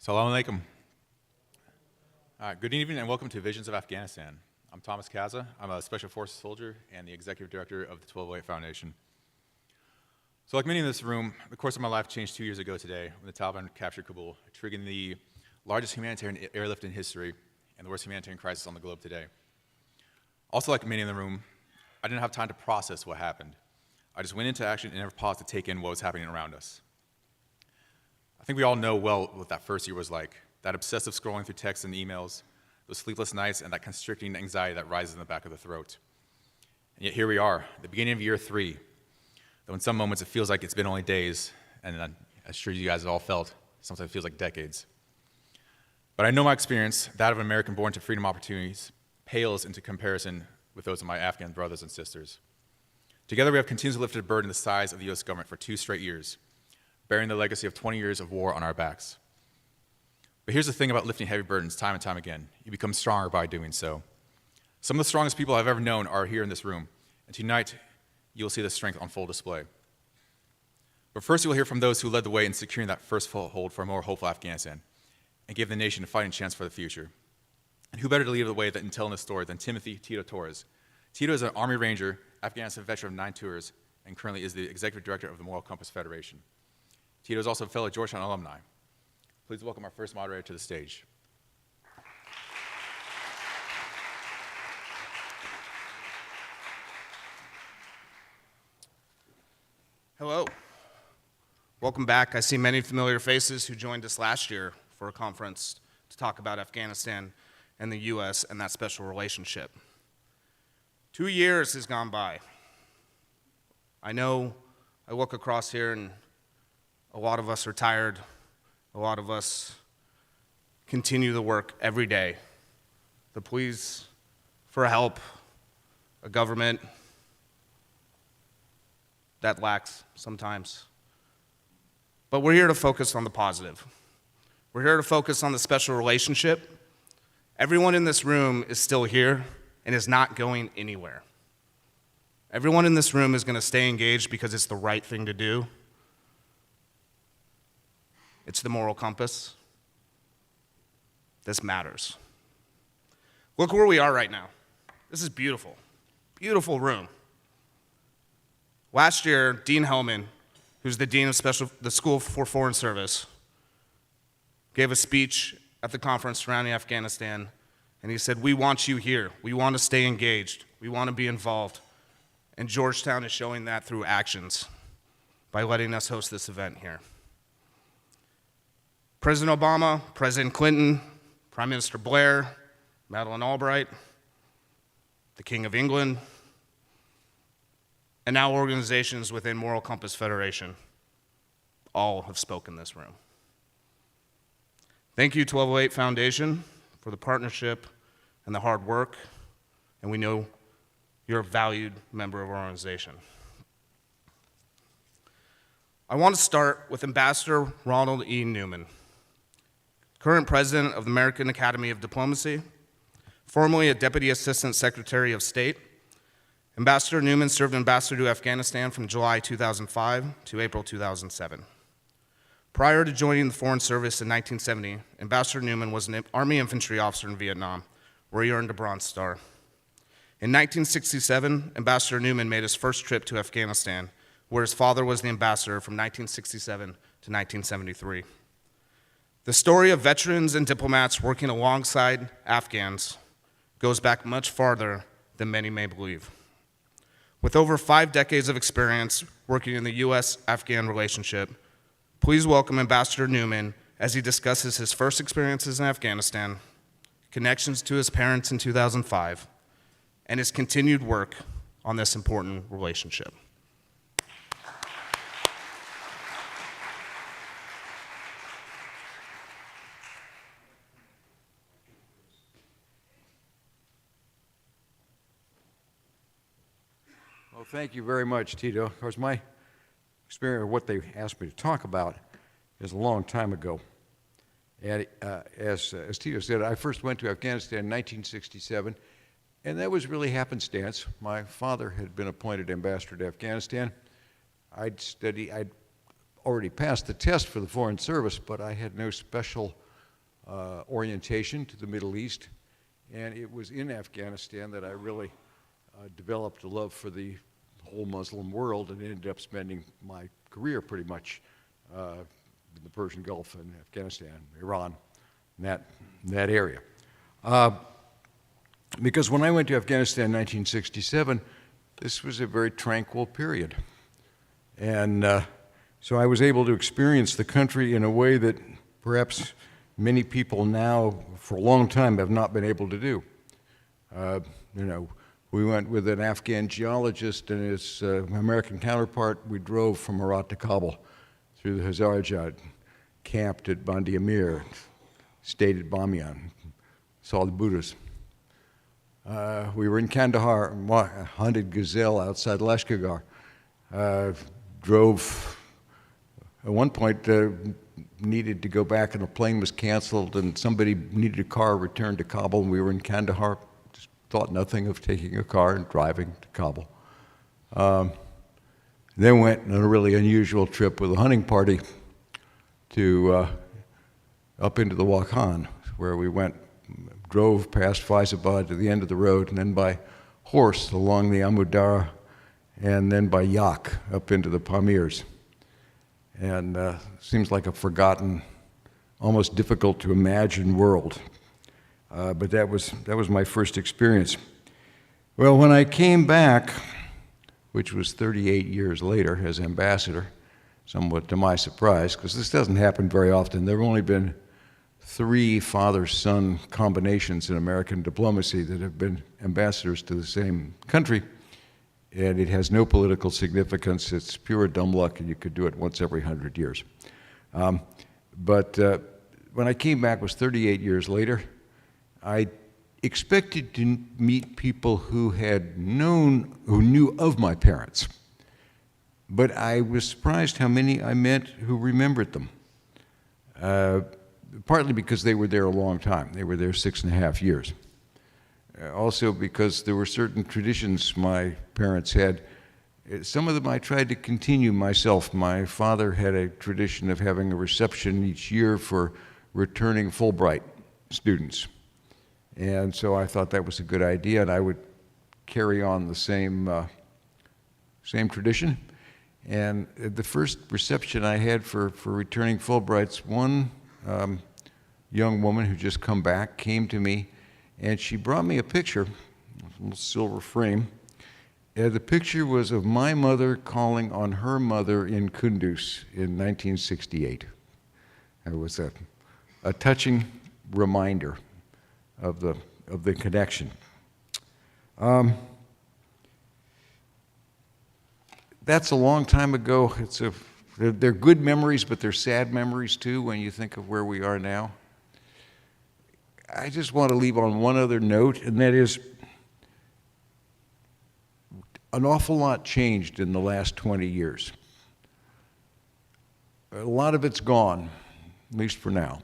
Assalamu alaikum. Good evening and welcome to Visions of Afghanistan. I'm Thomas Kaza. I'm a Special Forces soldier and the Executive Director of the 1208 Foundation. So like many in this room, the course of my life changed 2 years ago today when the Taliban captured Kabul, triggering the largest humanitarian airlift in history and the worst humanitarian crisis on the globe today. Also like many in the room, I didn't have time to process what happened. I just went into action and never paused to take in what was happening around us. I think we all know well what that first year was like, that obsessive scrolling through texts and emails, those sleepless nights, and that constricting anxiety that rises in the back of the throat. And yet here we are, the beginning of year 3, though in some moments it feels like it's been only days, and I'm sure you guys have all felt, sometimes it feels like decades. But I know my experience, that of an American born to freedom opportunities, pales into comparison with those of my Afghan brothers and sisters. Together we have continuously lifted a burden the size of the US government for 2 straight years, bearing the legacy of 20 years of war on our backs. But here's the thing about lifting heavy burdens time and time again. You become stronger by doing so. Some of the strongest people I've ever known are here in this room, and tonight you'll see the strength on full display. But first you will hear from those who led the way in securing that first foothold for a more hopeful Afghanistan and gave the nation a fighting chance for the future. And who better to lead the way in telling this story than Timothy Tito Torres. Tito is an Army Ranger, Afghanistan veteran of 9 tours, and currently is the Executive Director of the Moral Compass Federation. Tito is also a fellow Georgetown alumni. Please welcome our first moderator to the stage. Hello. Welcome back. I see many familiar faces who joined us last year for a conference to talk about Afghanistan and the U.S. and that special relationship. 2 years has gone by. I know I look across here and a lot of us are tired. A lot of us continue the work every day. The pleas for help, a government that lacks sometimes. But we're here to focus on the positive. We're here to focus on the special relationship. Everyone in this room is still here and is not going anywhere. Everyone in this room is going to stay engaged because it's the right thing to do. It's the moral compass. This matters. Look where we are right now. This is beautiful. Beautiful room. Last year, Dean Hellman, who's the Dean of the School for Foreign Service, gave a speech at the conference surrounding Afghanistan, and he said, "We want you here. We want to stay engaged. We want to be involved." And Georgetown is showing that through actions by letting us host this event here. President Obama, President Clinton, Prime Minister Blair, Madeleine Albright, the King of England, and now organizations within Moral Compass Federation all have spoken in this room. Thank you, 1208 Foundation, for the partnership and the hard work, and we know you're a valued member of our organization. I want to start with Ambassador Ronald E. Neumann, current president of the American Academy of Diplomacy, formerly a Deputy Assistant Secretary of State. Ambassador Neumann served ambassador to Afghanistan from July 2005 to April 2007. Prior to joining the Foreign Service in 1970, Ambassador Neumann was an Army infantry officer in Vietnam, where he earned a Bronze Star. In 1967, Ambassador Neumann made his first trip to Afghanistan, where his father was the ambassador from 1967 to 1973. The story of veterans and diplomats working alongside Afghans goes back much farther than many may believe. With over 5 decades of experience working in the U.S.-Afghan relationship, please welcome Ambassador Neumann as he discusses his first experiences in Afghanistan, connections to his parents in 2005, and his continued work on this important relationship. Well, thank you very much, Tito. Of course, my experience, or what they asked me to talk about, is a long time ago. And as Tito said, I first went to Afghanistan in 1967, and that was really happenstance. My father had been appointed ambassador to Afghanistan. I'd already passed the test for the Foreign Service, but I had no special orientation to the Middle East, and it was in Afghanistan that I really developed a love for the whole Muslim world and ended up spending my career pretty much in the Persian Gulf and Afghanistan, Iran, that area. Because when I went to Afghanistan in 1967, this was a very tranquil period. And so I was able to experience the country in a way that perhaps many people now, for a long time, have not been able to do. We went with an Afghan geologist and his American counterpart. We drove from Herat to Kabul through the Hazarajat, camped at Bandi Amir, stayed at Bamiyan, saw the Buddhas. We were in Kandahar, hunted gazelle outside Lashkargah, drove, at one point needed to go back and a plane was canceled and somebody needed a car, returned to Kabul, and we were in Kandahar, just thought nothing of taking a car and driving to Kabul. Then went on a really unusual trip with a hunting party to up into the Wakhan, where we drove past Faizabad to the end of the road, and then by horse along the Amudara, and then by yak up into the Pamirs. And seems like a forgotten, almost difficult to imagine world. But that was my first experience. Well, when I came back, which was 38 years later as ambassador, somewhat to my surprise, because this doesn't happen very often. There have only been 3 father-son combinations in American diplomacy that have been ambassadors to the same country, and it has no political significance. It's pure dumb luck, and you could do it once every 100 years. But when I came back, it was 38 years later. I expected to meet people who knew of my parents, but I was surprised how many I met who remembered them. Partly because they were there a long time. They were there 6.5 years. Also because there were certain traditions my parents had. Some of them I tried to continue myself. My father had a tradition of having a reception each year for returning Fulbright students. And so I thought that was a good idea, and I would carry on the same tradition. And the first reception I had for returning Fulbrights, one young woman who just come back came to me, and she brought me a picture, a little silver frame. And the picture was of my mother calling on her mother in Kunduz in 1968. It was a touching reminder of the connection. That's a long time ago. They're good memories, but they're sad memories too when you think of where we are now. I just want to leave on one other note, and that is an awful lot changed in the last 20 years. A lot of it's gone, at least for now.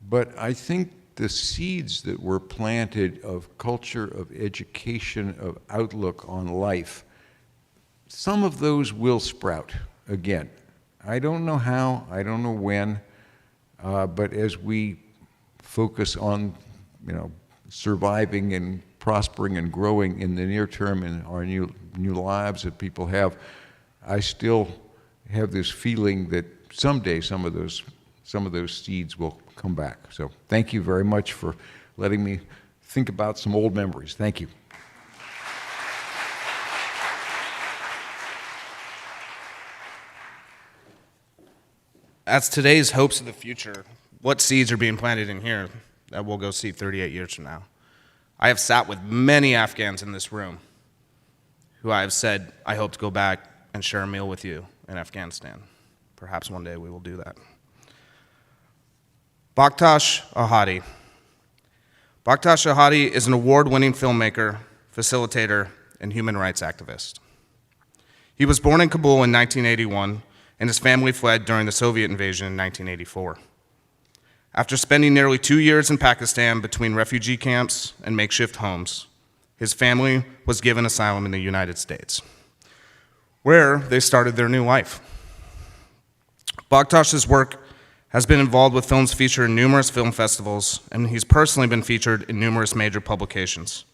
But I think the seeds that were planted of culture, of education, of outlook on life, some of those will sprout again. I don't know how, I don't know when, but as we focus on, surviving and prospering and growing in the near term in our new lives that people have, I still have this feeling that someday some of those seeds will come back. So thank you very much for letting me think about some old memories. Thank you. As today's hopes of the future, what seeds are being planted in here that we'll go see 38 years from now? I have sat with many Afghans in this room who I have said, I hope to go back and share a meal with you in Afghanistan. Perhaps one day we will do that. Baktash Ahadi. Baktash Ahadi is an award-winning filmmaker, facilitator, and human rights activist. He was born in Kabul in 1981, and his family fled during the Soviet invasion in 1984. After spending nearly 2 years in Pakistan between refugee camps and makeshift homes, his family was given asylum in the United States, where they started their new life. Bakhtash's work has been involved with films featured in numerous film festivals, and he's personally been featured in numerous major publications.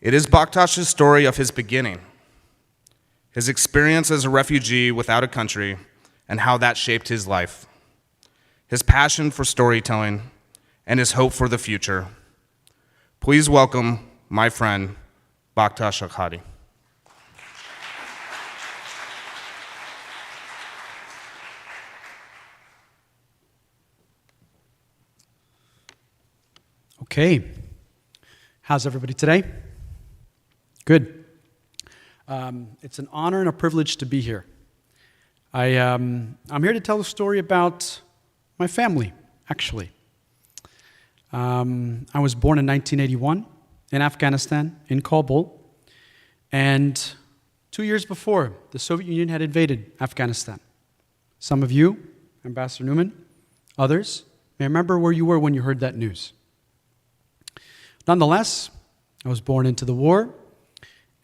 It is Baktash's story of his beginning, his experience as a refugee without a country, and how that shaped his life, his passion for storytelling, and his hope for the future. Please welcome my friend, Baktash Ahadi. Okay, how's everybody today? Good. It's an honor and a privilege to be here. I'm here to tell a story about my family, actually. I was born in 1981 in Afghanistan, in Kabul, and 2 years before, the Soviet Union had invaded Afghanistan. Some of you, Ambassador Neumann, others, may remember where you were when you heard that news. Nonetheless, I was born into the war,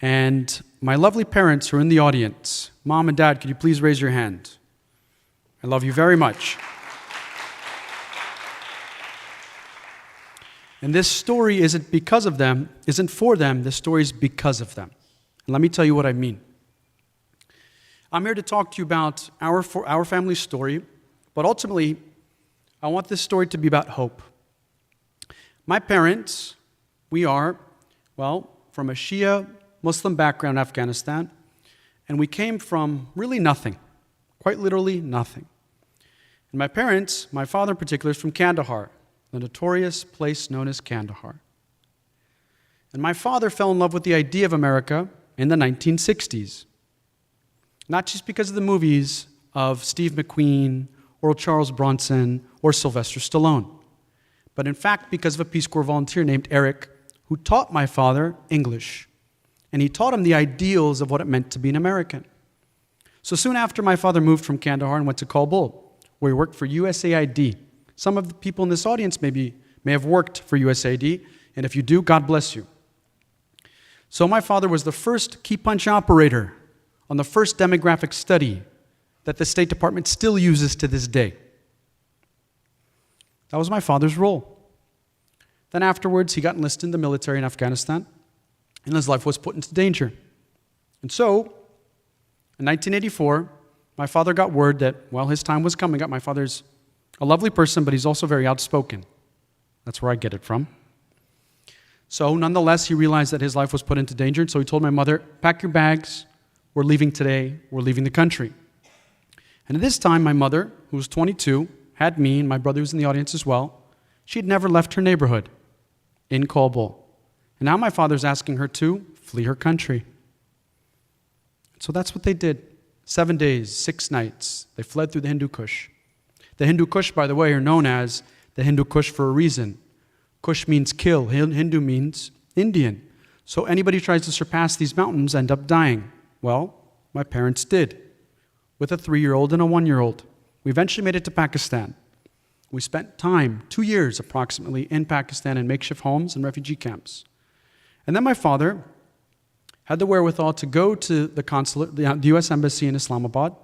and my lovely parents who are in the audience, Mom and Dad, could you please raise your hand? I love you very much. And this story isn't because of them, isn't for them, this story is because of them. And let me tell you what I mean. I'm here to talk to you about our family story, but ultimately, I want this story to be about hope. My parents, we are, well, from a Shia Muslim background in Afghanistan, and we came from really nothing, quite literally nothing. And my parents, my father in particular, is from Kandahar, the notorious place known as Kandahar. And my father fell in love with the idea of America in the 1960s, not just because of the movies of Steve McQueen or Charles Bronson or Sylvester Stallone, but in fact because of a Peace Corps volunteer named Eric who taught my father English. And he taught him the ideals of what it meant to be an American. So soon after, my father moved from Kandahar and went to Kabul, where he worked for USAID. Some of the people in this audience may have worked for USAID, and if you do, God bless you. So my father was the first key punch operator on the first demographic study that the State Department still uses to this day. That was my father's role. Then afterwards, he got enlisted in the military in Afghanistan, and his life was put into danger. And so, in 1984, my father got word that, well, his time was coming up. My father's a lovely person, but he's also very outspoken. That's where I get it from. So, nonetheless, he realized that his life was put into danger, and so he told my mother, pack your bags, we're leaving today, we're leaving the country. And at this time, my mother, who was 22, had me, and my brother was in the audience as well. She had never left her neighborhood in Kabul. And now my father's asking her to flee her country. So that's what they did. 7 days, 6 nights. They fled through the Hindu Kush. The Hindu Kush, by the way, are known as the Hindu Kush for a reason. Kush means kill. Hindu means Indian. So anybody who tries to surpass these mountains end up dying. Well, my parents did, with a 3-year-old and a 1-year-old. We eventually made it to Pakistan. We spent time, 2 years approximately, in Pakistan in makeshift homes and refugee camps. And then my father had the wherewithal to go to the consulate, the U.S. Embassy in Islamabad,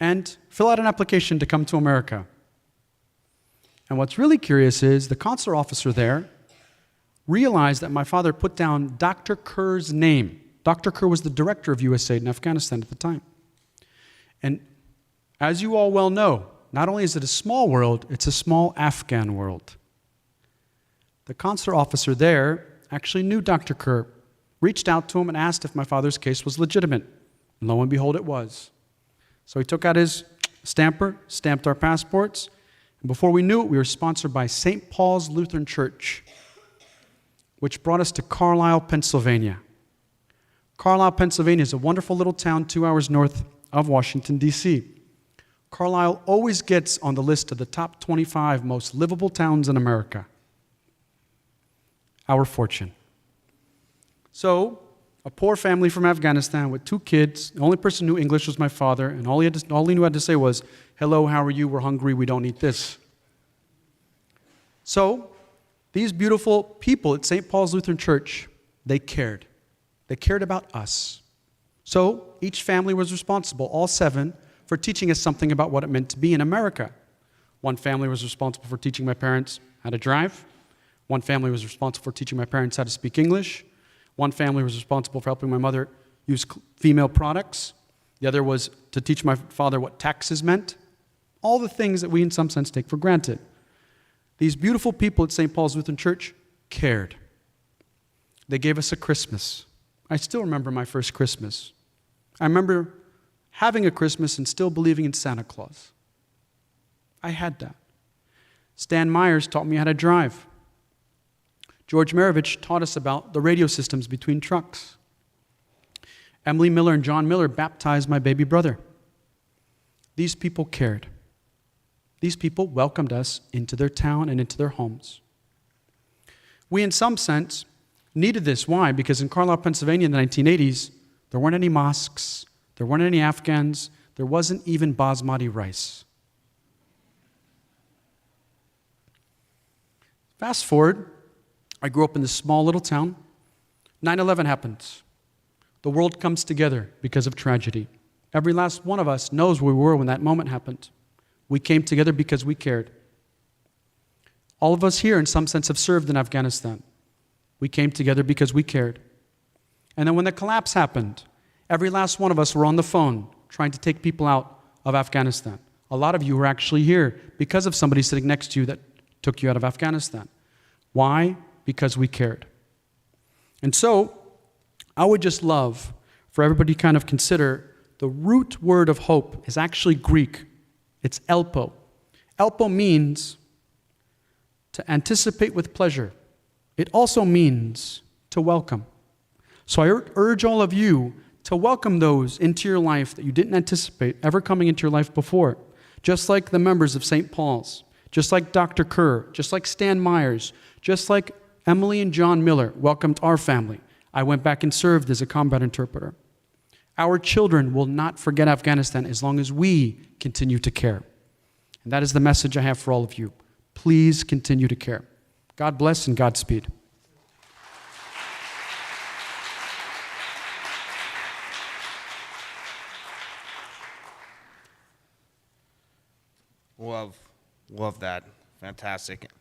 and fill out an application to come to America. And what's really curious is the consular officer there realized that my father put down Dr. Kerr's name. Dr. Kerr was the director of USAID in Afghanistan at the time. And as you all well know, not only is it a small world, it's a small Afghan world. The consular officer there actually knew Dr. Kerr, reached out to him and asked if my father's case was legitimate. And lo and behold, it was. So he took out his stamper, stamped our passports, and before we knew it, we were sponsored by St. Paul's Lutheran Church, which brought us to Carlisle, Pennsylvania. Carlisle, Pennsylvania is a wonderful little town 2 hours north of Washington, D.C. Carlisle always gets on the list of the top 25 most livable towns in America. Our fortune. So, a poor family from Afghanistan with 2 kids. The only person who knew English was my father, and all he knew how to say was, "Hello, how are you? We're hungry. We don't eat this." So, these beautiful people at St. Paul's Lutheran Church, they cared. They cared about us. So, each family was responsible, all 7, for teaching us something about what it meant to be in America. One family was responsible for teaching my parents how to drive. One family was responsible for teaching my parents how to speak English. One family was responsible for helping my mother use female products. The other was to teach my father what taxes meant. All the things that we, in some sense, take for granted. These beautiful people at St. Paul's Lutheran Church cared. They gave us a Christmas. I still remember my first Christmas. I remember having a Christmas and still believing in Santa Claus. I had that. Stan Myers taught me how to drive. George Marovich taught us about the radio systems between trucks. Emily Miller and John Miller baptized my baby brother. These people cared. These people welcomed us into their town and into their homes. We, in some sense, needed this. Why? Because in Carlisle, Pennsylvania in the 1980s, there weren't any mosques, there weren't any Afghans, there wasn't even basmati rice. Fast forward, I grew up in this small little town. 9/11 happens. The world comes together because of tragedy. Every last one of us knows where we were when that moment happened. We came together because we cared. All of us here, in some sense, have served in Afghanistan. We came together because we cared. And then when the collapse happened, every last one of us were on the phone trying to take people out of Afghanistan. A lot of you were actually here because of somebody sitting next to you that took you out of Afghanistan. Why? Because we cared. And so, I would just love for everybody to kind of consider the root word of hope is actually Greek. It's elpo. Elpo means to anticipate with pleasure. It also means to welcome. So I urge all of you to welcome those into your life that you didn't anticipate ever coming into your life before. Just like the members of St. Paul's, just like Dr. Kerr, just like Stan Myers, just like Emily and John Miller welcomed our family. I went back and served as a combat interpreter. Our children will not forget Afghanistan as long as we continue to care. And that is the message I have for all of you. Please continue to care. God bless and Godspeed. Love that. Fantastic.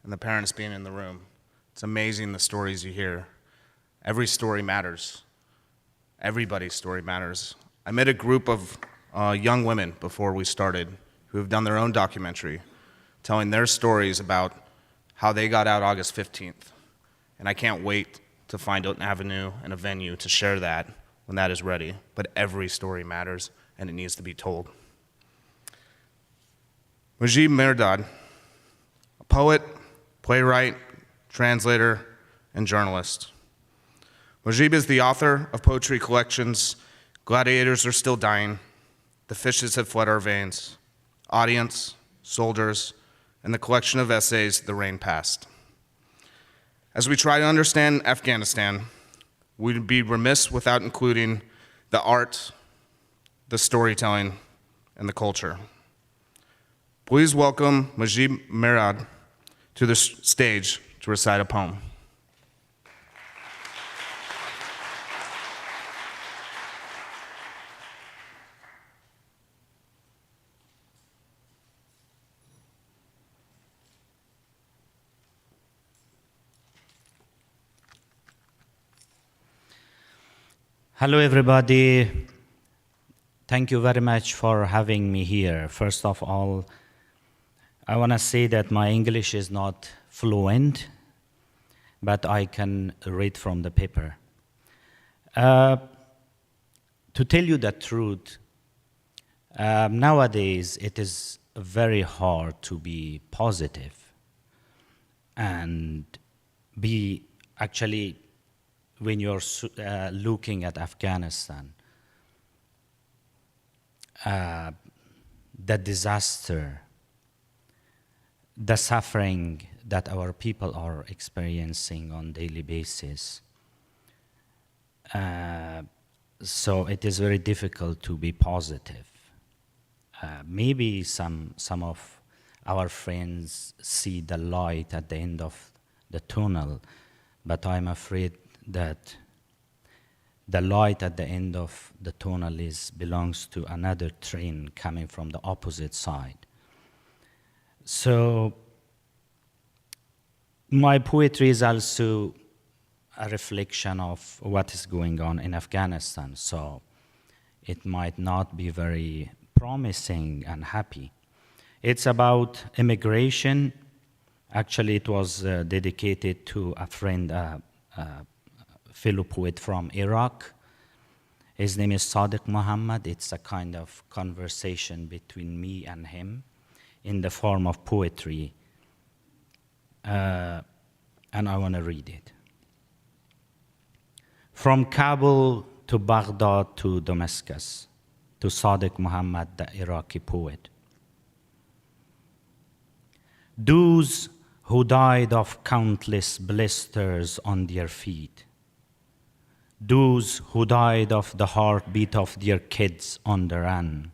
And the parents being in the room. It's amazing the stories you hear. Every story matters. Everybody's story matters. I met a group of young women before we started who have done their own documentary, telling their stories about how they got out August 15th. And I can't wait to find an avenue and a venue to share that when that is ready. But every story matters, and it needs to be told. Mujib Mehrdad, a poet, playwright, translator, and journalist. Mujib is the author of poetry collections, Gladiators Are Still Dying, The Fishes Have Fled Our Veins, Audience, Soldiers, and the collection of essays, The Rain Past. As we try to understand Afghanistan, we'd be remiss without including the art, the storytelling, and the culture. Please welcome Mujib Mehrdad to the stage to recite a poem. Hello, everybody. Thank you very much for having me here. First of all, I want to say that my English is not fluent, but I can read from the paper. To tell you the truth, nowadays it is very hard to be positive and be actually, when you're looking at Afghanistan, the disaster, the suffering that our people are experiencing on a daily basis. So it is very difficult to be positive. Maybe some of our friends see the light at the end of the tunnel, but I'm afraid that The light at the end of the tunnel belongs to another train coming from the opposite side. So my poetry is also a reflection of what is going on in Afghanistan. So it might not be very promising and happy. It's about immigration. Actually, it was dedicated to a friend, a fellow poet from Iraq. His name is Sadiq Muhammad. It's a kind of conversation between me and him in the form of poetry. And I want to read it. From Kabul to Baghdad to Damascus, to Sadiq Muhammad, the Iraqi poet. Those who died of countless blisters on their feet, those who died of the heartbeat of their kids on the run,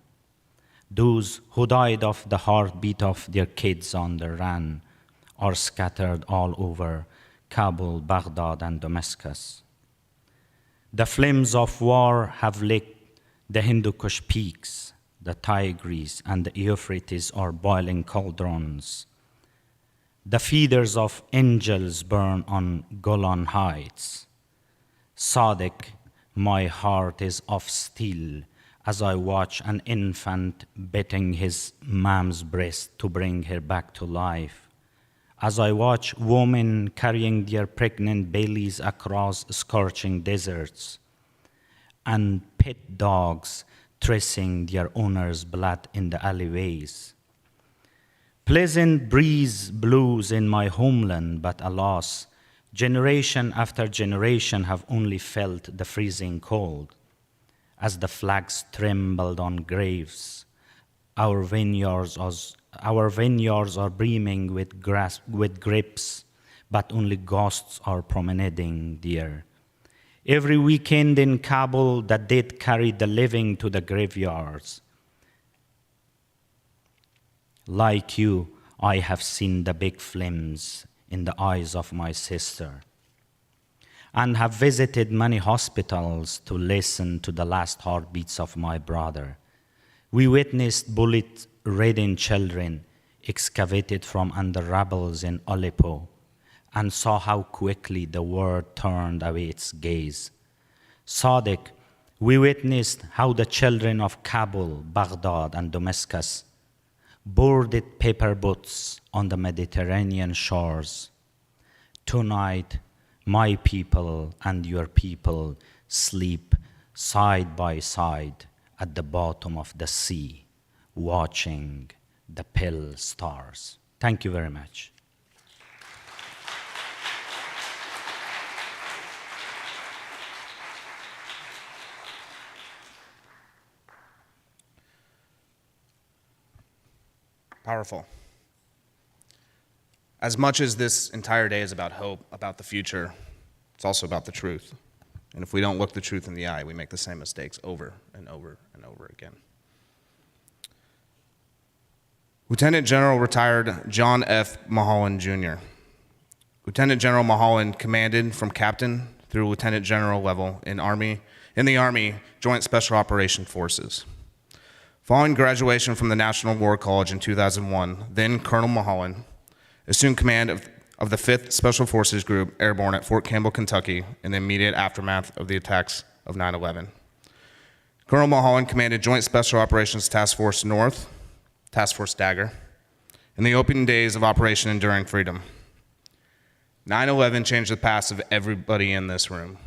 those who died of the heartbeat of their kids on the run are scattered all over Kabul, Baghdad, and Damascus. The flames of war have licked the Hindu Kush peaks, the Tigris and the Euphrates are boiling cauldrons. The feathers of angels burn on Golan Heights. Sadiq, my heart is of steel as I watch an infant beating his mom's breast to bring her back to life. As I watch women carrying their pregnant bellies across scorching deserts, and pet dogs tracing their owner's blood in the alleyways. Pleasant breeze blows in my homeland, but alas, generation after generation have only felt the freezing cold. As the flags trembled on graves, our vineyards are brimming with grapes, but only ghosts are promenading there. Every weekend in Kabul, the dead carry the living to the graveyards. Like you, I have seen the big flames in the eyes of my sister, and have visited many hospitals to listen to the last heartbeats of my brother. We witnessed bullet-ridden children excavated from under rubbles in Aleppo, and saw how quickly the world turned away its gaze. Sadiq, we witnessed how the children of Kabul, Baghdad, and Damascus boarded paper boats on the Mediterranean shores. Tonight, my people and your people sleep side by side at the bottom of the sea, watching the pale stars. Thank you very much. Powerful. As much as this entire day is about hope, about the future, it's also about the truth. And if we don't look the truth in the eye, we make the same mistakes over and over and over again. Lieutenant General retired John F. Mulholland Jr. Lieutenant General Mulholland commanded from captain through lieutenant general level in the Army Joint Special Operations Forces. Following graduation from the National War College in 2001, then Colonel Mulholland assumed command of the 5th Special Forces Group airborne at Fort Campbell, Kentucky in the immediate aftermath of the attacks of 9/11. Colonel Mulholland commanded Joint Special Operations Task Force North, Task Force Dagger, in the opening days of Operation Enduring Freedom. 9/11 changed the past of everybody in this room.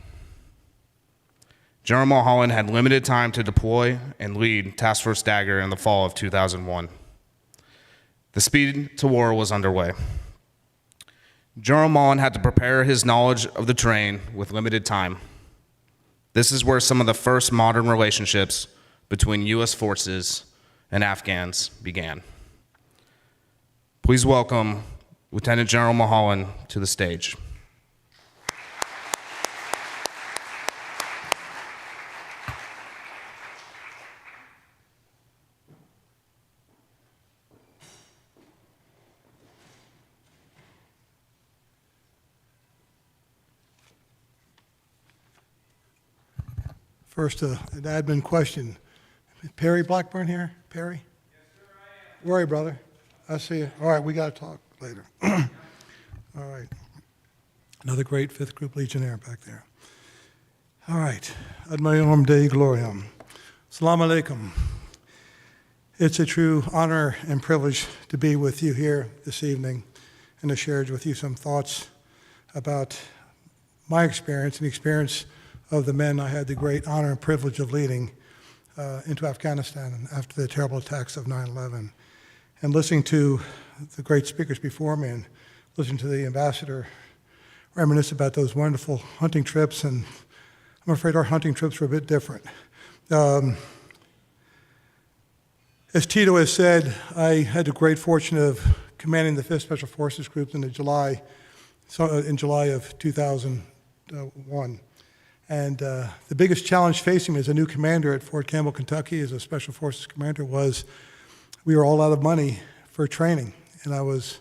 General Mulholland had limited time to deploy and lead Task Force Dagger in the fall of 2001. The speed to war was underway. General Mulholland had to prepare his knowledge of the terrain with limited time. This is where some of the first modern relationships between U.S. forces and Afghans began. Please welcome Lieutenant General Mulholland to the stage. First, an admin question. Perry Blackburn here? Perry? Yes, sir, I am. Where are you, brother? I see you. All right, we got to talk later. All right. Another great 5th Group Legionnaire back there. All right. Ad Maium Dei Gloriam. Assalamu alaikum. It's a true honor and privilege to be with you here this evening and to share with you some thoughts about my experience and the experience of the men I had the great honor and privilege of leading into Afghanistan after the terrible attacks of 9/11. And listening to the great speakers before me and listening to the ambassador reminisce about those wonderful hunting trips, and I'm afraid our hunting trips were a bit different. As Tito has said, I had the great fortune of commanding the 5th Special Forces Group in July of 2001. And the biggest challenge facing me as a new commander at Fort Campbell, Kentucky, as a Special Forces commander, was we were all out of money for training. And I was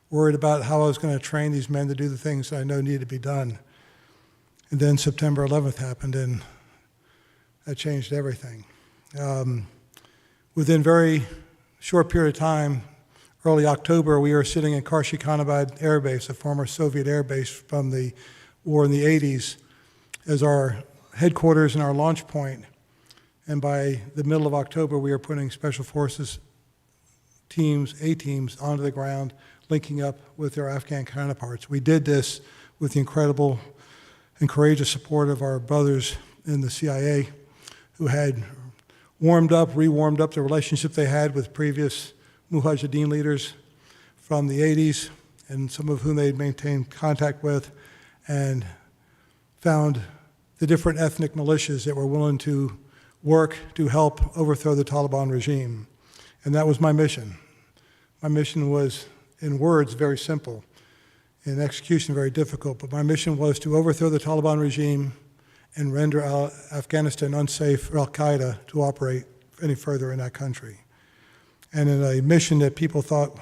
worried about how I was going to train these men to do the things that I know needed to be done. And then September 11th happened, and that changed everything. Within very short period of time, early October, we were sitting in Karshi-Khanabad Air Base, a former Soviet air base from the war in the 80s, as our headquarters and our launch point. And by the middle of October, we were putting Special Forces teams, A-teams, onto the ground, linking up with their Afghan counterparts. We did this with the incredible and courageous support of our brothers in the CIA, who had rewarmed up the relationship they had with previous Mujahideen leaders from the 80s, and some of whom they'd maintained contact with, and found the different ethnic militias that were willing to work to help overthrow the Taliban regime. And that was my mission. My mission was, in words, very simple. In execution, very difficult. But my mission was to overthrow the Taliban regime and render Afghanistan unsafe for al-Qaeda to operate any further in that country. And in a mission that people thought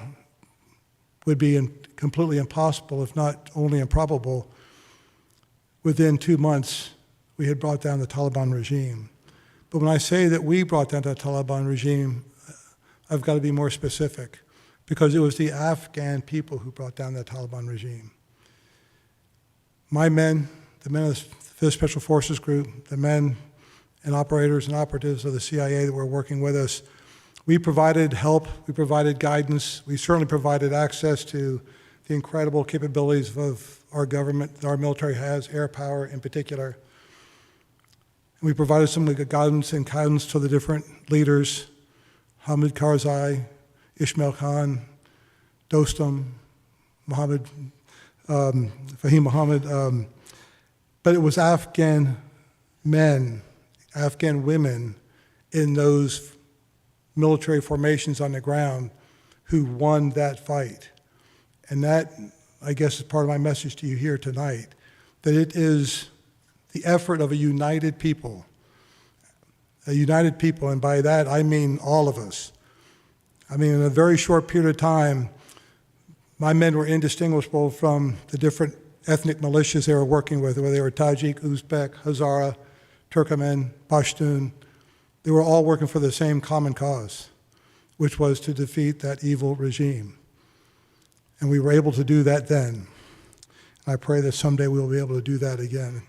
would be completely impossible, if not only improbable, within 2 months, we had brought down the Taliban regime. But when I say that we brought down the Taliban regime, I've got to be more specific, because it was the Afghan people who brought down the Taliban regime. My men, the men of the 5th Special Forces Group, the men and operators and operatives of the CIA that were working with us, we provided help, we provided guidance, we certainly provided access to the incredible capabilities of our government, that our military has, air power in particular. We provided some of the guidance and guidance to the different leaders, Hamid Karzai, Ismail Khan, Dostum, Fahim Mohammed, but it was Afghan men, Afghan women in those military formations on the ground who won that fight. And that, I guess, is part of my message to you here tonight, that it is the effort of a united people, and by that I mean all of us. I mean, in a very short period of time, my men were indistinguishable from the different ethnic militias they were working with, whether they were Tajik, Uzbek, Hazara, Turkmen, Pashtun. They were all working for the same common cause, which was to defeat that evil regime. And we were able to do that then. I pray that someday we'll be able to do that again.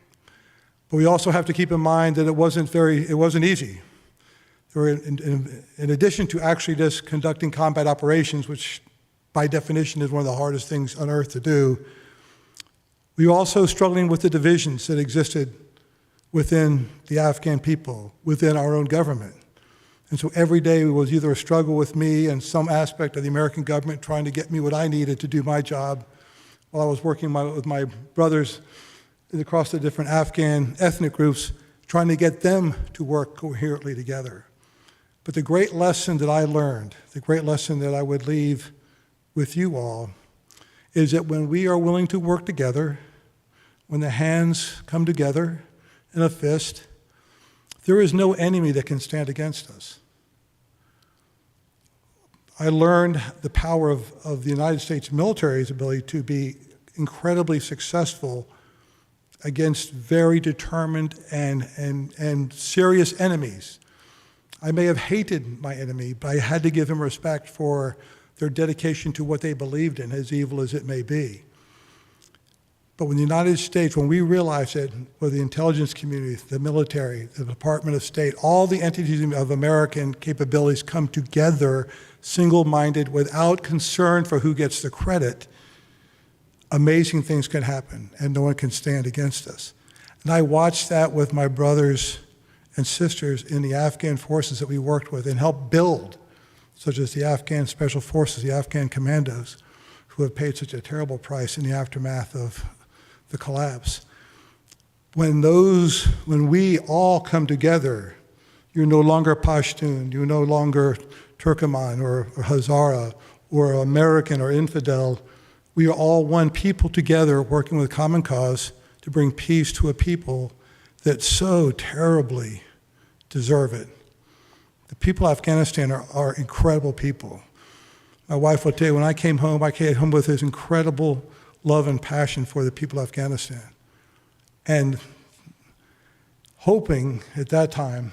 But we also have to keep in mind that it wasn't easy. There were, in addition to actually just conducting combat operations, which by definition is one of the hardest things on earth to do, we were also struggling with the divisions that existed within the Afghan people, within our own government. And so every day was either a struggle with me and some aspect of the American government trying to get me what I needed to do my job, while I was working with my brothers across the different Afghan ethnic groups, trying to get them to work coherently together. But the great lesson that I learned, the great lesson that I would leave with you all, is that when we are willing to work together, when the hands come together in a fist, there is no enemy that can stand against us. I learned the power of the United States military's ability to be incredibly successful against very determined and serious enemies. I may have hated my enemy, but I had to give him respect for their dedication to what they believed in, as evil as it may be. But when the United States, when we realized that with the intelligence community, the military, the Department of State, all the entities of American capabilities come together, single-minded, without concern for who gets the credit, amazing things can happen, and no one can stand against us. And I watched that with my brothers and sisters in the Afghan forces that we worked with and helped build, such as the Afghan Special Forces, the Afghan commandos, who have paid such a terrible price in the aftermath of the collapse. When we all come together, you're no longer Pashtun, you're no longer Turkoman or Hazara or American or infidel. We are all one people together working with common cause to bring peace to a people that so terribly deserve it. The people of Afghanistan are incredible people. My wife will tell you, when I came home with this incredible love and passion for the people of Afghanistan. And hoping at that time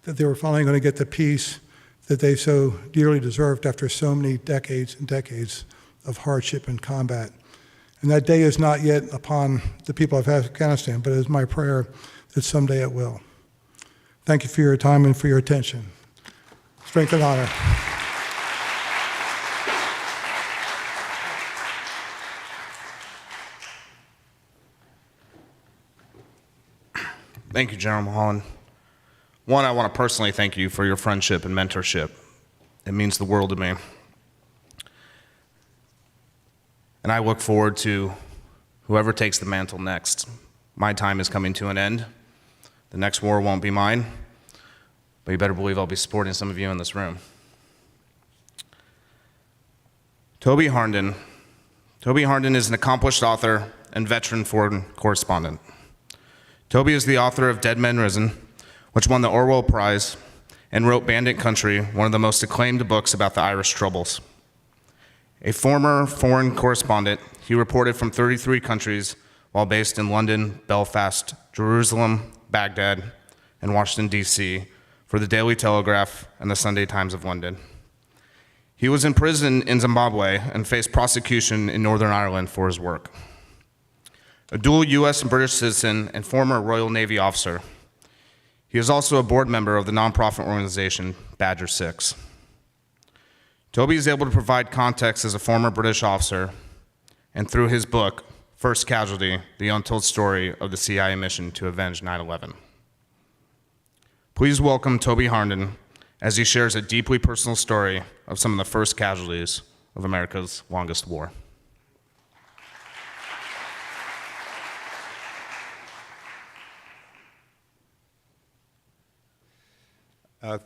that they were finally going to get the peace that they so dearly deserved after so many decades and decades of hardship and combat. And that day is not yet upon the people of Afghanistan, but it is my prayer that someday it will. Thank you for your time and for your attention. Strength and honor. Thank you, General Mulholland. One, I want to personally thank you for your friendship and mentorship. It means the world to me. And I look forward to whoever takes the mantle next. My time is coming to an end. The next war won't be mine, but you better believe I'll be supporting some of you in this room. Toby Harnden. Toby Harnden is an accomplished author and veteran foreign correspondent. Toby is the author of Dead Men Risen, which won the Orwell Prize, and wrote Bandit Country, one of the most acclaimed books about the Irish Troubles. A former foreign correspondent, he reported from 33 countries while based in London, Belfast, Jerusalem, Baghdad, and Washington, D.C. for the Daily Telegraph and the Sunday Times of London. He was imprisoned in Zimbabwe and faced prosecution in Northern Ireland for his work. A dual U.S. and British citizen and former Royal Navy officer, he is also a board member of the nonprofit organization Badger 6. Toby is able to provide context as a former British officer, and through his book, First Casualty, The Untold Story of the CIA Mission to Avenge 9/11. Please welcome Toby Harnden as he shares a deeply personal story of some of the first casualties of America's longest war.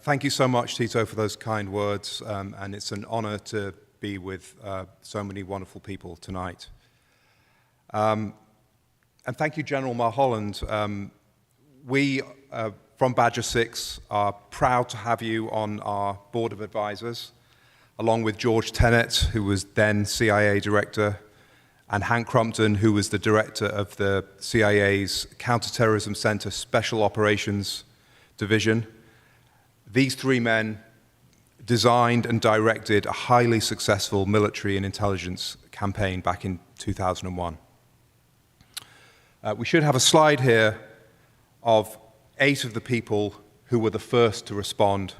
Thank you so much, Tito, for those kind words, and it's an honor to be with so many wonderful people tonight. And thank you, General Mulholland. We, from Badger 6, are proud to have you on our board of advisors, along with George Tenet, who was then CIA director, and Hank Crumpton, who was the director of the CIA's Counterterrorism Center Special Operations Division. These three men designed and directed a highly successful military and intelligence campaign back in 2001. We should have a slide here of 8 of the people who were the first to respond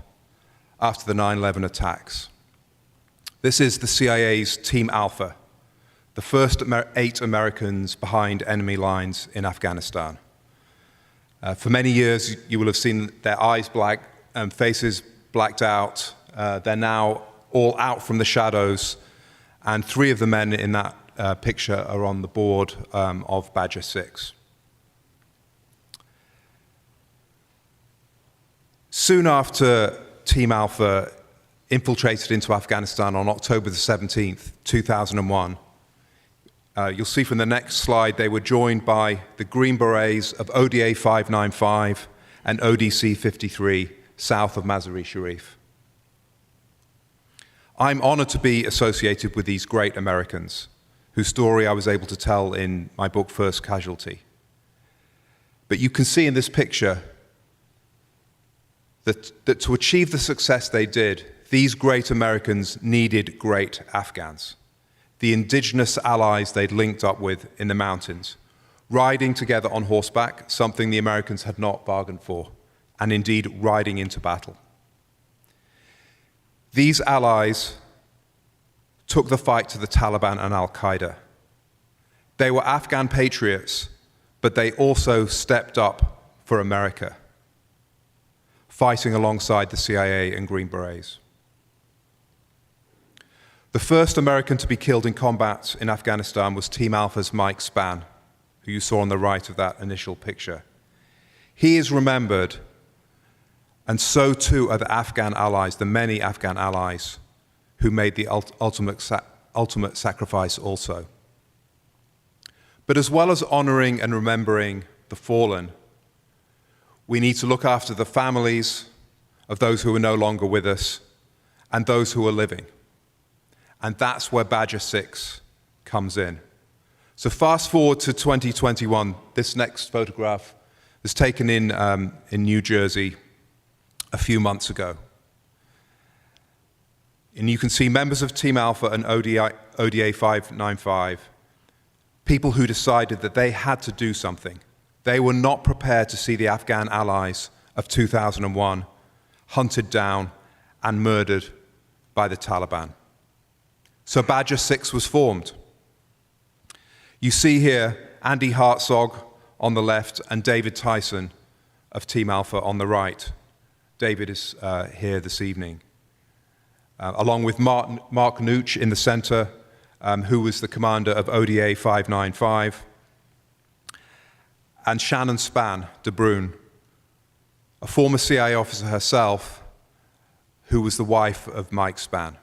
after the 9/11 attacks. This is the CIA's Team Alpha, the first 8 Americans behind enemy lines in Afghanistan. For many years, you will have seen their eyes black and faces blacked out. They're now all out from the shadows, and 3 of the men in that picture are on the board of Badger 6. Soon after Team Alpha infiltrated into Afghanistan on October the 17th, 2001, you'll see from the next slide they were joined by the Green Berets of ODA 595 and ODC 53 south of Mazar-e Sharif. I'm honored to be associated with these great Americans, whose story I was able to tell in my book, First Casualty. But you can see in this picture that to achieve the success they did, these great Americans needed great Afghans, the indigenous allies they'd linked up with in the mountains, riding together on horseback, something the Americans had not bargained for, and indeed riding into battle. These allies took the fight to the Taliban and al-Qaeda. They were Afghan patriots, but they also stepped up for America, fighting alongside the CIA and Green Berets. The first American to be killed in combat in Afghanistan was Team Alpha's Mike Spann, who you saw on the right of that initial picture. He is remembered, and so too are the Afghan allies, the many Afghan allies who made the ultimate sacrifice also. But as well as honoring and remembering the fallen, we need to look after the families of those who are no longer with us and those who are living. And that's where Badger 6 comes in. So fast forward to 2021. This next photograph was taken in New Jersey a few months ago. And you can see members of Team Alpha and ODA 595, people who decided that they had to do something. They were not prepared to see the Afghan allies of 2001 hunted down and murdered by the Taliban. So Badger 6 was formed. You see here Andy Hartzog on the left and David Tyson of Team Alpha on the right. David is here this evening. Along with Mark Nooch in the center, who was the commander of ODA 595, and Shannon Spann de Bruin, a former CIA officer herself, who was the wife of Mike Spann.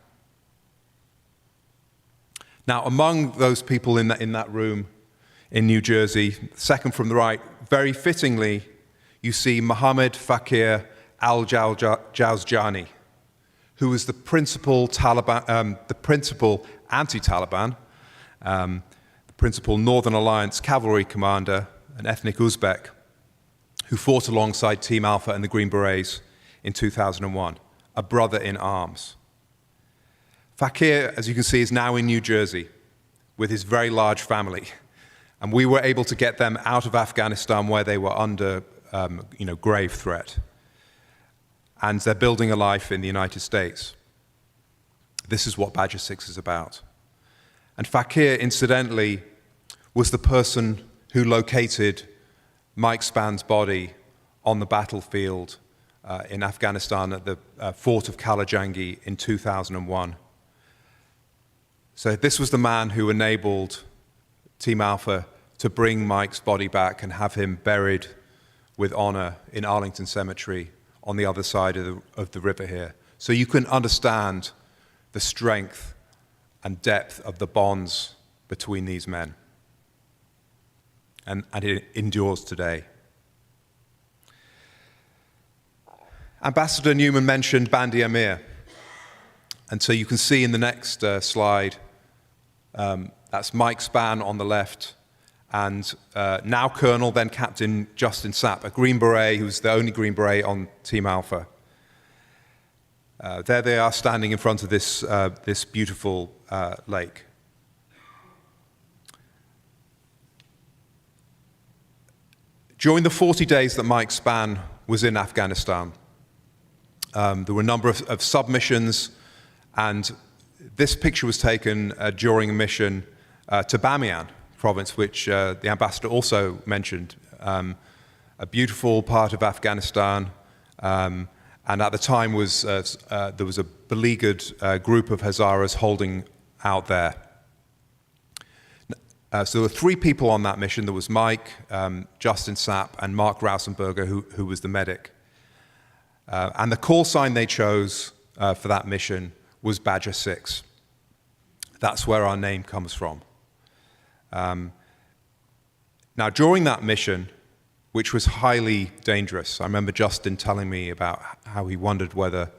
Now, among those people in that room in New Jersey, second from the right, very fittingly, you see Mohammed Fakir al-Jawzjani, who was the principal anti-Taliban, the principal Northern Alliance cavalry commander, an ethnic Uzbek, who fought alongside Team Alpha and the Green Berets in 2001, a brother in arms. Fakir, as you can see, is now in New Jersey with his very large family, and we were able to get them out of Afghanistan where they were under grave threat. And they're building a life in the United States. This is what Badger 6 is about. And Fakir, incidentally, was the person who located Mike Spann's body on the battlefield in Afghanistan at the fort of Kalajangi in 2001. So this was the man who enabled Team Alpha to bring Mike's body back and have him buried with honor in Arlington Cemetery on the other side of the river here. So you can understand the strength and depth of the bonds between these men. And it endures today. Ambassador Neumann mentioned Bandi Amir. And so you can see in the next slide, that's Mike Spann on the left, and now Colonel, then Captain Justin Sapp, a Green Beret who's the only Green Beret on Team Alpha. There they are standing in front of this beautiful lake. During the 40 days that Mike Spann was in Afghanistan, there were a number of submissions, and this picture was taken during a mission to Bamiyan province, which the ambassador also mentioned, a beautiful part of Afghanistan, and at the time there was a beleaguered group of Hazaras holding out there. So there were 3 people on that mission. There was Mike, Justin Sapp, and Mark Rausenberger, who was the medic. And the call sign they chose for that mission was Badger 6. That's where our name comes from. Now, during that mission, which was highly dangerous, I remember Justin telling me about how he wondered whether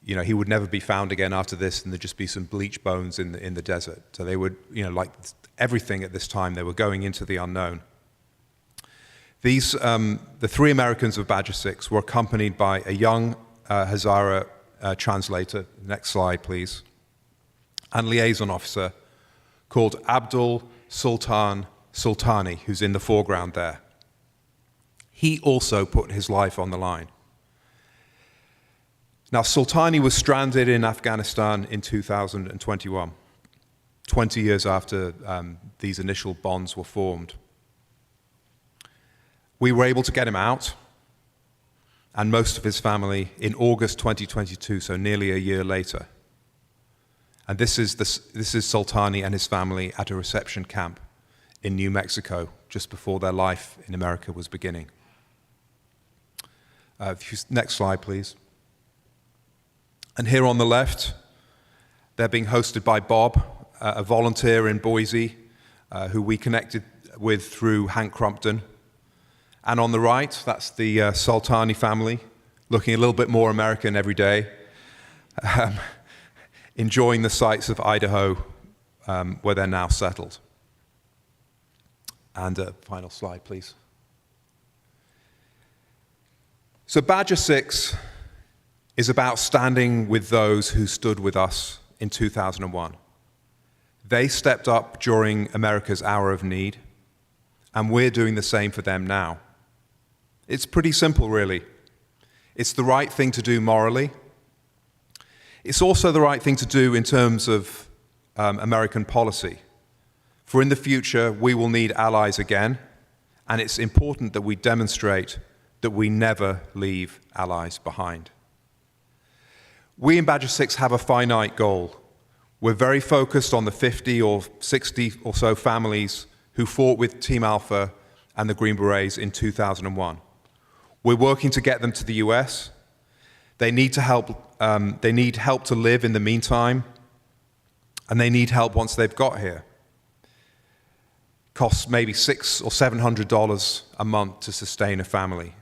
he would never be found again after this, and there'd just be some bleach bones in the desert. So they would, like everything at this time, they were going into the unknown. The three Americans of Badger 6 were accompanied by a young Hazara translator, next slide please, and liaison officer called Abdul Sultan Sultani, who's in the foreground there. He also put his life on the line. Now, Sultani was stranded in Afghanistan in 2021, 20 years after these initial bonds were formed. We were able to get him out, and most of his family, in August 2022, so nearly a year later. And this is Sultani and his family at a reception camp in New Mexico, just before their life in America was beginning. Next slide, please. And here on the left, they're being hosted by Bob, a volunteer in Boise, who we connected with through Hank Crumpton. And on the right, that's the Sultani family, looking a little bit more American every day, enjoying the sights of Idaho, where they're now settled. And final slide, please. So Badger 6 is about standing with those who stood with us in 2001. They stepped up during America's hour of need, and we're doing the same for them now. It's pretty simple, really. It's the right thing to do morally. It's also the right thing to do in terms of American policy. For in the future, we will need allies again, and it's important that we demonstrate that we never leave allies behind. We in Badger 6 have a finite goal. We're very focused on the 50 or 60 or so families who fought with Team Alpha and the Green Berets in 2001. We're working to get them to the US. They need help to live in the meantime, and they need help once they've got here. Costs maybe $600 or $700 a month to sustain a family.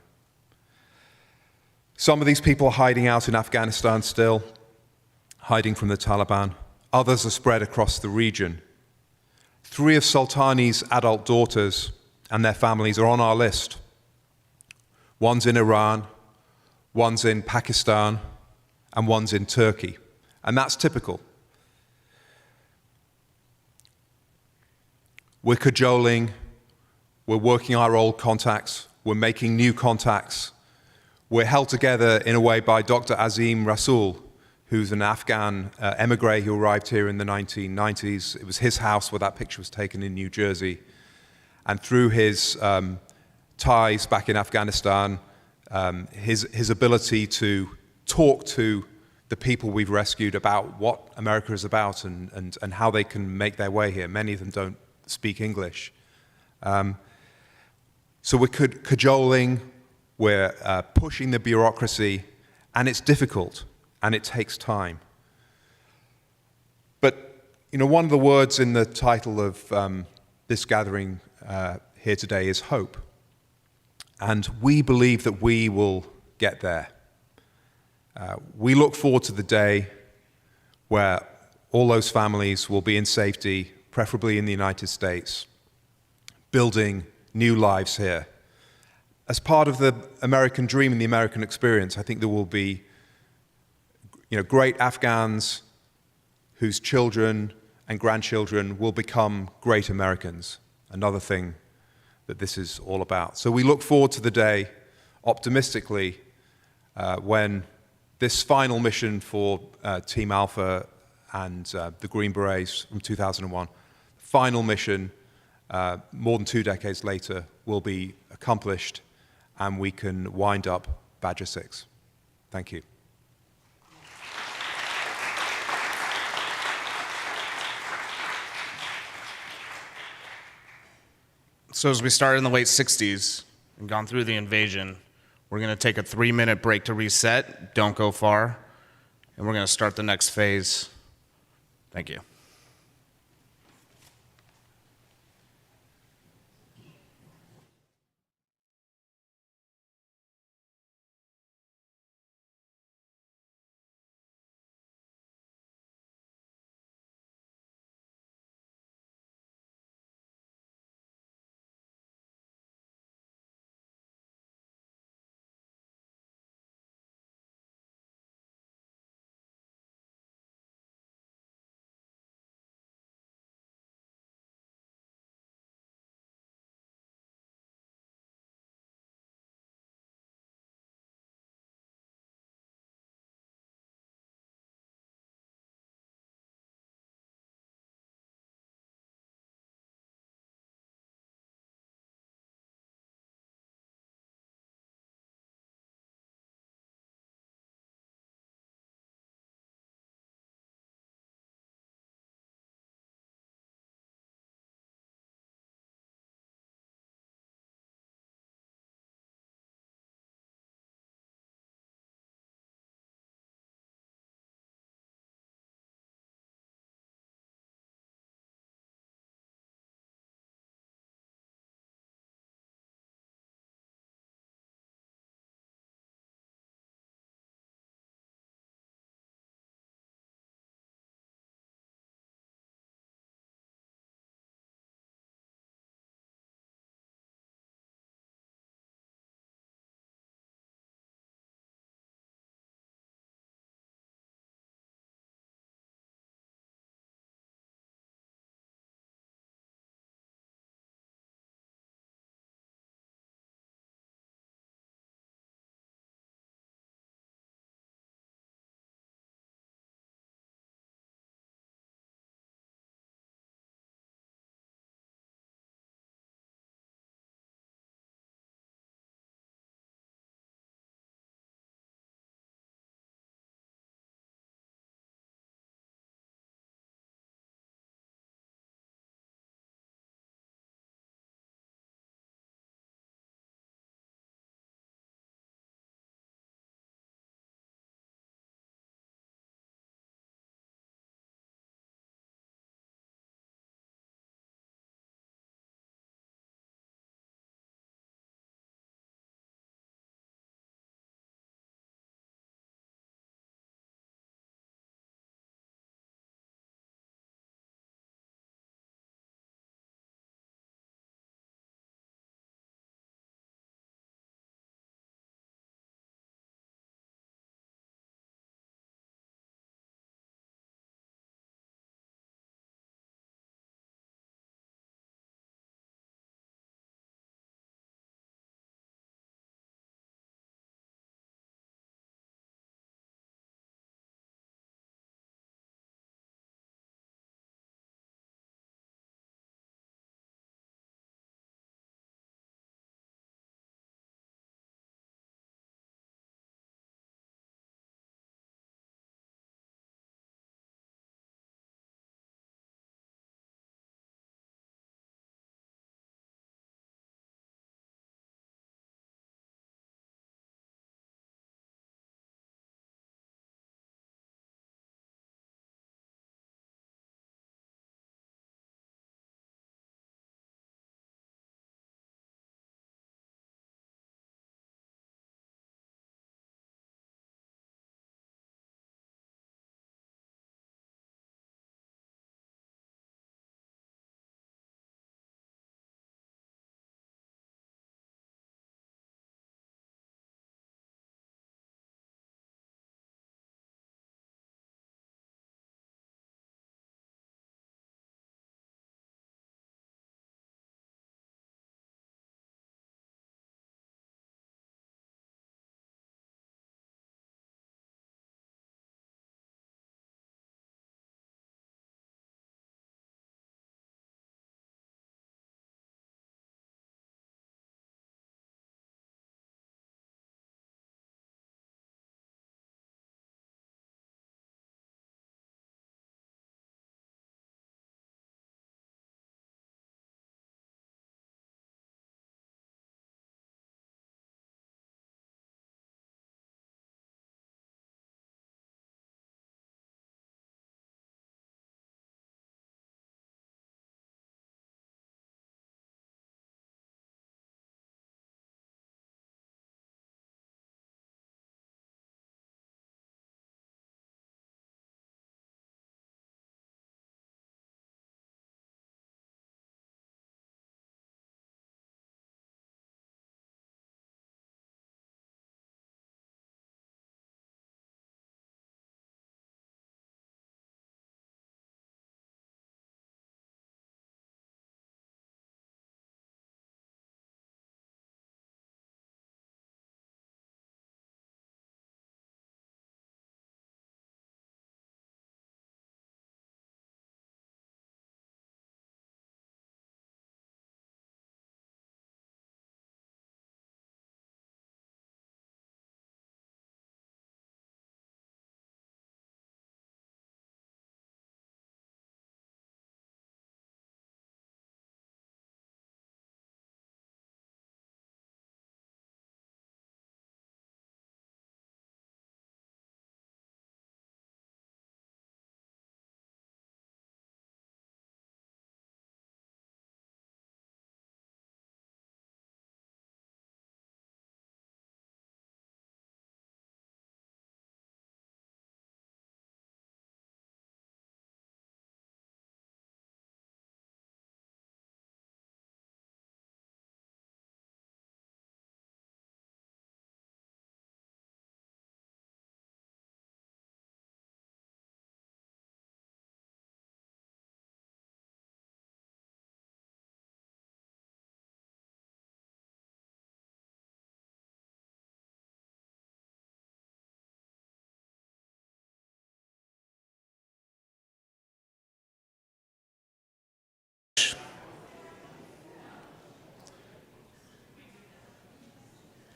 Some of these people are hiding out in Afghanistan still, hiding from the Taliban. Others are spread across the region. 3 of Sultani's adult daughters and their families are on our list. One's in Iran, one's in Pakistan, and one's in Turkey. And that's typical. We're cajoling, we're working our old contacts, we're making new contacts. We're held together in a way by Dr. Azim Rasool, who's an Afghan emigre who arrived here in the 1990s. It was his house where that picture was taken in New Jersey. And through his ties back in Afghanistan, his ability to talk to the people we've rescued about what America is about and how they can make their way here. Many of them don't speak English. So we're cajoling, we're pushing the bureaucracy, and it's difficult, and it takes time. But, one of the words in the title of this gathering here today is hope. And we believe that we will get there. We look forward to the day where all those families will be in safety, preferably in the United States, building new lives here. As part of the American dream and the American experience, I think there will be great Afghans whose children and grandchildren will become great Americans, another thing that this is all about. So we look forward to the day, optimistically, when this final mission for Team Alpha and the Green Berets from 2001, final mission, more than 2 decades later, will be accomplished, and we can wind up Badger 6. Thank you. So as we started in the late 60s and gone through the invasion, we're going to take a 3-minute break to reset. Don't go far. And we're going to start the next phase. Thank you.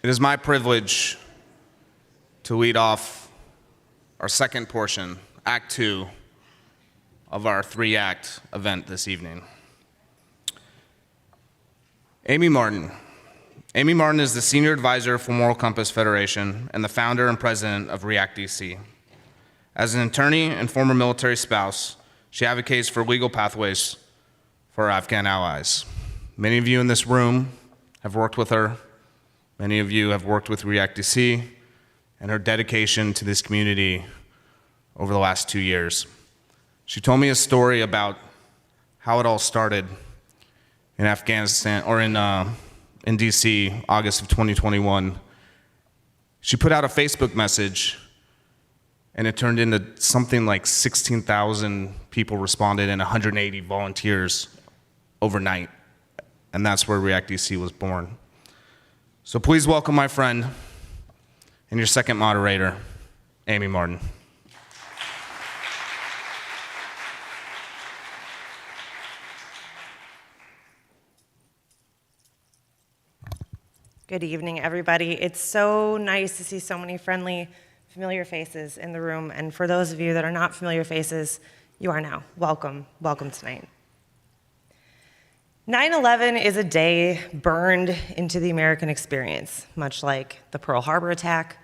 It is my privilege to lead off our second portion, Act 2, of our three-act event this evening. Amy Martin. Amy Martin is the Senior Advisor for Moral Compass Federation and the founder and president of REACT DC. As an attorney and former military spouse, she advocates for legal pathways for our Afghan allies. Many of you in this room have worked with her. Many of you have worked with REACT DC and her dedication to this community over the last 2 years. She told me a story about how it all started in Afghanistan, or in DC, August of 2021. She put out a Facebook message, and it turned into something like 16,000 people responded and 180 volunteers overnight. And that's where REACT DC was born. So please welcome my friend and your second moderator, Amy Martin. Good evening, everybody. It's so nice to see so many friendly, familiar faces in the room. And for those of you that are not familiar faces, you are now. Welcome. Welcome tonight. 9/11 is a day burned into the American experience, much like the Pearl Harbor attack,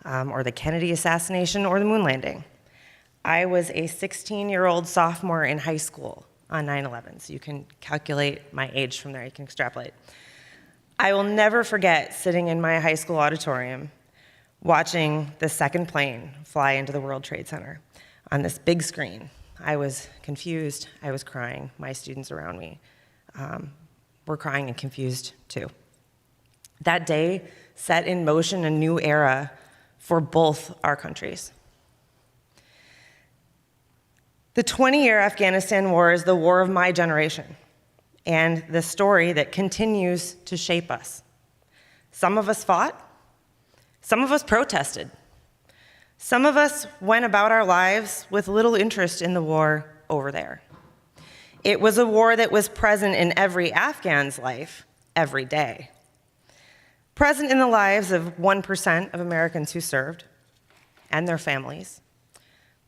or the Kennedy assassination, or the moon landing. I was a 16-year-old sophomore in high school on 9/11, so you can calculate my age from there. You can extrapolate. I will never forget sitting in my high school auditorium watching the second plane fly into the World Trade Center on this big screen. I was confused. I was crying. My students around me were crying and confused too. That day set in motion a new era for both our countries. The 20-year Afghanistan war is the war of my generation, and the story that continues to shape us. Some of us fought, some of us protested, some of us went about our lives with little interest in the war over there. It was a war that was present in every Afghan's life, every day. Present in the lives of 1% of Americans who served, and their families.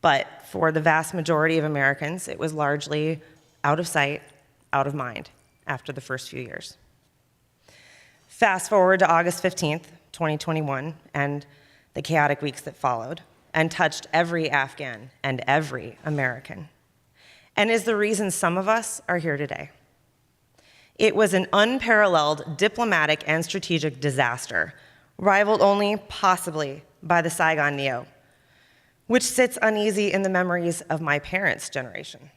But for the vast majority of Americans, it was largely out of sight, out of mind after the first few years. Fast forward to August 15th, 2021, and the chaotic weeks that followed, and touched every Afghan and every American, and is the reason some of us are here today. It was an unparalleled diplomatic and strategic disaster, rivaled only possibly by the Saigon Neo, which sits uneasy in the memories of my parents' generation.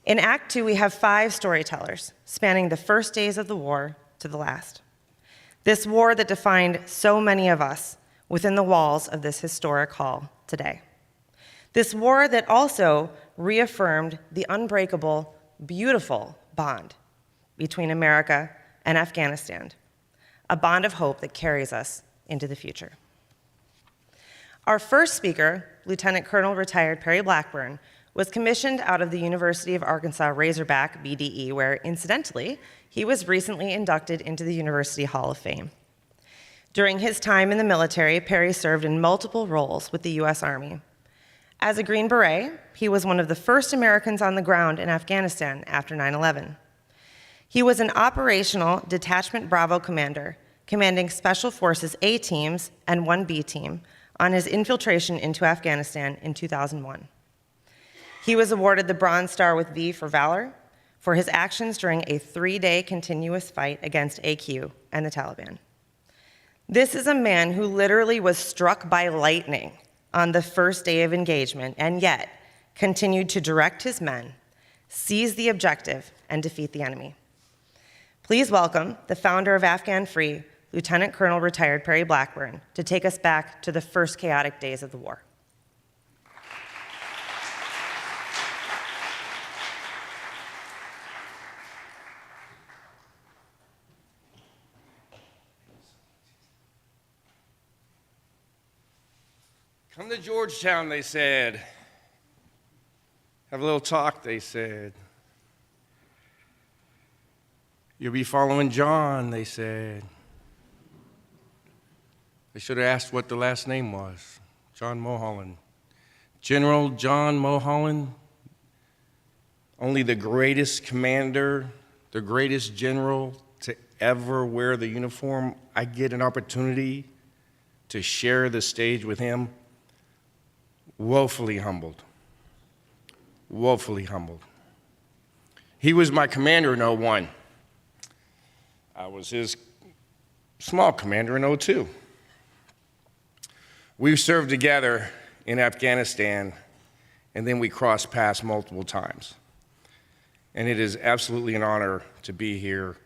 In Act 2, we have 5 storytellers spanning the first days of the war to the last. This war that defined so many of us within the walls of this historic hall today. This war that also reaffirmed the unbreakable, beautiful bond between America and Afghanistan, a bond of hope that carries us into the future. Our first speaker, Lieutenant Colonel retired Perry Blackburn, was commissioned out of the University of Arkansas Razorback, BDE, where, incidentally, he was recently inducted into the University Hall of Fame. During his time in the military, Perry served in multiple roles with the U.S. Army. As a Green Beret, he was one of the first Americans on the ground in Afghanistan after 9/11. He was an operational Detachment Bravo commander, commanding Special Forces A teams and 1B team on his infiltration into Afghanistan in 2001. He was awarded the Bronze Star with V for Valor for his actions during a 3-day continuous fight against AQ and the Taliban. This is a man who literally was struck by lightning on the first day of engagement, and yet continued to direct his men, seize the objective, and defeat the enemy. Please welcome the founder of Afghan Free, Lieutenant Colonel retired Perry Blackburn, to take us back to the first chaotic days of the war. Come to Georgetown, they said. Have a little talk, they said. You'll be following John, they said. I should have asked what the last name was. John Mulholland. General John Mulholland, only the greatest commander, the greatest general to ever wear the uniform. I get an opportunity to share the stage with him. Woefully humbled. Woefully humbled. He was my commander in '01. I was his small commander in '02. We served together in Afghanistan, and then we crossed paths multiple times. And it is absolutely an honor to be here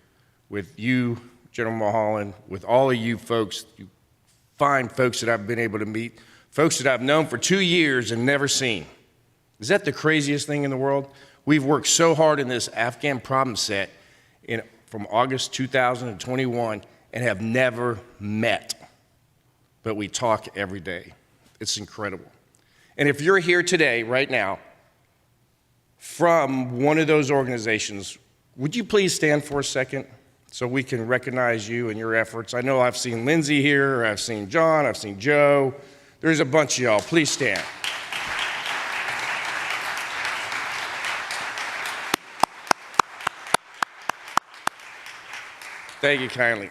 with you, General Mulholland, with all of you folks, you fine folks that I've been able to meet, folks that I've known for 2 years and never seen. Is that the craziest thing in the world? We've worked so hard in this Afghan problem set from August 2021 and have never met, but we talk every day. It's incredible. And if you're here today, right now, from one of those organizations, would you please stand for a second so we can recognize you and your efforts? I know I've seen Lindsay here, I've seen John, I've seen Joe. There's a bunch of y'all. Please stand. Thank you kindly.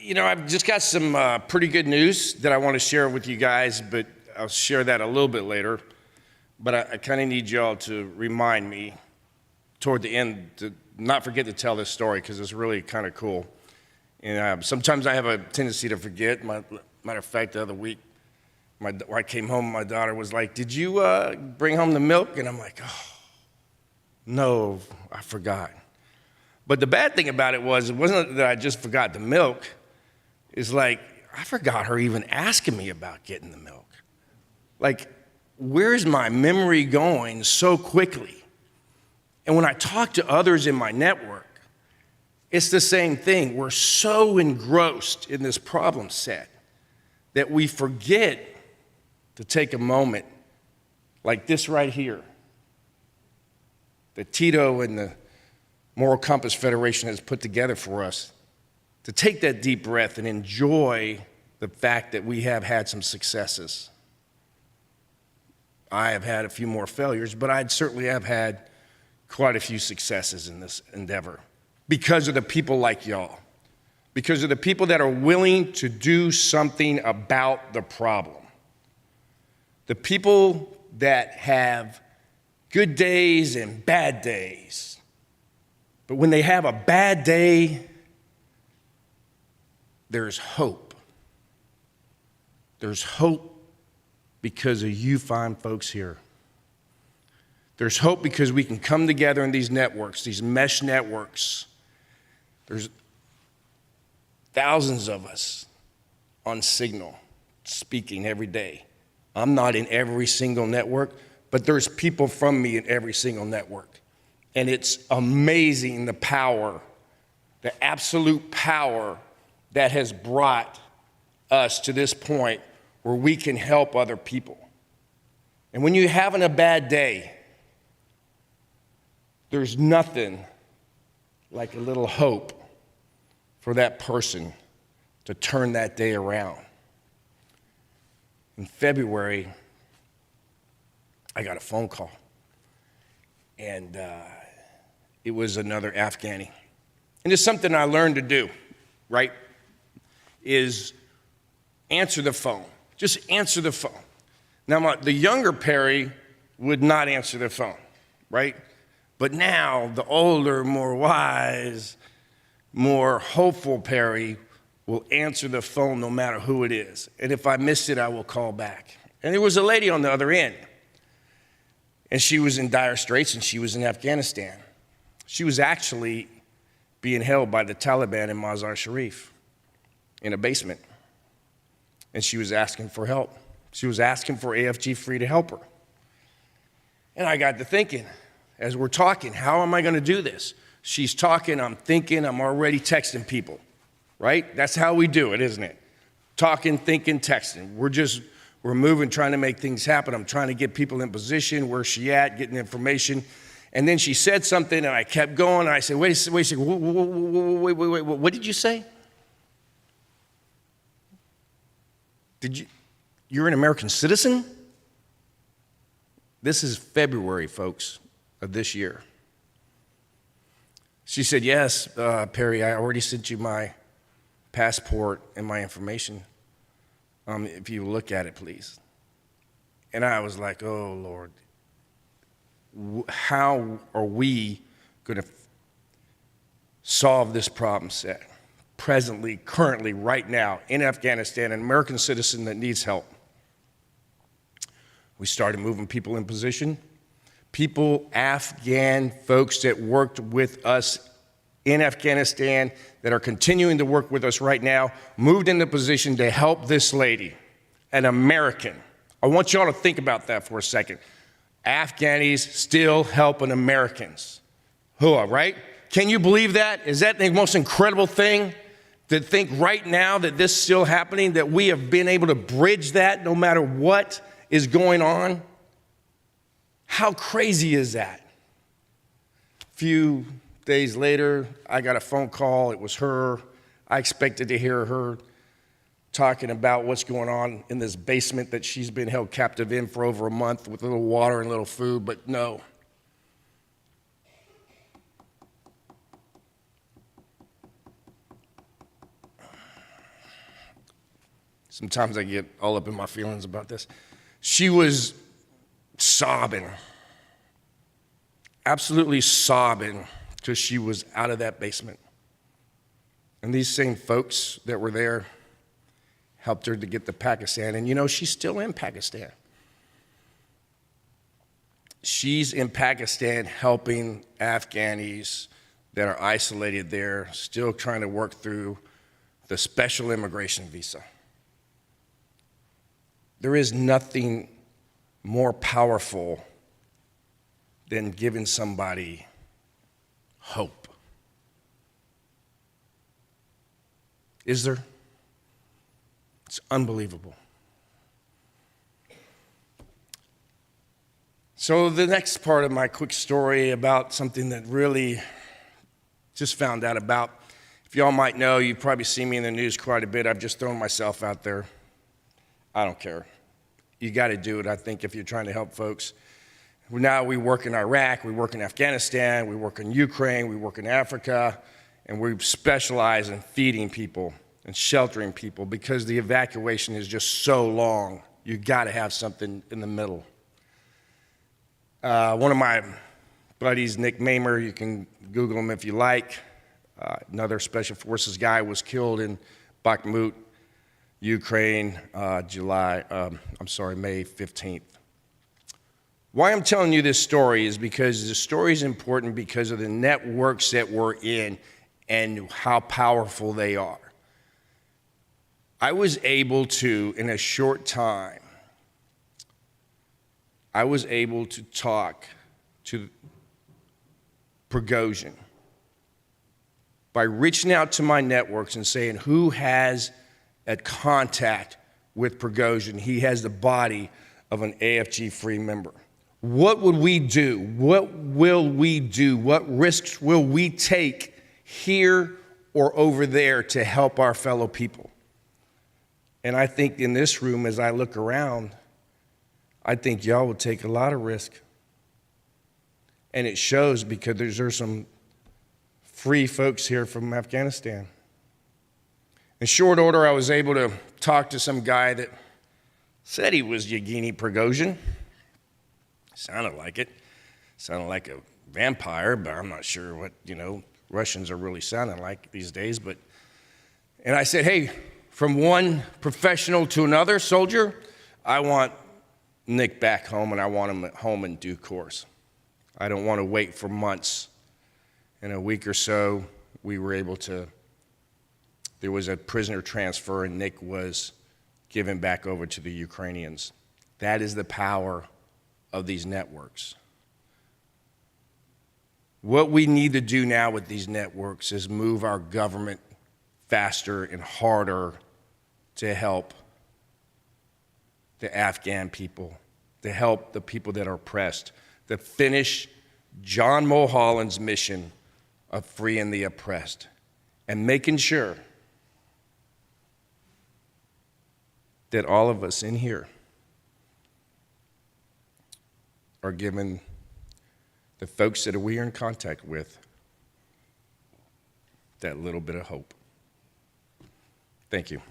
You know, I've just got some pretty good news that I want to share with you guys, but I'll share that a little bit later. But I kind of need y'all to remind me toward the end to not forget to tell this story because it's really kind of cool. And sometimes I have a tendency to forget. Matter of fact, the other week, when I came home, my daughter was like, "Did you bring home the milk?" And I'm like, "Oh, no, I forgot." But the bad thing about it wasn't that I just forgot the milk. It's like, I forgot her even asking me about getting the milk. Like, where's my memory going so quickly? And when I talk to others in my network, it's the same thing. We're so engrossed in this problem set that we forget to take a moment like this right here that Tito and the Moral Compass Federation has put together for us, to take that deep breath and enjoy the fact that we have had some successes. I have had a few more failures, but I'd certainly have had quite a few successes in this endeavor because of the people like y'all, because of the people that are willing to do something about the problem. The people that have good days and bad days. But when they have a bad day, there's hope. There's hope because of you fine folks here. There's hope because we can come together in these networks, these mesh networks. There's thousands of us on Signal speaking every day. I'm not in every single network, but there's people from me in every single network. And it's amazing the power, the absolute power that has brought us to this point where we can help other people. And when you're having a bad day, there's nothing like a little hope for that person to turn that day around. In February, I got a phone call. And it was another Afghani. And it's something I learned to do, right? Is answer the phone. Just answer the phone. Now, the younger Perry would not answer the phone, right? But now, the older, more wise, more hopeful Perry will answer the phone no matter who it is. And if I missed it, I will call back. And there was a lady on the other end. And she was in dire straits, and she was in Afghanistan. She was actually being held by the Taliban in Mazar-Sharif in a basement. And she was asking for help. She was asking for AFG Free to help her. And I got to thinking, as we're talking, how am I going to do this? She's talking, I'm thinking, I'm already texting people, right? That's how we do it, isn't it? Talking, thinking, texting. We're moving, trying to make things happen. I'm trying to get people in position. Where's she at? Getting information. And then she said something, and I kept going. And I said, wait a second. Wait. What did you say? You're an American citizen? This is February, folks, of this year. She said, yes, Perry, I already sent you my passport and my information. If you look at it, please. And I was like, oh, Lord, how are we going to solve this problem set? Presently, currently, right now, in Afghanistan, an American citizen that needs help. We started moving people in position. People, Afghan folks that worked with us in Afghanistan, that are continuing to work with us right now, moved into position to help this lady, an American. I want y'all to think about that for a second. Afghanis still helping Americans. Hua, right? Can you believe that? Is that the most incredible thing? To think right now that this is still happening, that we have been able to bridge that no matter what is going on? How crazy is that? A few days later, I got a phone call. It was her. I expected to hear her talking about what's going on in this basement that she's been held captive in for over a month with a little water and a little food, but no. Sometimes I get all up in my feelings about this. She was sobbing, absolutely sobbing, because she was out of that basement. And these same folks that were there helped her to get to Pakistan. And you know, she's still in Pakistan. She's in Pakistan helping Afghanis that are isolated there, still trying to work through the special immigration visa. There is nothing more powerful than giving somebody hope. Is there? It's unbelievable. So the next part of my quick story about something that really just found out about. If y'all might know, you probably see me in the news quite a bit. I've just thrown myself out there. I don't care. You got to do it, I think, if you're trying to help folks. Now we work in Iraq, we work in Afghanistan, we work in Ukraine, we work in Africa, and we specialize in feeding people and sheltering people because the evacuation is just so long. You got to have something in the middle. One of my buddies, Nick Mamer, you can Google him if you like. Another Special Forces guy was killed in Bakhmut, Ukraine, May 15th. Why I'm telling you this story is because the story is important because of the networks that we're in and how powerful they are. I was able to, in a short time, I was able to talk to Prigozhin by reaching out to my networks and saying, who has a contact with Prigozhin? He has the body of an AFG-free member. What would we do? What will we do? What risks will we take here or over there to help our fellow people? And I think in this room, as I look around, I think y'all would take a lot of risk. And it shows because there's some free folks here from Afghanistan. In short order, I was able to talk to some guy that said he was Yevgeny Prigozhin. Sounded like it. Sounded like a vampire, but I'm not sure what, Russians are really sounding like these days. And I said, hey, from one professional to another soldier, I want Nick back home, and I want him at home in due course. I don't want to wait for months. In a week or so, we were able to, there was a prisoner transfer, and Nick was given back over to the Ukrainians. That is the power of these networks. What we need to do now with these networks is move our government faster and harder to help the Afghan people, to help the people that are oppressed, to finish John Mulholland's mission of freeing the oppressed and making sure that all of us in here are giving the folks that we are in contact with that little bit of hope. Thank you.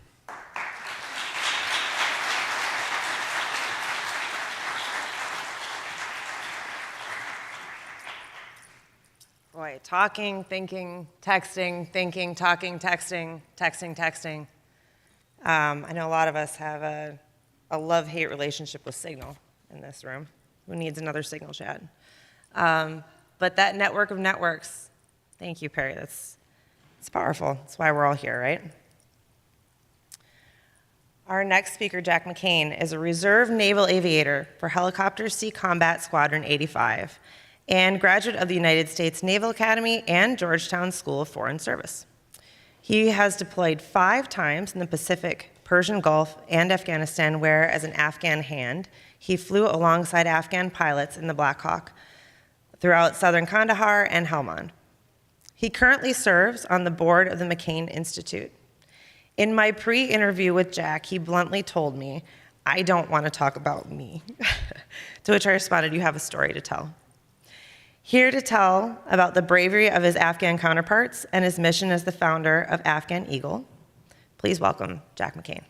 Boy, talking, thinking, texting, thinking, talking, texting, texting, texting. I know a lot of us have a love-hate relationship with Signal in this room. Who needs another Signal chat? But that network of networks, thank you, Perry, it's powerful. That's why we're all here, right? Our next speaker, Jack McCain, is a reserve naval aviator for Helicopter Sea Combat Squadron 85 and graduate of the United States Naval Academy and Georgetown School of Foreign Service. He has deployed 5 times in the Pacific, Persian Gulf, and Afghanistan, where, as an Afghan hand, he flew alongside Afghan pilots in the Black Hawk throughout southern Kandahar and Helmand. He currently serves on the board of the McCain Institute. In my pre-interview with Jack, he bluntly told me, "I don't want to talk about me." To which I responded, "You have a story to tell." Here to tell about the bravery of his Afghan counterparts and his mission as the founder of Afghan Eagle, please welcome Jack McCain.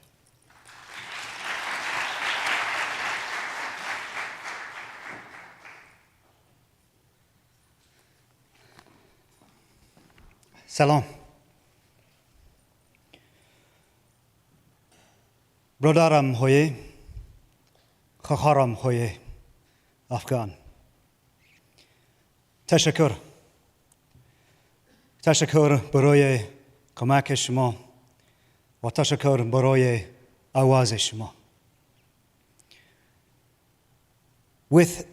سلام. برادرم های خواهرم های افغان. تشکر برای کمک شما و تشکر برای آواز شما. With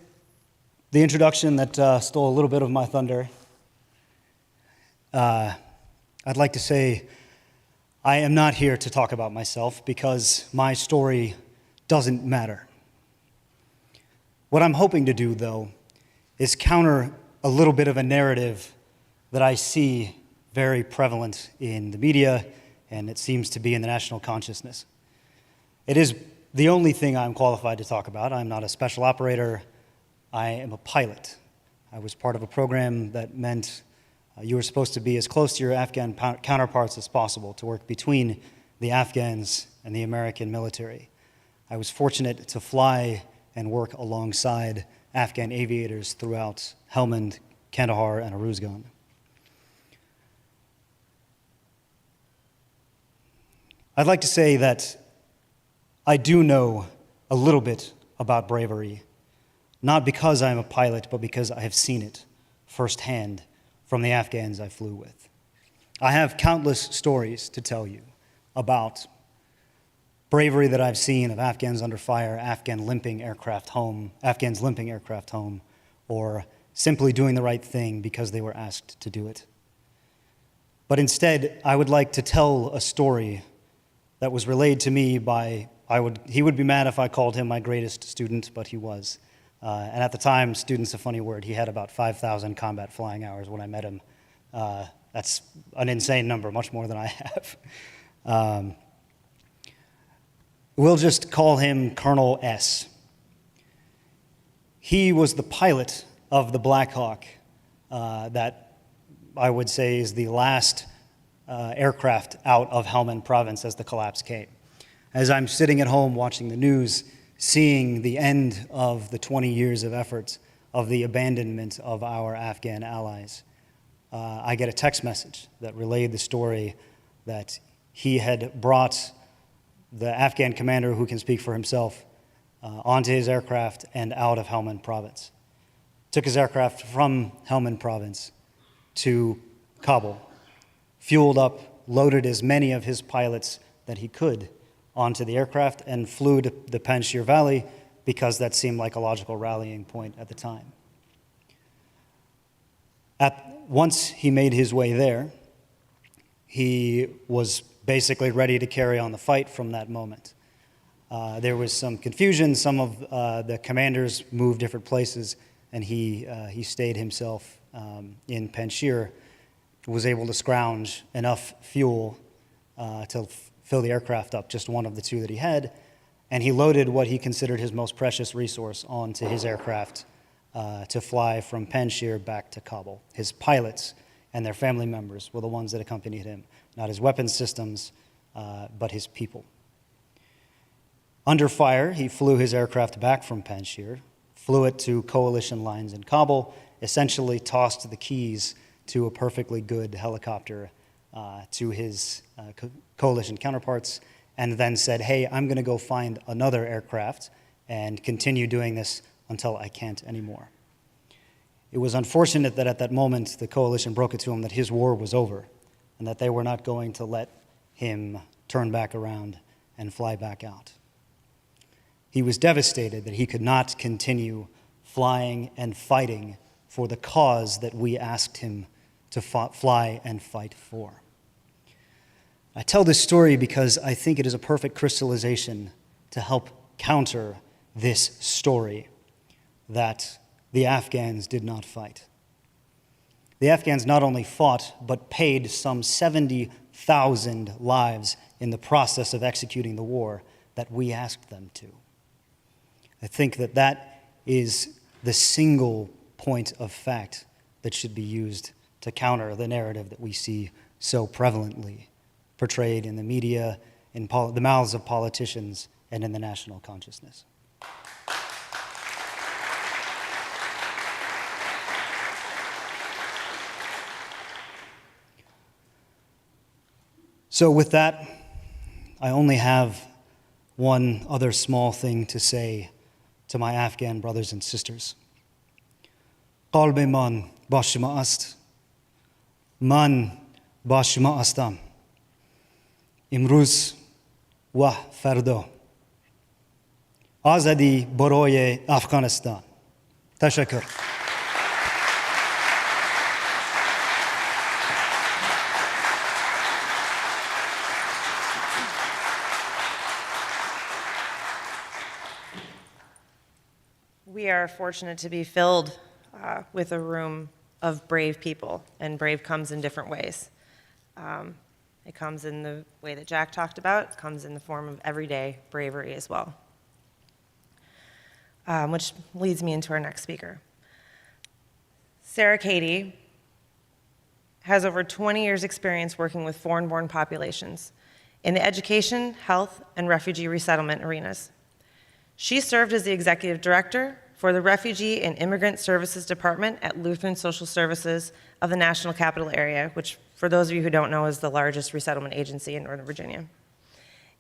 the introduction that stole a little bit of my thunder, I'd like to say I am not here to talk about myself because my story doesn't matter. What I'm hoping to do, though, is counter a little bit of a narrative that I see very prevalent in the media, and it seems to be in the national consciousness. It is the only thing I'm qualified to talk about. I'm not a special operator. I am a pilot. I was part of a program that meant you were supposed to be as close to your Afghan counterparts as possible, to work between the Afghans and the American military. I was fortunate to fly and work alongside Afghan aviators throughout Helmand, Kandahar, and Uruzgan. I'd like to say that I do know a little bit about bravery, not because I'm a pilot, but because I have seen it firsthand from the Afghans I flew with. I have countless stories to tell you about bravery that I've seen of Afghans under fire, Afghans limping aircraft home, or simply doing the right thing because they were asked to do it. But instead, I would like to tell a story that was relayed to me by, he would be mad if I called him my greatest student, but he was. And at the time, student's a funny word. He had about 5,000 combat flying hours when I met him. That's an insane number, much more than I have. We'll just call him Colonel S. He was the pilot of the Black Hawk that I would say is the last aircraft out of Helmand province as the collapse came. As I'm sitting at home watching the news, seeing the end of the 20 years of efforts of the abandonment of our Afghan allies, I get a text message that relayed the story that he had brought the Afghan commander, who can speak for himself, onto his aircraft and out of Helmand province. Took his aircraft from Helmand province to Kabul, fueled up, loaded as many of his pilots that he could onto the aircraft, and flew to the Panjshir Valley because that seemed like a logical rallying point at the time. Once he made his way there, he was basically ready to carry on the fight from that moment. There was some confusion. Some of the commanders moved different places, and he stayed himself in Panjshir, was able to scrounge enough fuel to fill the aircraft up, just one of the two that he had, and he loaded what he considered his most precious resource onto his aircraft to fly from Panjshir back to Kabul. His pilots and their family members were the ones that accompanied him, not his weapons systems, but his people. Under fire, he flew his aircraft back from Panjshir, flew it to coalition lines in Kabul, essentially tossed the keys to a perfectly good helicopter to his coalition counterparts, and then said, hey, I'm going to go find another aircraft and continue doing this until I can't anymore. It was unfortunate that at that moment, the coalition broke it to him that his war was over and that they were not going to let him turn back around and fly back out. He was devastated that he could not continue flying and fighting for the cause that we asked him to fly and fight for. I tell this story because I think it is a perfect crystallization to help counter this story that the Afghans did not fight. The Afghans not only fought, but paid some 70,000 lives in the process of executing the war that we asked them to. I think that that is the single point of fact that should be used to counter the narrative that we see so prevalently portrayed in the media, in the mouths of politicians, and in the national consciousness. So with that, I only have one other small thing to say to my Afghan brothers and sisters. قلب من با شما است. من با شما هستم. امروز و فردا. آزادی برای افغانستان. تشکر. We are fortunate to be filled with a room of brave people, and brave comes in different ways. It comes in the way that Jack talked about. It comes in the form of everyday bravery as well, which leads me into our next speaker. Sarah Cady has over 20 years' experience working with foreign-born populations in the education, health, and refugee resettlement arenas. She served as the executive director for the Refugee and Immigrant Services Department at Lutheran Social Services of the National Capital Area, which, for those of you who don't know, is the largest resettlement agency in Northern Virginia,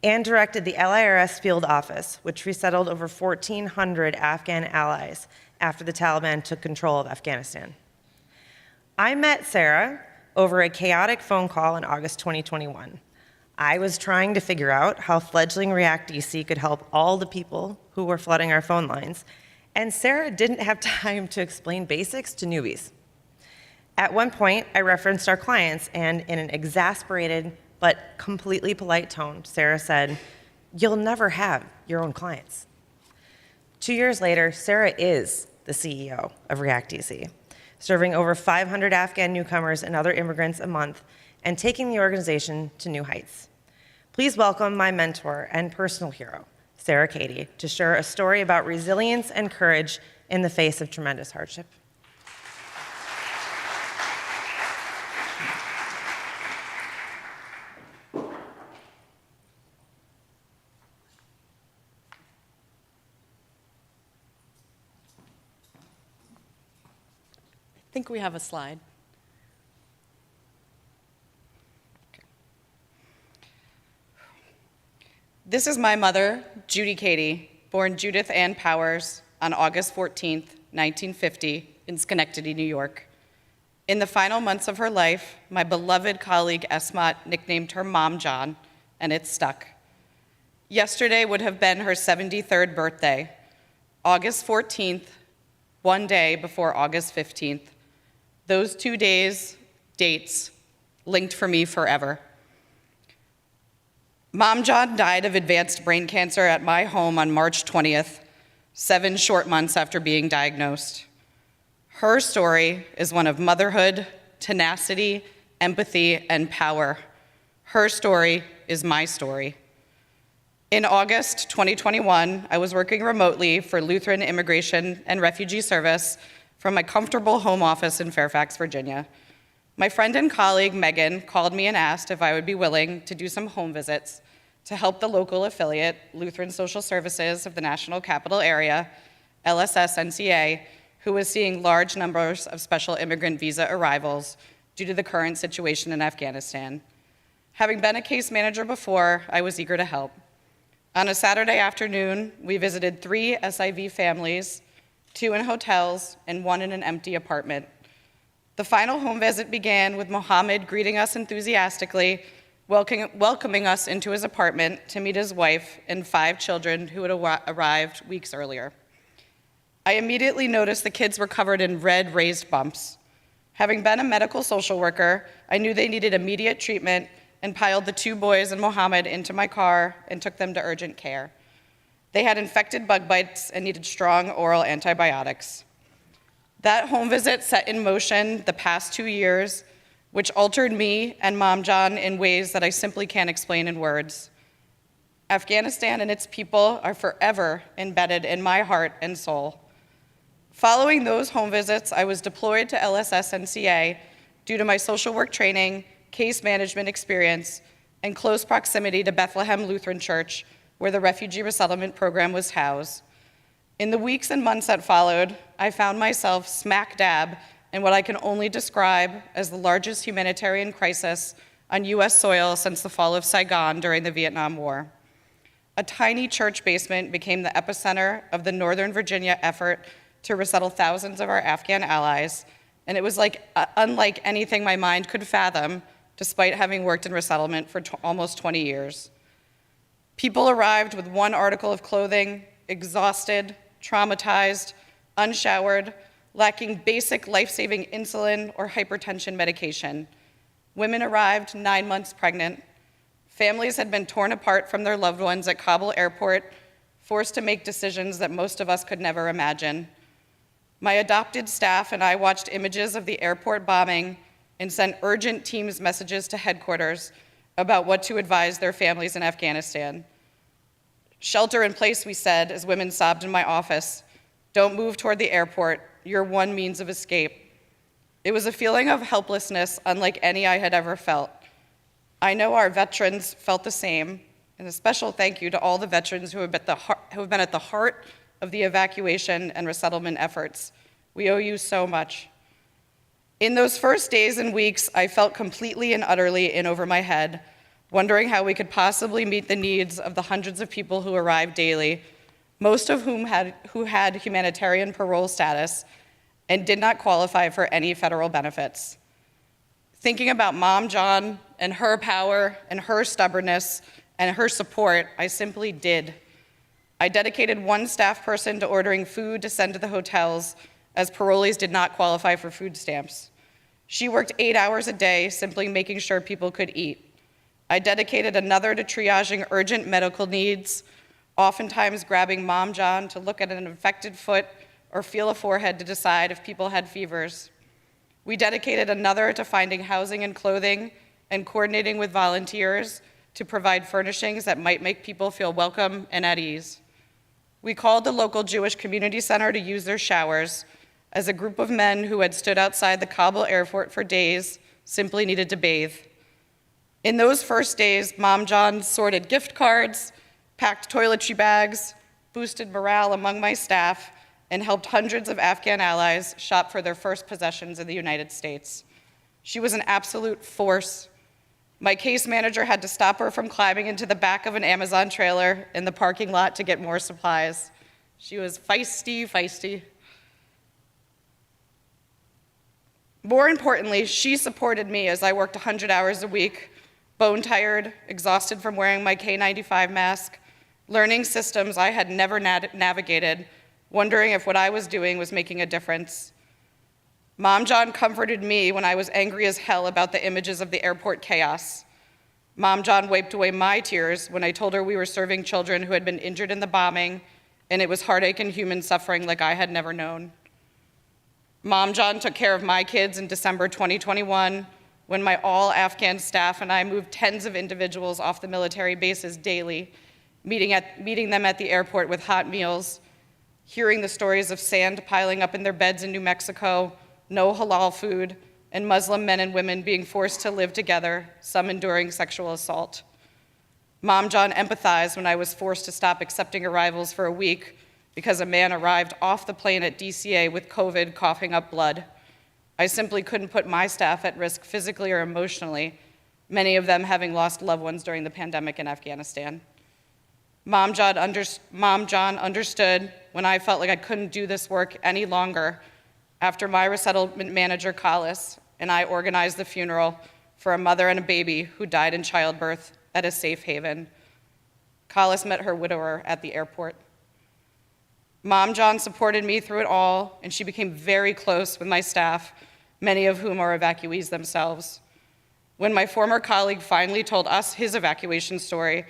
and directed the LIRS Field Office, which resettled over 1,400 Afghan allies after the Taliban took control of Afghanistan. I met Sarah over a chaotic phone call in August 2021. I was trying to figure out how fledgling React DC could help all the people who were flooding our phone lines, and Sarah didn't have time to explain basics to newbies. At one point, I referenced our clients, and in an exasperated but completely polite tone, Sarah said, "You'll never have your own clients." 2 years later, Sarah is the CEO of React DC, serving over 500 Afghan newcomers and other immigrants a month, and taking the organization to new heights. Please welcome my mentor and personal hero, Sarah Cady, to share a story about resilience and courage in the face of tremendous hardship. I think we have a slide. This is my mother, Judy Cady, born Judith Ann Powers on August 14th, 1950, in Schenectady, New York. In the final months of her life, my beloved colleague Esmat nicknamed her Mom John, and it stuck. Yesterday would have been her 73rd birthday, August 14th, one day before August 15th. Those 2 dates, linked for me forever. Mom John died of advanced brain cancer at my home on March 20th, 7 short months after being diagnosed. Her story is one of motherhood, tenacity, empathy, and power. Her story is my story. In August 2021, I was working remotely for Lutheran Immigration and Refugee Service from my comfortable home office in Fairfax, Virginia. My friend and colleague, Megan, called me and asked if I would be willing to do some home visits to help the local affiliate, Lutheran Social Services of the National Capital Area, LSS-NCA, who was seeing large numbers of special immigrant visa arrivals due to the current situation in Afghanistan. Having been a case manager before, I was eager to help. On a Saturday afternoon, we visited 3 SIV families, 2 in hotels and 1 in an empty apartment. The final home visit began with Mohammed greeting us enthusiastically, welcoming us into his apartment to meet his wife and 5 children who had arrived weeks earlier. I immediately noticed the kids were covered in red raised bumps. Having been a medical social worker, I knew they needed immediate treatment and piled the 2 boys and Mohammed into my car and took them to urgent care. They had infected bug bites and needed strong oral antibiotics. That home visit set in motion the past 2 years, which altered me and Mom John in ways that I simply can't explain in words. Afghanistan and its people are forever embedded in my heart and soul. Following those home visits, I was deployed to LSS-NCA due to my social work training, case management experience, and close proximity to Bethlehem Lutheran Church, where the refugee resettlement program was housed. In the weeks and months that followed, I found myself smack dab in what I can only describe as the largest humanitarian crisis on US soil since the fall of Saigon during the Vietnam War. A tiny church basement became the epicenter of the Northern Virginia effort to resettle thousands of our Afghan allies, and it was unlike anything my mind could fathom, despite having worked in resettlement for almost 20 years. People arrived with 1 article of clothing, exhausted, traumatized, unshowered, lacking basic life-saving insulin or hypertension medication. Women arrived 9 months pregnant. Families had been torn apart from their loved ones at Kabul airport, forced to make decisions that most of us could never imagine. My adopted staff and I watched images of the airport bombing and sent urgent Teams messages to headquarters about what to advise their families in Afghanistan. Shelter in place, we said, as women sobbed in my office. Don't move toward the airport. You're one means of escape. It was a feeling of helplessness unlike any I had ever felt. I know our veterans felt the same, and a special thank you to all the veterans who have been at the heart of the evacuation and resettlement efforts. We owe you so much. In those first days and weeks, I felt completely and utterly in over my head, wondering how we could possibly meet the needs of the hundreds of people who arrived daily, most of whom had humanitarian parole status and did not qualify for any federal benefits. Thinking about Mom John and her power and her stubbornness and her support, I simply did. I dedicated 1 staff person to ordering food to send to the hotels, as parolees did not qualify for food stamps. She worked 8 hours a day simply making sure people could eat. I dedicated another to triaging urgent medical needs, oftentimes grabbing Mom John to look at an infected foot or feel a forehead to decide if people had fevers. We dedicated another to finding housing and clothing and coordinating with volunteers to provide furnishings that might make people feel welcome and at ease. We called the local Jewish community center to use their showers, as a group of men who had stood outside the Kabul airport for days simply needed to bathe. In those first days, Mom John sorted gift cards, packed toiletry bags, boosted morale among my staff, and helped hundreds of Afghan allies shop for their first possessions in the United States. She was an absolute force. My case manager had to stop her from climbing into the back of an Amazon trailer in the parking lot to get more supplies. She was feisty. More importantly, she supported me as I worked 100 hours a week, bone-tired, exhausted from wearing my K95 mask, learning systems I had never navigated, wondering if what I was doing was making a difference. Mom John comforted me when I was angry as hell about the images of the airport chaos. Mom John wiped away my tears when I told her we were serving children who had been injured in the bombing, and it was heartache and human suffering like I had never known. Mom John took care of my kids in December 2021, when my all-Afghan staff and I moved tens of individuals off the military bases daily, meeting them at the airport with hot meals, hearing the stories of sand piling up in their beds in New Mexico, no halal food, and Muslim men and women being forced to live together, some enduring sexual assault. Mom John empathized when I was forced to stop accepting arrivals for a week because a man arrived off the plane at DCA with COVID coughing up blood. I simply couldn't put my staff at risk physically or emotionally, many of them having lost loved ones during the pandemic in Afghanistan. Mom John understood when I felt like I couldn't do this work any longer after my resettlement manager, Kolars, and I organized the funeral for a mother and a baby who died in childbirth at a safe haven. Kolars met her widower at the airport. Mom John supported me through it all, and she became very close with my staff, many of whom are evacuees themselves. When my former colleague finally told us his evacuation story,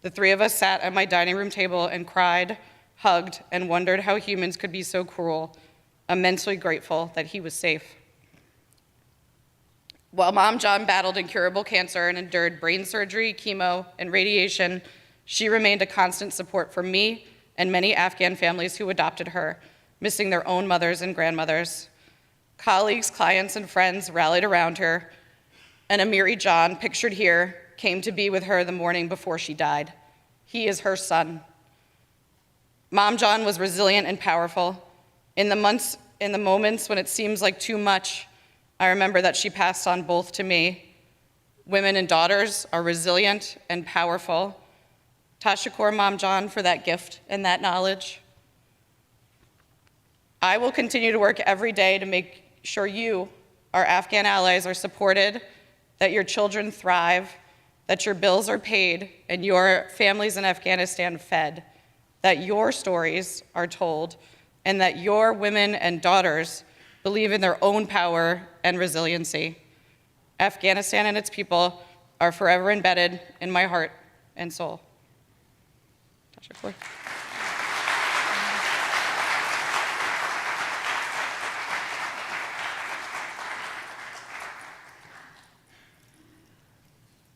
the three of us sat at my dining room table and cried, hugged, and wondered how humans could be so cruel, immensely grateful that he was safe. While Mom John battled incurable cancer and endured brain surgery, chemo, and radiation, she remained a constant support for me and many Afghan families who adopted her, missing their own mothers and grandmothers. Colleagues, clients, and friends rallied around her, and Amiri John, pictured here, came to be with her the morning before she died. He is her son. Mom John was resilient and powerful. In the moments when it seems like too much, I remember that she passed on both to me. Women and daughters are resilient and powerful. Tashakur, Mom John, for that gift and that knowledge. I will continue to work every day to make sure you, our Afghan allies, are supported, that your children thrive, that your bills are paid, and your families in Afghanistan fed, that your stories are told, and that your women and daughters believe in their own power and resiliency. Afghanistan and its people are forever embedded in my heart and soul.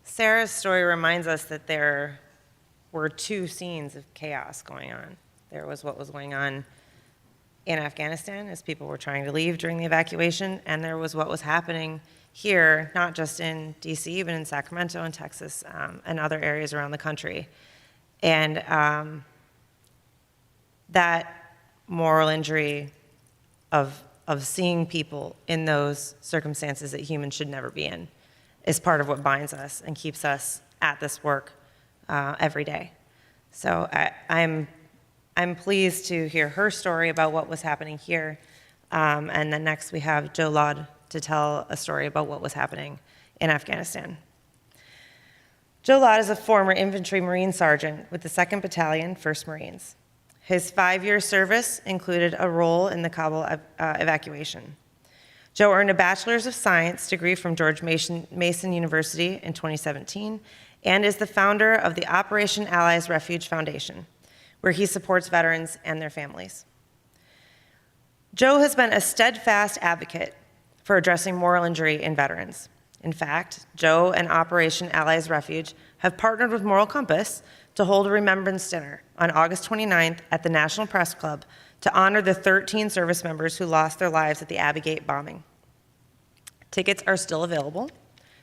Sarah's story reminds us that there were two scenes of chaos going on. There was what was going on in Afghanistan as people were trying to leave during the evacuation, and there was what was happening here, not just in DC, but in Sacramento and Texas and other areas around the country. And that moral injury of seeing people in those circumstances that humans should never be in is part of what binds us and keeps us at this work every day. So I'm pleased to hear her story about what was happening here. And then next we have Joe Laude to tell a story about what was happening in Afghanistan. Joe Laude is a former infantry Marine sergeant with the 2nd Battalion, 1st Marines. His 5-year service included a role in the Kabul evacuation. Joe earned a Bachelor's of Science degree from George Mason University in 2017 and is the founder of the Operation Allies Refuge Foundation, where he supports veterans and their families. Joe has been a steadfast advocate for addressing moral injury in veterans. In fact, Joe and Operation Allies Refuge have partnered with Moral Compass to hold a remembrance dinner on August 29th at the National Press Club to honor the 13 service members who lost their lives at the Abbey Gate bombing. Tickets are still available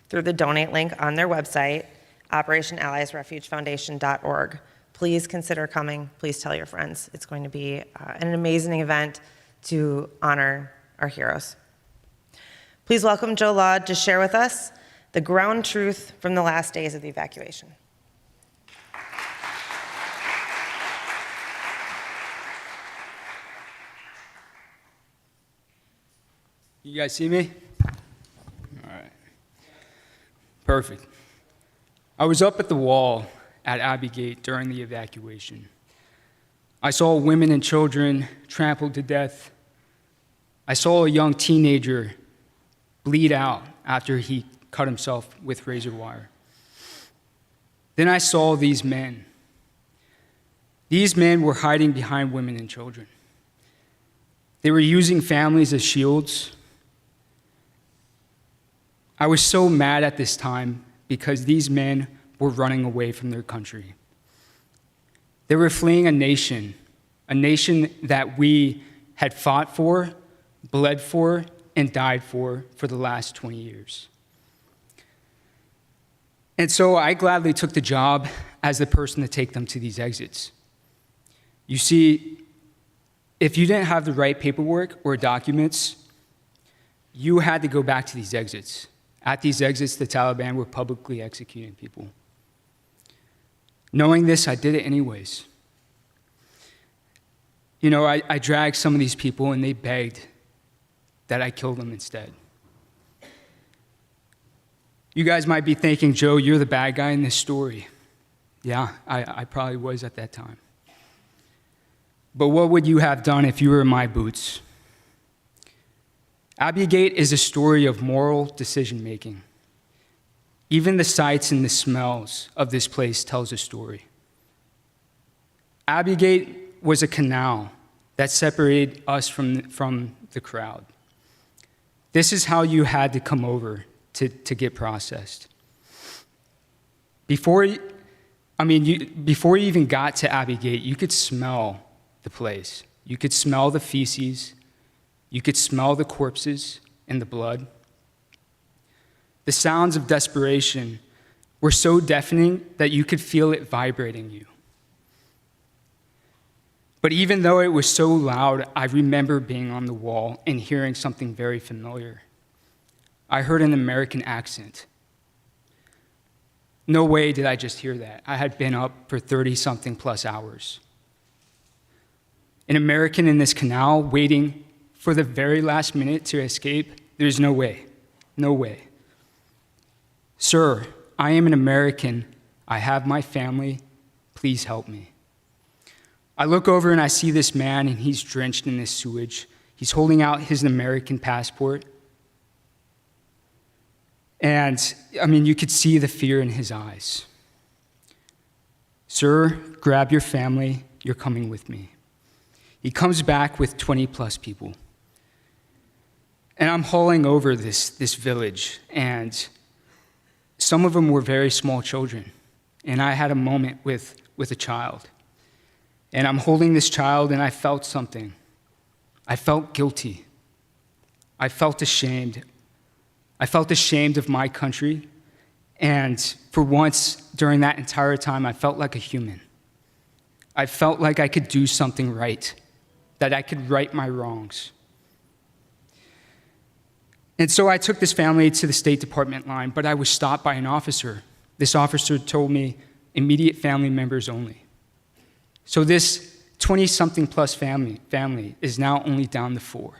through the donate link on their website, operationalliesrefugefoundation.org. Please consider coming. Please tell your friends. It's going to be an amazing event to honor our heroes. Please welcome Joe Laude to share with us the ground truth from the last days of the evacuation. You guys see me? All right. Perfect. I was up at the wall at Abbey Gate during the evacuation. I saw women and children trampled to death. I saw a young teenager bleed out after he cut himself with razor wire. Then I saw these men. These men were hiding behind women and children. They were using families as shields. I was so mad at this time because these men were running away from their country. They were fleeing a nation that we had fought for, bled for, and died for the last 20 years. And so I gladly took the job as the person to take them to these exits. You see, if you didn't have the right paperwork or documents, you had to go back to these exits. At these exits, the Taliban were publicly executing people. Knowing this, I did it anyways. You know, I dragged some of these people and they begged that I kill them instead. You guys might be thinking, Joe, you're the bad guy in this story. Yeah, I probably was at that time. But what would you have done if you were in my boots? Abbey Gate is a story of moral decision-making. Even the sights and the smells of this place tells a story. Abbey Gate was a canal that separated us from the crowd. This is how you had to come over to get processed. Before you even got to Abbey Gate, you could smell the place. You could smell the feces. You could smell the corpses and the blood. The sounds of desperation were so deafening that you could feel it vibrating you. But even though it was so loud, I remember being on the wall and hearing something very familiar. I heard an American accent. No way did I just hear that. I had been up for 30-something plus hours. An American in this canal waiting for the very last minute to escape? There's no way. No way. Sir, I am an American. I have my family. Please help me. I look over and I see this man, and he's drenched in this sewage. He's holding out his American passport. And, you could see the fear in his eyes. Sir, grab your family. You're coming with me. He comes back with 20-plus people. And I'm hauling over this village, and some of them were very small children. And I had a moment with a child. And I'm holding this child, and I felt something. I felt guilty. I felt ashamed. I felt ashamed of my country. And for once during that entire time, I felt like a human. I felt like I could do something right, that I could right my wrongs. And so I took this family to the State Department line, but I was stopped by an officer. This officer told me immediate family members only. So this 20-something plus family is now only down to 4.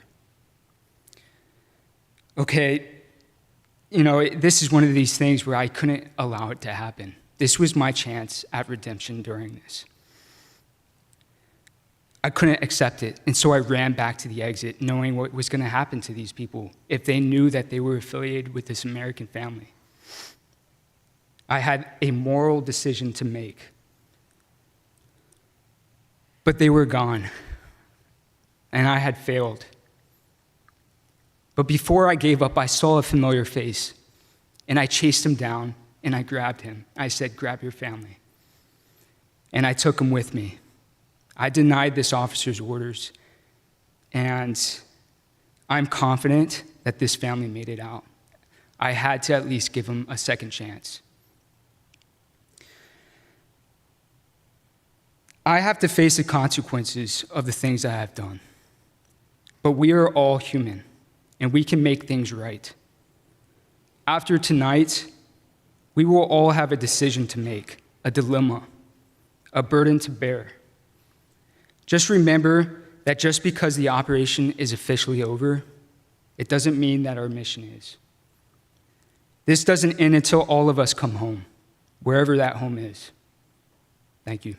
Okay, this is one of these things where I couldn't allow it to happen. This was my chance at redemption during this. I couldn't accept it, and so I ran back to the exit, knowing what was going to happen to these people if they knew that they were affiliated with this American family. I had a moral decision to make. But they were gone, and I had failed. But before I gave up, I saw a familiar face, and I chased him down, and I grabbed him. I said, grab your family. And I took him with me. I denied this officer's orders, and I'm confident that this family made it out. I had to at least give him a second chance. I have to face the consequences of the things I have done. But we are all human, and we can make things right. After tonight, we will all have a decision to make, a dilemma, a burden to bear. Just remember that just because the operation is officially over, it doesn't mean that our mission is. This doesn't end until all of us come home, wherever that home is. Thank you.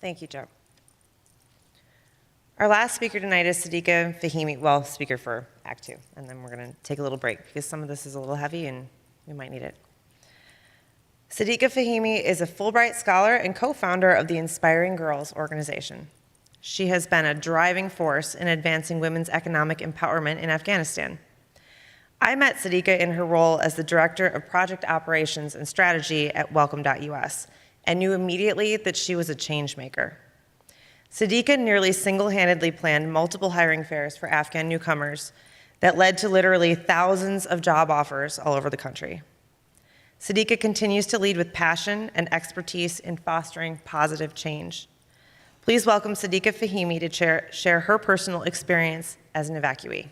Thank you, Joe. Our last speaker tonight is Sediqa Fahimi, speaker for Act 2, and then we're going to take a little break because some of this is a little heavy and we might need it. Sediqa Fahimi is a Fulbright Scholar and co-founder of the Inspiring Girls organization. She has been a driving force in advancing women's economic empowerment in Afghanistan. I met Sediqa in her role as the Director of Project Operations and Strategy at Welcome.us and knew immediately that she was a change maker. Sediqa nearly single-handedly planned multiple hiring fairs for Afghan newcomers that led to literally thousands of job offers all over the country. Sediqa continues to lead with passion and expertise in fostering positive change. Please welcome Sediqa Fahimi to share her personal experience as an evacuee.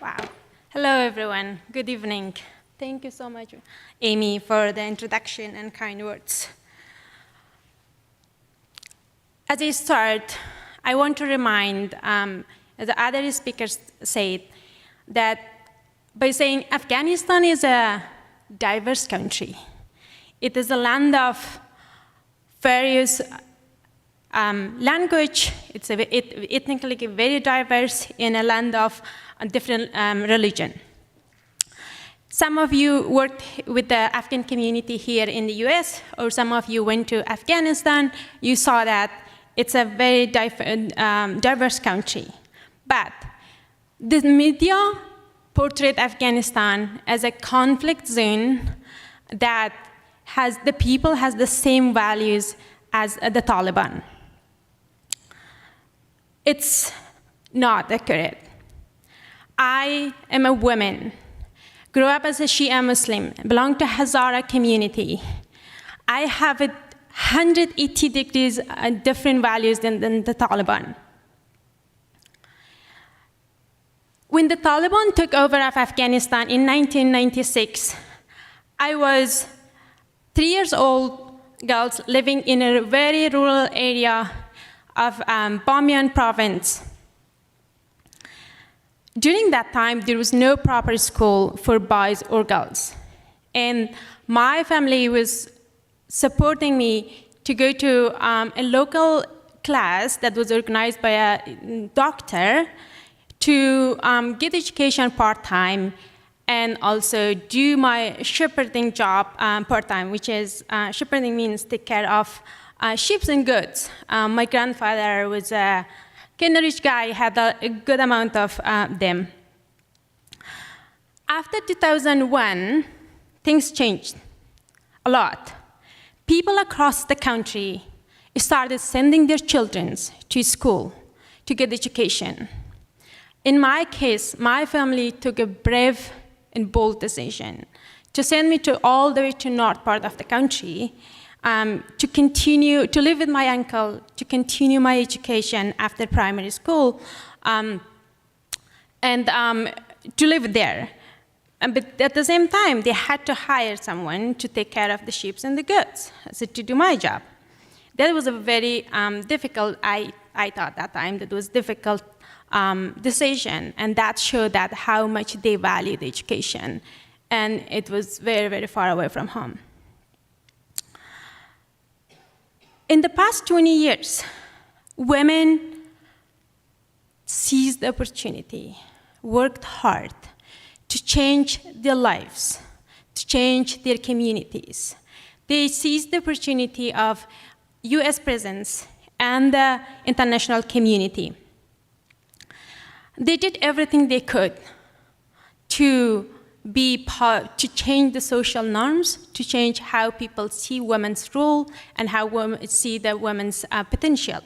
Wow. Hello, everyone. Good evening. Thank you so much, Amy, for the introduction and kind words. As I start, I want to remind, as the other speakers said, that by saying Afghanistan is a diverse country. It is a land of various language. It's ethnically very diverse in a land of a different religion. Some of you worked with the Afghan community here in the US, or some of you went to Afghanistan. You saw that it's a very diverse country. But the media portrayed Afghanistan as a conflict zone that the people has the same values as the Taliban. It's not accurate. I am a woman, grew up as a Shia Muslim, belong to Hazara community. I have 180 degrees different values than the Taliban. When the Taliban took over of Afghanistan in 1996, I was 3 years old, girls living in a very rural area of Bamiyan province. During that time, there was no proper school for boys or girls. And my family was supporting me to go to a local class that was organized by a doctor to get education part-time and also do my shepherding job part-time, which is shepherding means take care of sheep and goats. My grandfather was a kind of rich guy, had a good amount of them. After 2001, things changed a lot. People across the country started sending their children to school to get education. In my case, my family took a brave and bold decision to send me all the way to north part of the country to continue to live with my uncle, to continue my education after primary school, and to live there. But at the same time, they had to hire someone to take care of the sheep and the goats, so to do my job. That was a very difficult, I thought that time, that was difficult decision, and that showed that how much they valued education, and it was very, very far away from home. In the past 20 years, women seized the opportunity, worked hard to change their lives, to change their communities. They seized the opportunity of US presence and the international community. They did everything they could to change the social norms, to change how people see women's role and how women see the women's potential.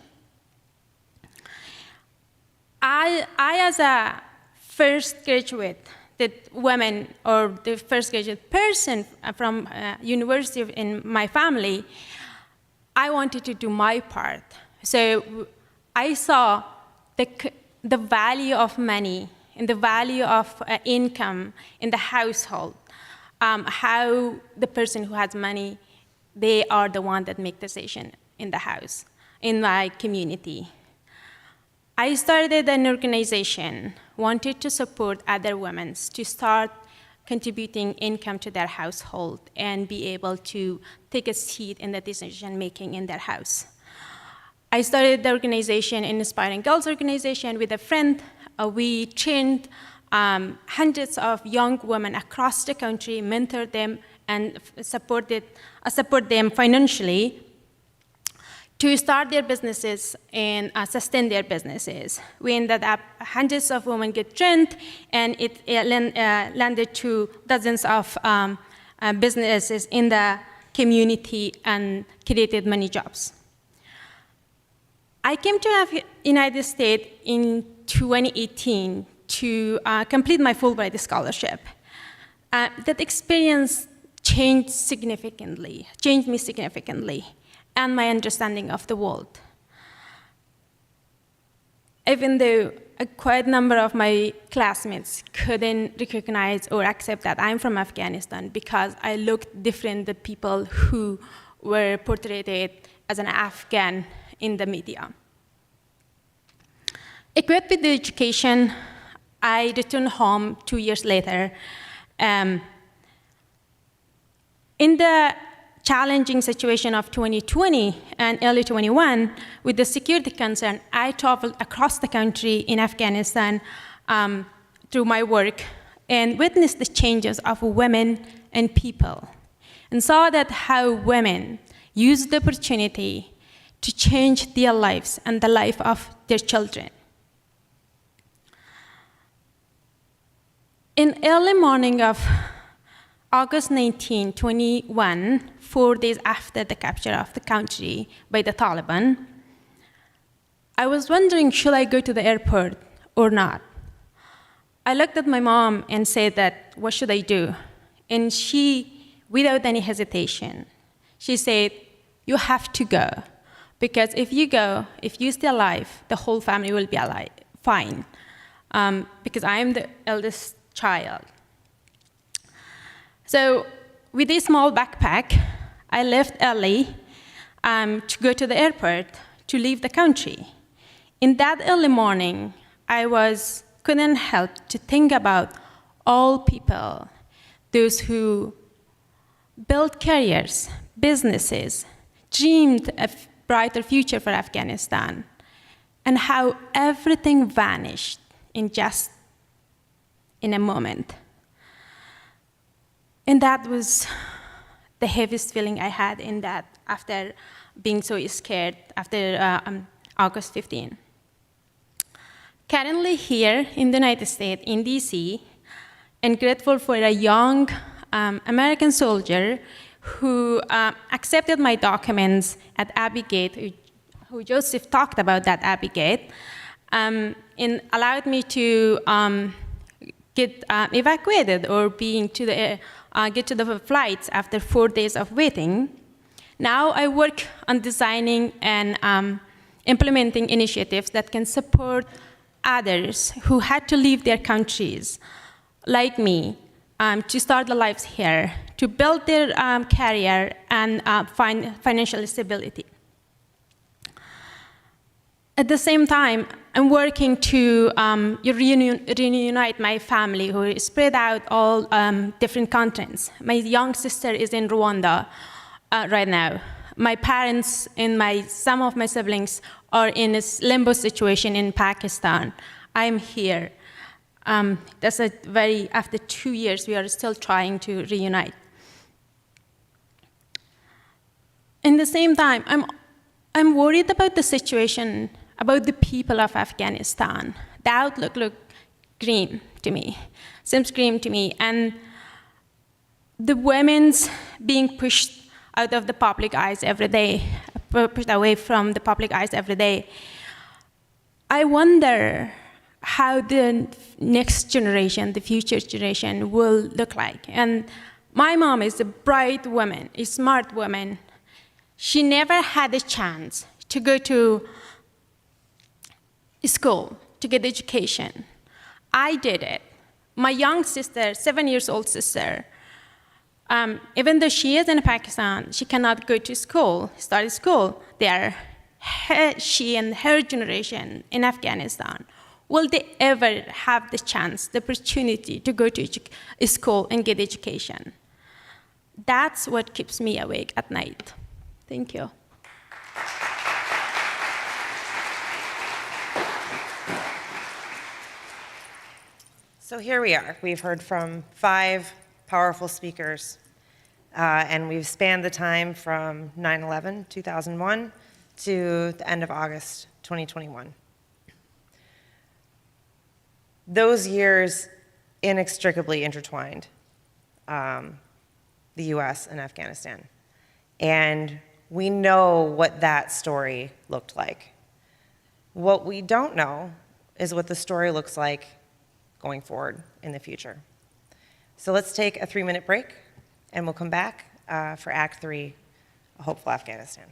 I, as a first graduate, the first graduate person from university in my family, I wanted to do my part. So I saw the value of money and the value of income in the household, how the person who has money, they are the one that make decision in the house, in my community. I started an organization, wanted to support other women to start contributing income to their household and be able to take a seat in the decision-making in their house. I started the organization, Inspiring Girls Organization, with a friend. We trained hundreds of young women across the country, mentored them, and support them financially to start their businesses and sustain their businesses. We ended up hundreds of women get trained, and it landed to dozens of businesses in the community and created many jobs. I came to the United States in 2018 to complete my Fulbright scholarship. That experience changed me significantly, and my understanding of the world. Even though a quite number of my classmates couldn't recognize or accept that I'm from Afghanistan because I looked different than people who were portrayed as an Afghan in the media. Equipped with the education, I returned home 2 years later. In the challenging situation of 2020 and early 21, with the security concern, I traveled across the country in Afghanistan through my work and witnessed the changes of women and people, and saw that how women used the opportunity to change their lives and the life of their children. In early morning of August 19, 2021, 4 days after the capture of the country by the Taliban, I was wondering, should I go to the airport or not? I looked at my mom and said that, what should I do? And she, without any hesitation, she said, you have to go. Because if you go, if you stay alive, the whole family will be alive, fine. Because I am the eldest child. So with a small backpack, I left early to go to the airport to leave the country. In that early morning, couldn't help to think about all people, those who built careers, businesses, dreamed of a brighter future for Afghanistan, and how everything vanished in a moment. And that was the heaviest feeling I had in that after being so scared after August 15. Currently here in the United States, in DC, and grateful for a young American soldier who accepted my documents at Abbey Gate, who Joseph talked about that Abbey Gate, and allowed me to get evacuated or get to the flights after 4 days of waiting. Now I work on designing and implementing initiatives that can support others who had to leave their countries, like me, to start their lives here, to build their career and find financial stability. At the same time, I'm working to reunite my family who is spread out all different continents. My young sister is in Rwanda right now. My parents and some of my siblings are in a limbo situation in Pakistan. I'm here. After 2 years, we are still trying to reunite. In the same time, I'm worried about the situation, about the people of Afghanistan. The outlook looked grim to me, seems grim to me, and the women's being pushed out of the public eyes every day, pushed away from the public eyes every day. I wonder how the next generation, the future generation, will look like. And my mom is a bright woman, a smart woman. She never had a chance to go to school, to get education. I did it. My young sister, 7-year-old sister, even though she is in Pakistan, she cannot go to school, start school there. She and her generation in Afghanistan will they ever have the chance, the opportunity to go to school and get education? That's what keeps me awake at night. Thank you. So here we are. We've heard from 5 powerful speakers, and we've spanned the time from 9/11, 2001, to the end of August 2021. Those years inextricably intertwined the US and Afghanistan. And we know what that story looked like. What we don't know is what the story looks like going forward in the future. So let's take a 3-minute break, and we'll come back for Act 3, A Hopeful Afghanistan.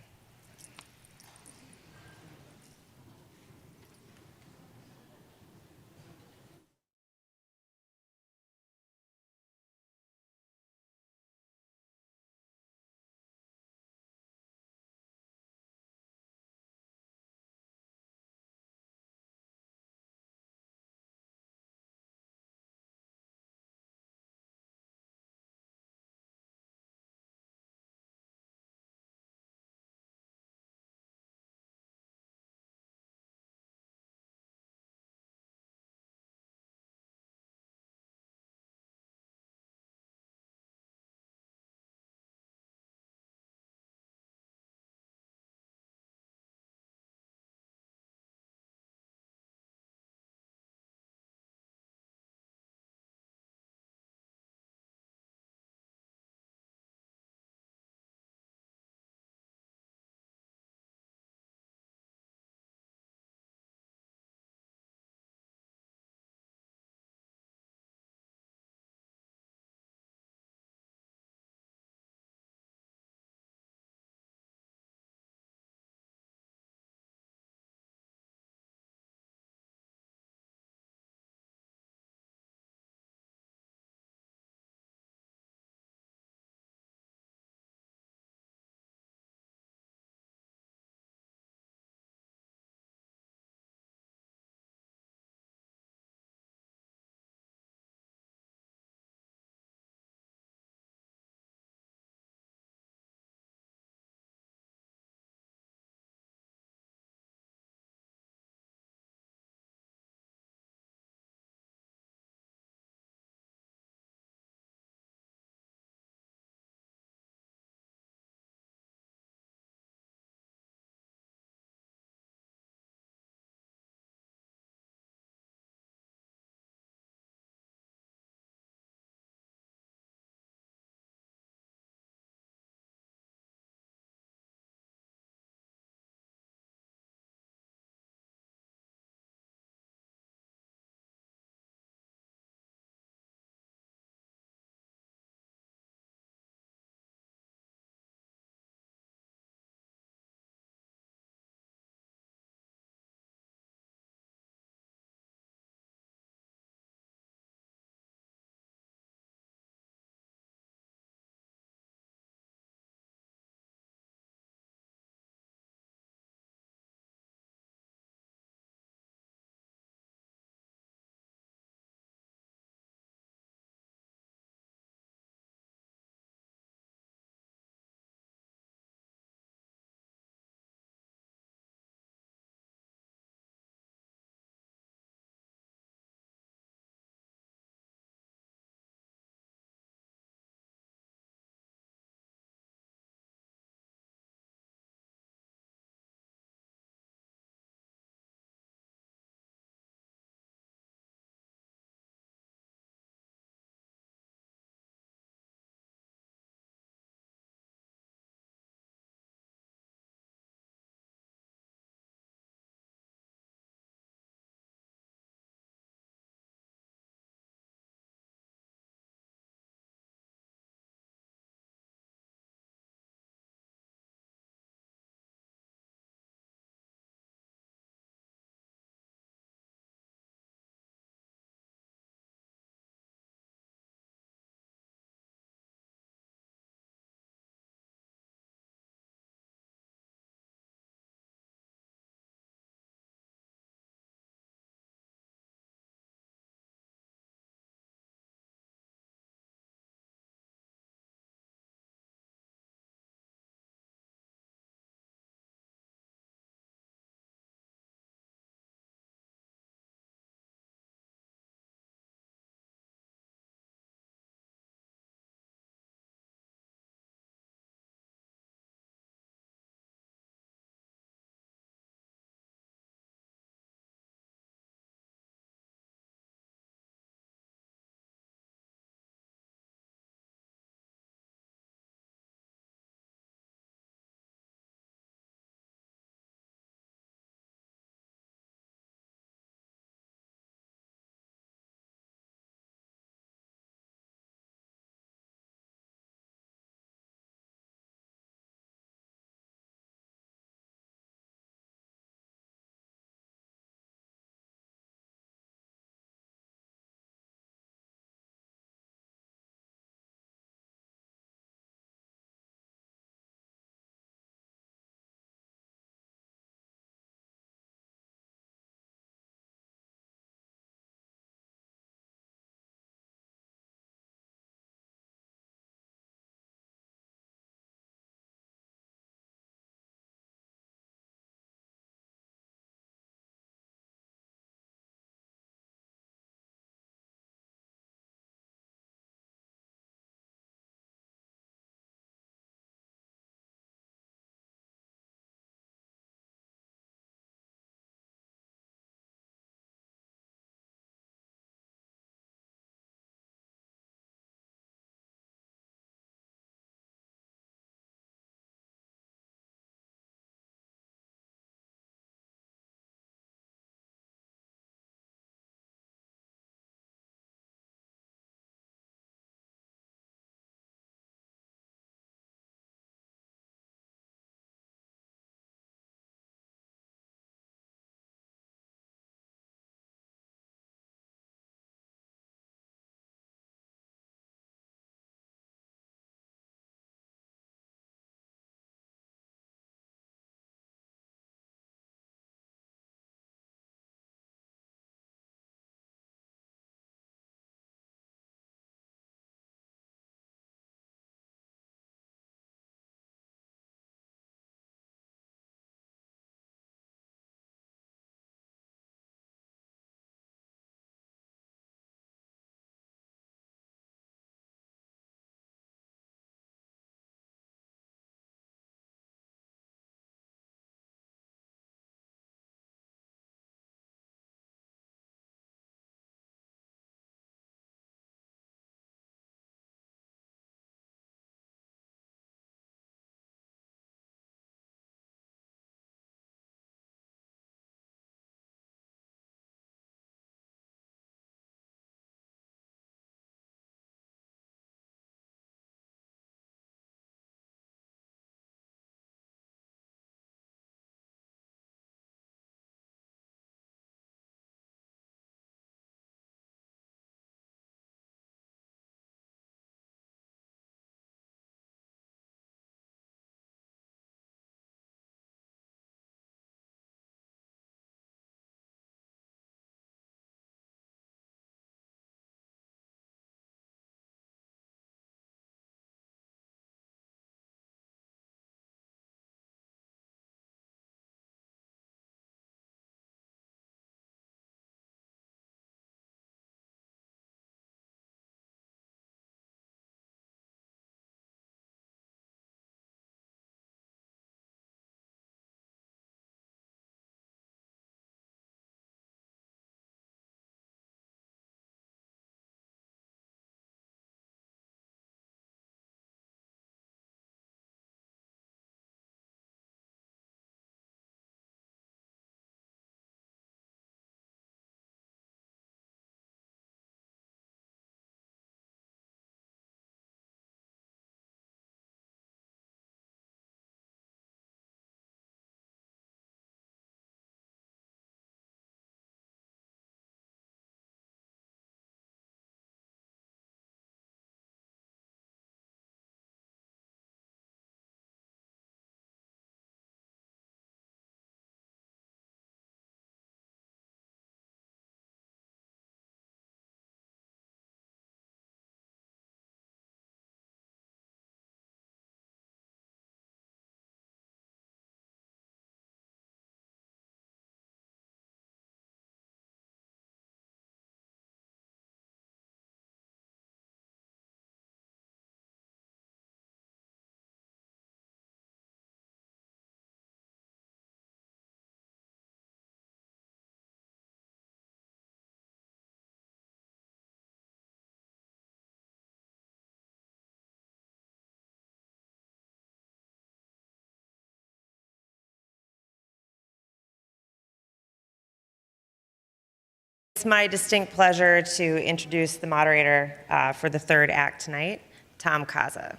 It's my distinct pleasure to introduce the moderator for the third act tonight, Tom Kaza.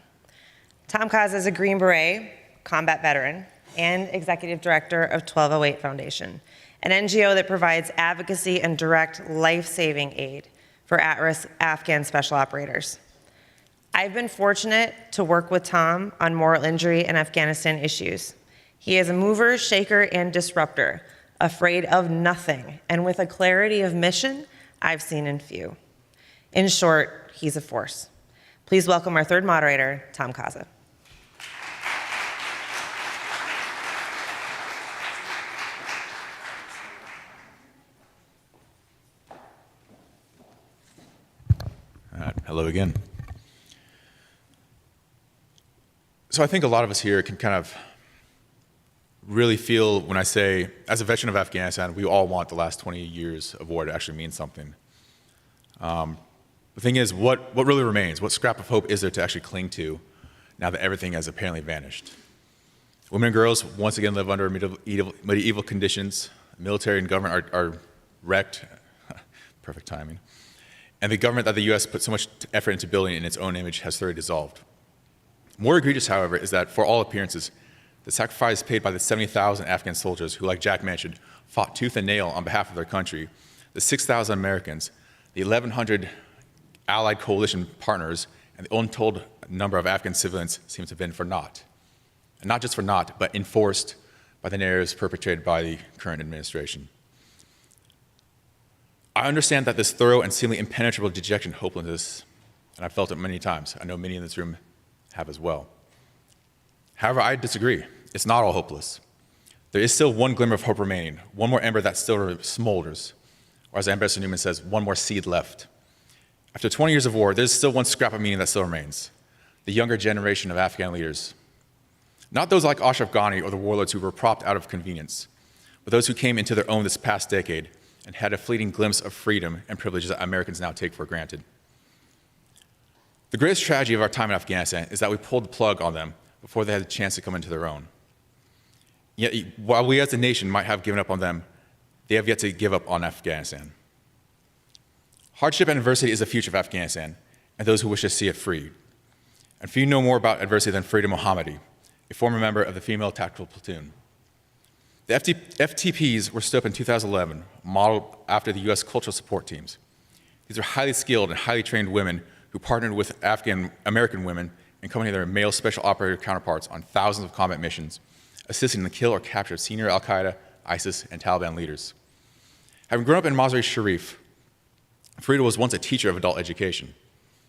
Tom Kaza is a Green Beret, combat veteran, and executive director of 1208 Foundation, an NGO that provides advocacy and direct life-saving aid for at-risk Afghan special operators. I've been fortunate to work with Tom on moral injury and Afghanistan issues. He is a mover, shaker, and disruptor, afraid of nothing, and with a clarity of mission I've seen in few. In short, he's a force. Please welcome our third moderator, Tom Kaza. Hello again. So I think a lot of us here can kind of really feel when I say, as a veteran of Afghanistan, we all want the last 20 years of war to actually mean something. The thing is, what really remains? What scrap of hope is there to actually cling to now that everything has apparently vanished? Women and girls once again live under medieval conditions. Military and government are wrecked. Perfect timing. And the government that the U.S. put so much effort into building in its own image has thoroughly dissolved. More egregious, however, is that for all appearances, the sacrifice paid by the 70,000 Afghan soldiers who, like Jack mentioned, fought tooth and nail on behalf of their country, the 6,000 Americans, the 1,100 allied coalition partners, and the untold number of Afghan civilians seems to have been for naught. And not just for naught, but enforced by the narratives perpetrated by the current administration. I understand that this thorough and seemingly impenetrable dejection, hopelessness, and I've felt it many times. I know many in this room have as well. However, I disagree. It's not all hopeless. There is still one glimmer of hope remaining, one more ember that still smolders, or as Ambassador Neumann says, one more seed left. After 20 years of war, there's still one scrap of meaning that still remains, the younger generation of Afghan leaders. Not those like Ashraf Ghani or the warlords who were propped out of convenience, but those who came into their own this past decade and had a fleeting glimpse of freedom and privileges that Americans now take for granted. The greatest tragedy of our time in Afghanistan is that we pulled the plug on them before they had a chance to come into their own. Yet, while we as a nation might have given up on them, they have yet to give up on Afghanistan. Hardship and adversity is the future of Afghanistan and those who wish to see it freed. And few know more about adversity than Farida Mohammadi, a former member of the female tactical platoon. The FTPs were stood up in 2011, modeled after the U.S. cultural support teams. These are highly skilled and highly trained women who partnered with Afghan American women and accompanied their male special operator counterparts on thousands of combat missions, assisting in the kill or capture of senior al-Qaeda, ISIS, and Taliban leaders. Having grown up in Mazar-e Sharif, Farida was once a teacher of adult education.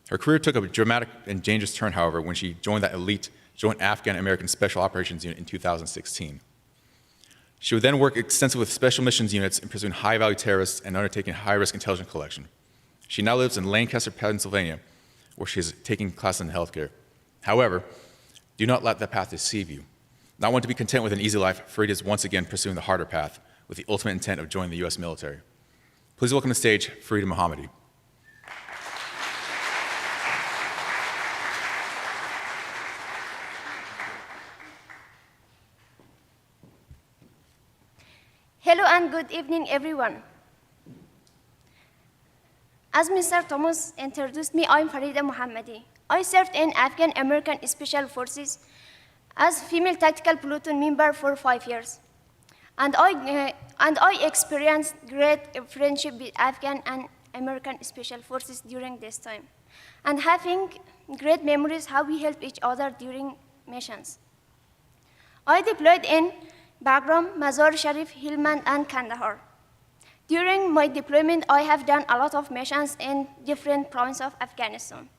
Her career took a dramatic and dangerous turn, however, when she joined that elite Joint Afghan-American Special Operations Unit in 2016. She would then work extensively with special missions units in pursuing high-value terrorists and undertaking high-risk intelligence collection. She now lives in Lancaster, Pennsylvania, where she is taking classes in healthcare. However, do not let that path deceive you. Not one to be content with an easy life, Farida is once again pursuing the harder path with the ultimate intent of joining the U.S. military. Please welcome to the stage Farida Mohammadi. Hello and good evening, everyone. As Mr. Thomas introduced me, I'm Farida Mohammadi. I served in Afghan American Special Forces as female tactical platoon member for 5 years. And I experienced great friendship with Afghan and American Special Forces during this time, and having great memories how we help each other during missions. I deployed in Bagram, Mazar-e-Sharif, Helmand, and Kandahar. During my deployment, I have done a lot of missions in different provinces of Afghanistan.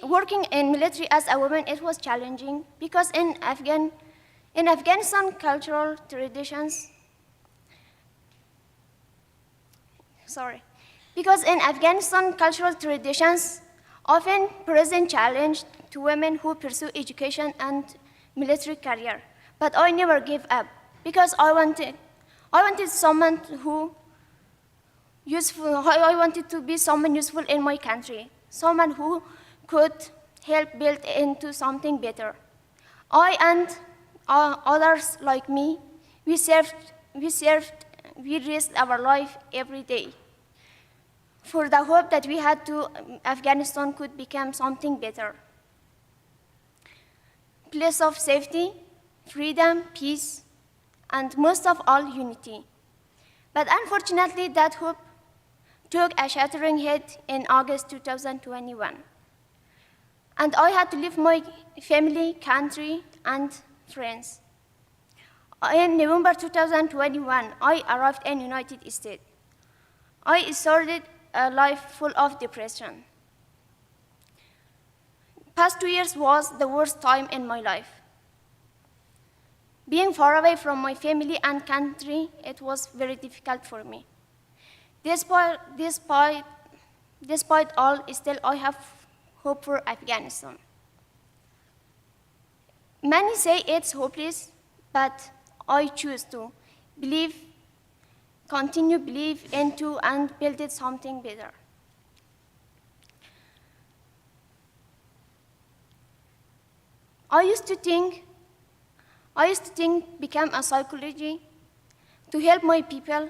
Working in military as a woman, it was challenging because in Afghanistan cultural traditions, often present challenge to women who pursue education and military career. But I never gave up because I wanted someone I wanted to be someone useful in my country, someone who could help build into something better. I and others like me, we served we risked our life every day for the hope that we had to Afghanistan could become something better. Place of safety, freedom, peace, and most of all, unity. But unfortunately, that hope took a shattering hit in August 2021. And I had to leave my family, country, and friends. In November 2021, I arrived in the United States. I started a life full of depression. Past 2 years was the worst time in my life. Being far away from my family and country, it was very difficult for me. Despite all, still I have hope for Afghanistan. Many say it's hopeless, but I choose to continue believe into and build it something better. I used to think become a psychology to help my people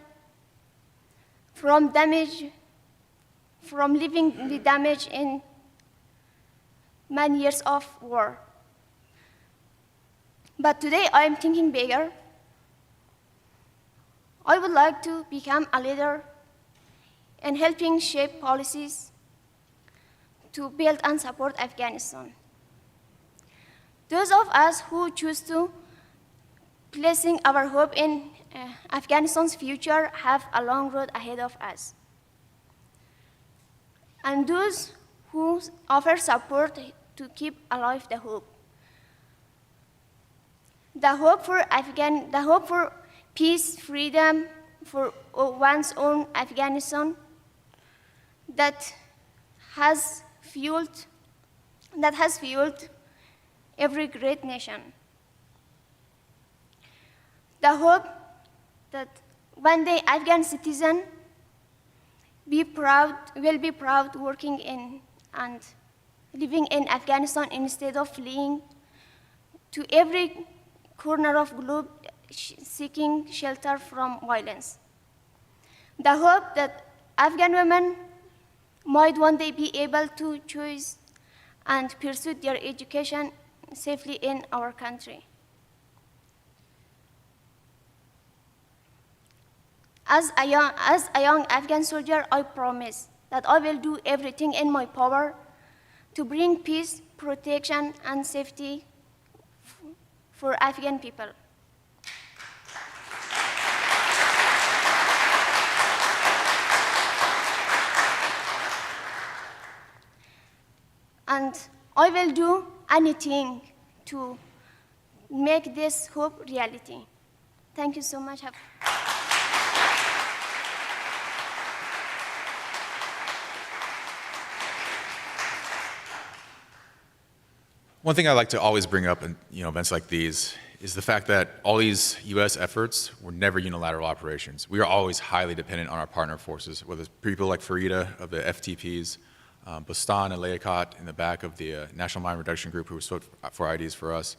from living the damage in many years of war. But today I am thinking bigger. I would like to become a leader in helping shape policies to build and support Afghanistan. Those of us who choose to placing our hope in Afghanistan's future have a long road ahead of us. And those who offer support to keep alive the hope. The hope for peace, freedom, for one's own Afghanistan that has fueled every great nation. The hope that one day Afghan citizens will be proud working in and living in Afghanistan instead of fleeing to every corner of the globe seeking shelter from violence. The hope that Afghan women might one day be able to choose and pursue their education safely in our country. As a young Afghan soldier, I promise that I will do everything in my power to bring peace, protection, and safety for Afghan people. And I will do anything to make this hope reality. Thank you so much. One thing I like to always bring up in events like these is the fact that all these U.S. efforts were never unilateral operations. We are always highly dependent on our partner forces, whether it's people like Farida of the FTPs, Bustan and Layakat in the back of the National Mine Reduction Group who spoke for ideas for us.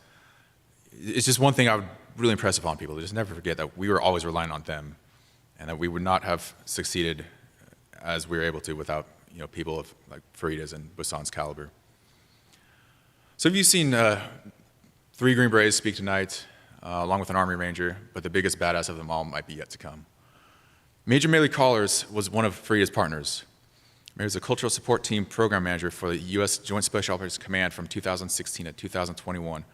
It's just one thing I would really impress upon people, to just never forget that we were always relying on them and that we would not have succeeded as we were able to without people of like Farida's and Bustan's caliber. So have you seen 3 Green Berets speak tonight, along with an Army Ranger, but the biggest badass of them all might be yet to come. Major Mary Kolars was one of Farida's partners. Mary was a cultural support team program manager for the U.S. Joint Special Operations Command from 2016 to 2021,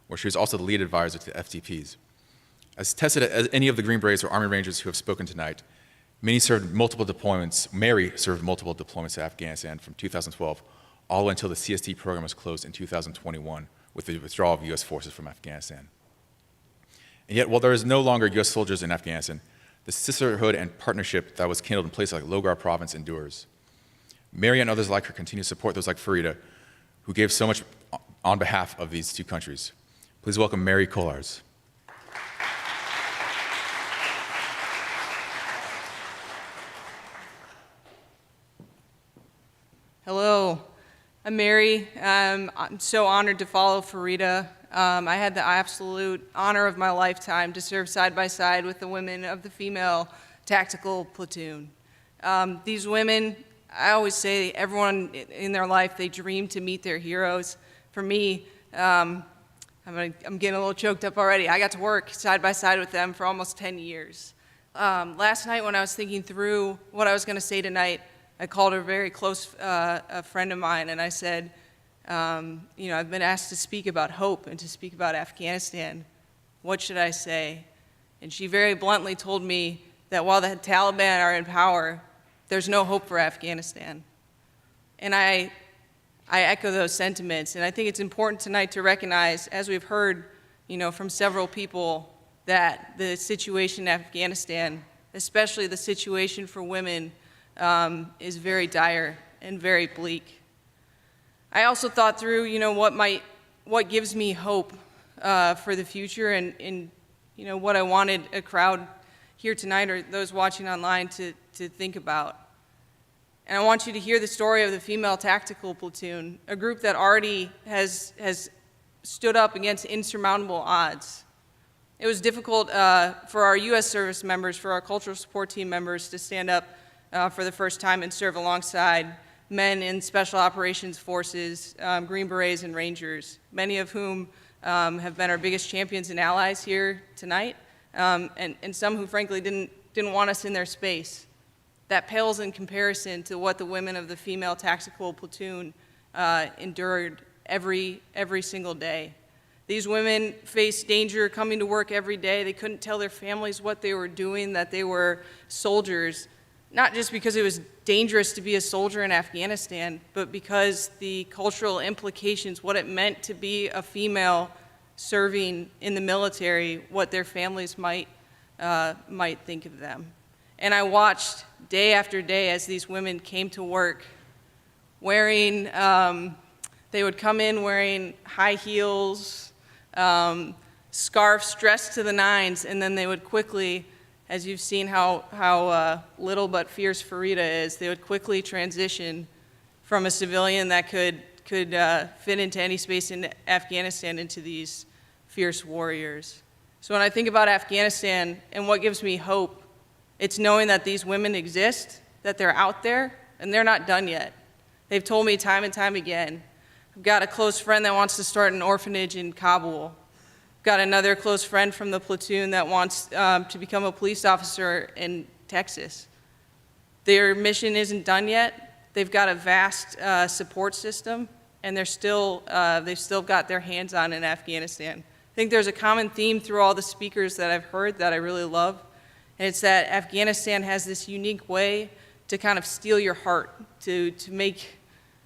where she was also the lead advisor to the FTPs. As tested as any of the Green Berets or Army Rangers who have spoken tonight, Mary served multiple deployments to Afghanistan from 2012 all the way until the CST program was closed in 2021 with the withdrawal of U.S. forces from Afghanistan. And yet, while there is no longer U.S. soldiers in Afghanistan, the sisterhood and partnership that was kindled in places like Logar Province endures. Mary and others like her continue to support those like Farida, who gave so much on behalf of these 2 countries. Please welcome Mary Kolars. Hello, I'm Mary. I'm so honored to follow Farida I had the absolute honor of my lifetime to serve side by side with the women of the female tactical platoon. These women, I always say, everyone in their life, they dream to meet their heroes. For me, I'm getting a little choked up already. I got to work side by side with them for almost 10 years. Last night when I was thinking through what I was going to say tonight, I called a very close a friend of mine and I said, I've been asked to speak about hope and to speak about Afghanistan. What should I say? And she very bluntly told me that while the Taliban are in power, there's no hope for Afghanistan. And I echo those sentiments, and I think it's important tonight to recognize, as we've heard, from several people, that the situation in Afghanistan, especially the situation for women, is very dire and very bleak. I also thought through, what gives me hope for the future, and what I wanted a crowd here tonight or those watching online to think about. And I want you to hear the story of the female tactical platoon, a group that already has stood up against insurmountable odds. It was difficult for our U.S. service members, for our cultural support team members to stand up for the first time and serve alongside men in special operations forces, Green Berets and Rangers, many of whom have been our biggest champions and allies here tonight, and some who frankly didn't want us in their space. That pales in comparison to what the women of the female tactical platoon endured every single day. These women faced danger coming to work every day. They couldn't tell their families what they were doing, that they were soldiers, not just because it was dangerous to be a soldier in Afghanistan, but because the cultural implications, what it meant to be a female serving in the military, what their families might think of them. And I watched day after day as these women came to work wearing, they would come in wearing high heels, scarves dressed to the nines, and then they would quickly, as you've seen how little but fierce Farida is, they would quickly transition from a civilian that could fit into any space in Afghanistan into these fierce warriors. So when I think about Afghanistan and what gives me hope, it's knowing that these women exist, that they're out there, and they're not done yet. They've told me time and time again. I've got a close friend that wants to start an orphanage in Kabul. I've got another close friend from the platoon that wants to become a police officer in Texas. Their mission isn't done yet. They've got a vast support system, and they've still got their hands on in Afghanistan. I think there's a common theme through all the speakers that I've heard that I really love. And it's that Afghanistan has this unique way to kind of steal your heart, to make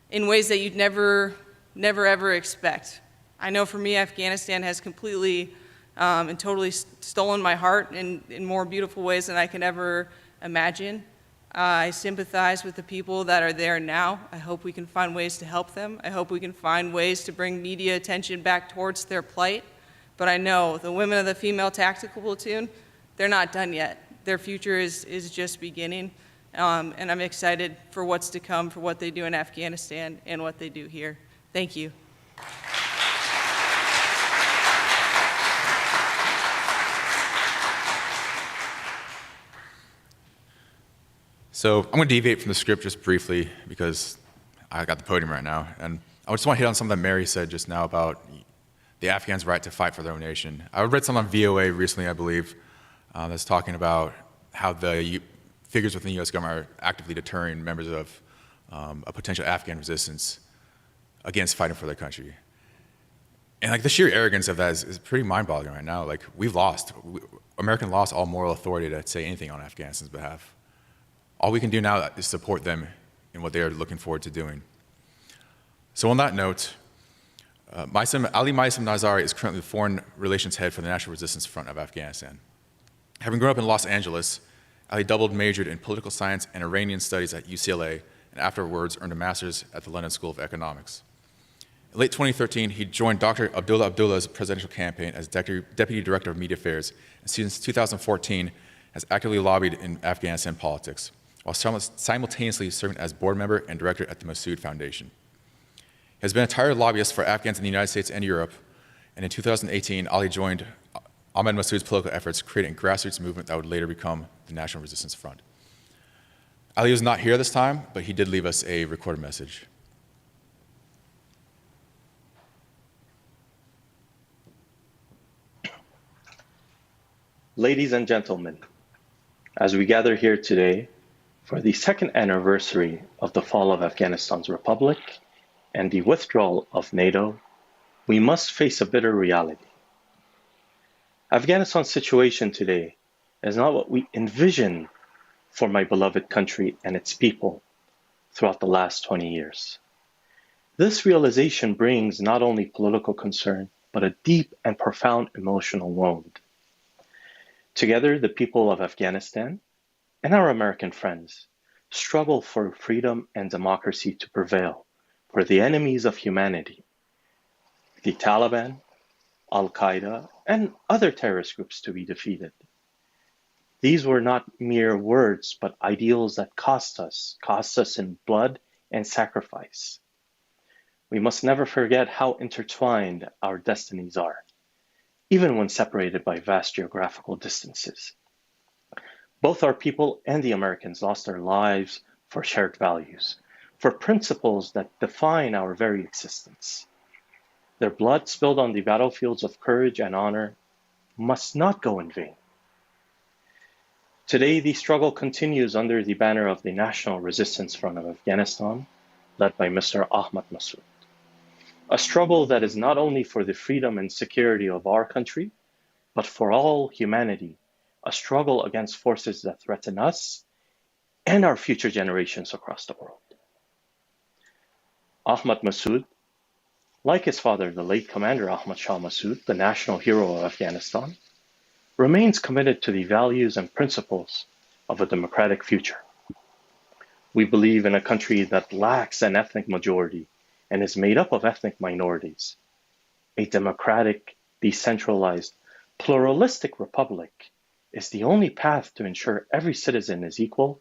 in ways that you'd never ever expect. I know for me, Afghanistan has completely and totally stolen my heart in more beautiful ways than I can ever imagine. I sympathize with the people that are there now. I hope we can find ways to help them. I hope we can find ways to bring media attention back towards their plight. But I know the women of the female tactical platoon, they're not done yet. Their future is just beginning, and I'm excited for what's to come, for what they do in Afghanistan and what they do here. Thank you. So I'm going to deviate from the script just briefly because I got the podium right now, and I just want to hit on something that Mary said just now about the Afghans' right to fight for their own nation. I read something on VOA recently, I believe, that's talking about how the figures within the U.S. government are actively deterring members of a potential Afghan resistance against fighting for their country. And like the sheer arrogance of that is pretty mind-boggling right now. Like we've lost. America lost all moral authority to say anything on Afghanistan's behalf. All we can do now is support them in what they are looking forward to doing. So on that note, Maisam Nazary is currently the Foreign Relations Head for the National Resistance Front of Afghanistan. Having grown up in Los Angeles, Ali majored in political science and Iranian studies at UCLA, and afterwards earned a master's at the London School of Economics. In late 2013, he joined Dr. Abdullah's presidential campaign as Deputy Director of Media Affairs, and since 2014 has actively lobbied in Afghanistan politics, while simultaneously serving as board member and director at the Massoud Foundation. He has been a tired lobbyist for Afghans in the United States and Europe, And in 2018, Ali joined Ahmed Massoud's political efforts, creating a grassroots movement that would later become the National Resistance Front. Ali was not here this time, but he did leave us a recorded message. Ladies and gentlemen, as we gather here today for the second anniversary of the fall of Afghanistan's republic and the withdrawal of NATO, we must face a bitter reality. Afghanistan's situation today is not what we envisioned for my beloved country and its people throughout the last 20 years. This realization brings not only political concern, but a deep and profound emotional wound. Together, the people of Afghanistan and our American friends struggle for freedom and democracy to prevail for the enemies of humanity, the Taliban, Al-Qaeda, and other terrorist groups to be defeated. These were not mere words, but ideals that cost us in blood and sacrifice. We must never forget how intertwined our destinies are, even when separated by vast geographical distances. Both our people and the Americans lost their lives for shared values, for principles that define our very existence. Their blood spilled on the battlefields of courage and honor must not go in vain. Today, the struggle continues under the banner of the National Resistance Front of Afghanistan, led by Mr. Ahmed Massoud. A struggle that is not only for the freedom and security of our country, but for all humanity, a struggle against forces that threaten us and our future generations across the world. Ahmed Massoud, like his father, the late Commander Ahmad Shah Massoud, the national hero of Afghanistan, remains committed to the values and principles of a democratic future. We believe in a country that lacks an ethnic majority and is made up of ethnic minorities. A democratic, decentralized, pluralistic republic is the only path to ensure every citizen is equal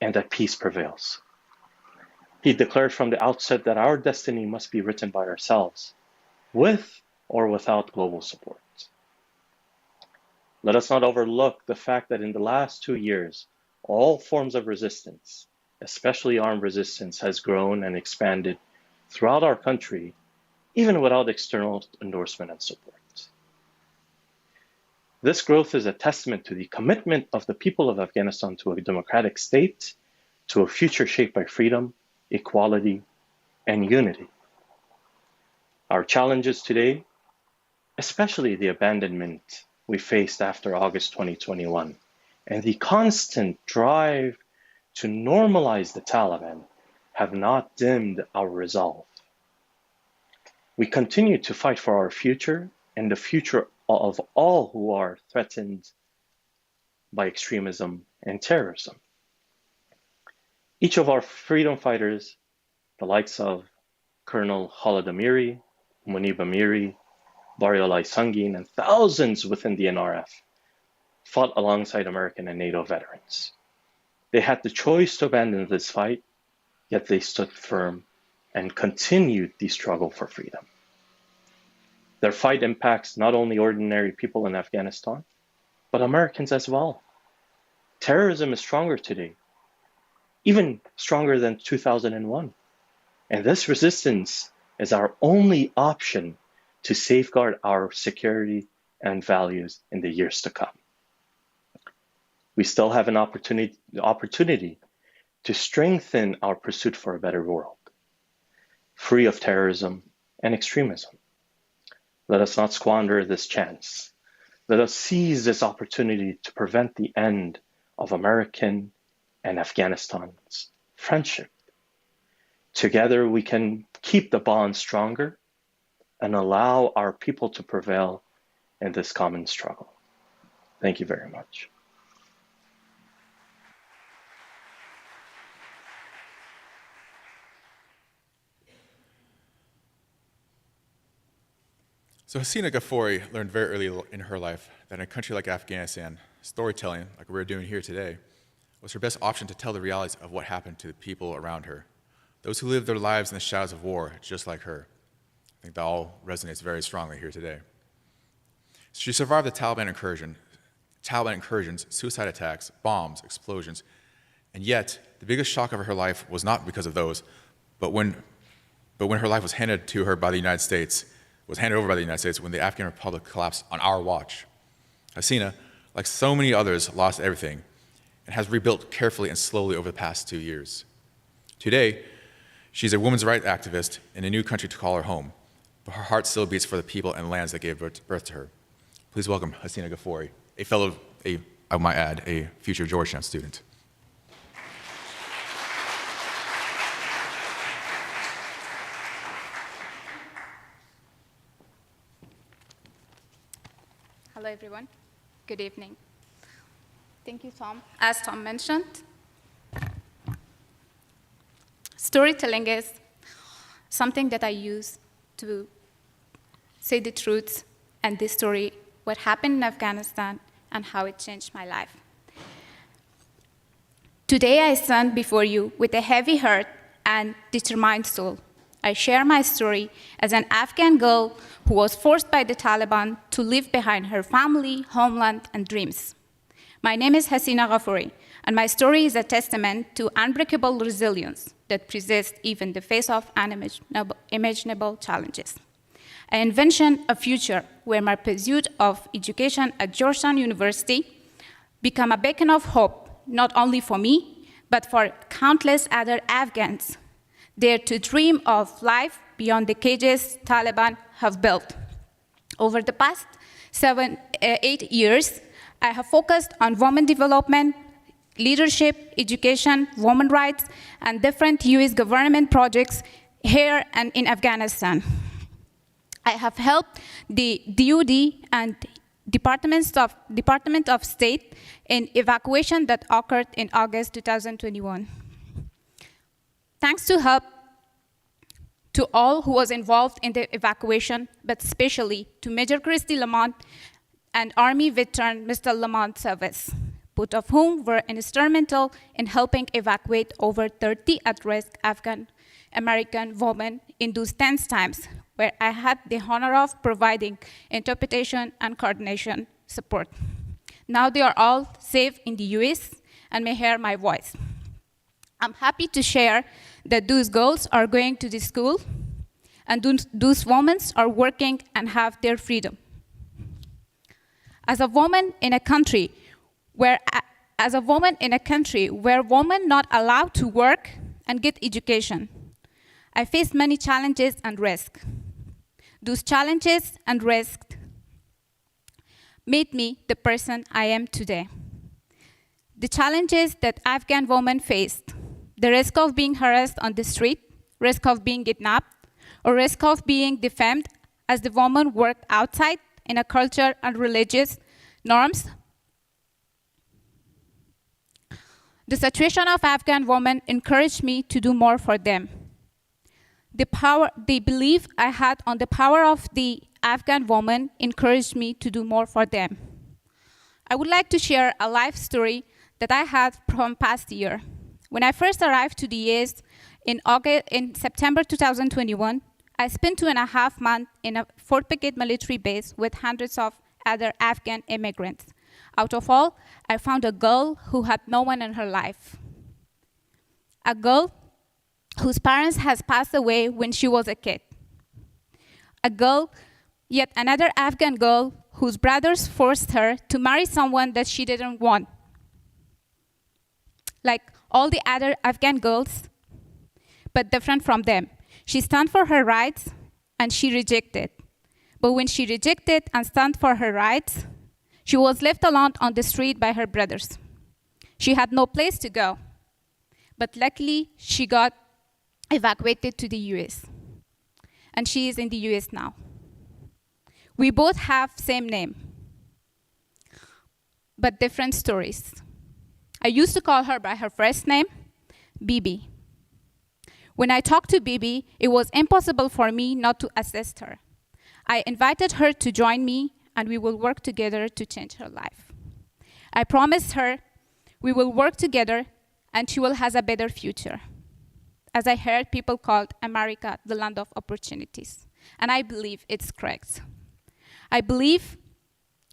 and that peace prevails. He declared from the outset that our destiny must be written by ourselves, with or without global support. Let us not overlook the fact that in the last 2 years, all forms of resistance, especially armed resistance, has grown and expanded throughout our country, even without external endorsement and support. This growth is a testament to the commitment of the people of Afghanistan to a democratic state, to a future shaped by freedom, equality, and unity. Our challenges today, especially the abandonment we faced after August 2021, and the constant drive to normalize the Taliban, have not dimmed our resolve. We continue to fight for our future and the future of all who are threatened by extremism and terrorism. Each of our freedom fighters, the likes of Colonel Khalid Amiri, Munib Amiri, Bariolai Sangin, and thousands within the NRF, fought alongside American and NATO veterans. They had the choice to abandon this fight, yet they stood firm and continued the struggle for freedom. Their fight impacts not only ordinary people in Afghanistan, but Americans as well. Terrorism is stronger today, even stronger than 2001. And this resistance is our only option to safeguard our security and values in the years to come. We still have an opportunity to strengthen our pursuit for a better world, free of terrorism and extremism. Let us not squander this chance. Let us seize this opportunity to prevent the end of American and Afghanistan's friendship. Together, we can keep the bond stronger and allow our people to prevail in this common struggle. Thank you very much. So Hasina Ghafoori learned very early in her life that in a country like Afghanistan, storytelling, like we're doing here today, was her best option to tell the realities of what happened to the people around her, those who lived their lives in the shadows of war, just like her. I think that all resonates very strongly here today. She survived the Taliban incursions, suicide attacks, bombs, explosions, and yet the biggest shock of her life was not because of those, but when her life was handed to her by the United States, was handed over by the United States when the Afghan Republic collapsed on our watch. Hasina, like so many others, lost everything and has rebuilt carefully and slowly over the past 2 years. Today, she's a women's rights activist in a new country to call her home, but her heart still beats for the people and lands that gave birth to her. Please welcome Hasina Ghafoori, I might add, a future Georgetown student. Hello, everyone. Good evening. Thank you, Tom. As Tom mentioned, storytelling is something that I use to say the truth and the story, what happened in Afghanistan and how it changed my life. Today, I stand before you with a heavy heart and determined soul. I share my story as an Afghan girl who was forced by the Taliban to leave behind her family, homeland, and dreams. My name is Hasina Ghafoori, and my story is a testament to unbreakable resilience that persists even in the face of unimaginable challenges. I envision a future where my pursuit of education at Georgetown University become a beacon of hope, not only for me, but for countless other Afghans dare to dream of life beyond the cages Taliban have built. Over the past 8 years, I have focused on women development, leadership, education, women's rights, and different US government projects here and in Afghanistan. I have helped the DoD and Department of State in evacuation that occurred in August 2021. Thanks to help to all who was involved in the evacuation, but especially to Major Christy Lamont and Army veteran Mr. Lamont Service, both of whom were instrumental in helping evacuate over 30 at-risk Afghan American women in those tense times, where I had the honor of providing interpretation and coordination support. Now they are all safe in the US and may hear my voice. I'm happy to share that those girls are going to the school and those women are working and have their freedom. As a woman in a country where women not allowed to work and get education, I faced many challenges and risks. Those challenges and risks made me the person I am today. The challenges that Afghan women faced, the risk of being harassed on the street, risk of being kidnapped, or risk of being defamed as the woman worked outside in a culture and religious norms. The situation of Afghan women encouraged me to do more for them. The belief I had on the power of the Afghan woman encouraged me to do more for them. I would like to share a life story that I had from past year. When I first arrived to the US in September 2021, I spent 2.5 months in a Fort Pickett military base with hundreds of other Afghan immigrants. Out of all, I found a girl who had no one in her life. A girl whose parents has passed away when she was a kid. A girl, yet another Afghan girl whose brothers forced her to marry someone that she didn't want. Like all the other Afghan girls, but different from them. She stood for her rights and she rejected. But when she rejected and stood for her rights, she was left alone on the street by her brothers. She had no place to go. But luckily, she got evacuated to the US. And she is in the US now. We both have same name, but different stories. I used to call her by her first name, Bibi. When I talked to Bibi, it was impossible for me not to assist her. I invited her to join me, and we will work together to change her life. I promised her we will work together, and she will have a better future. As I heard people called America the land of opportunities. and I believe it's correct. I believe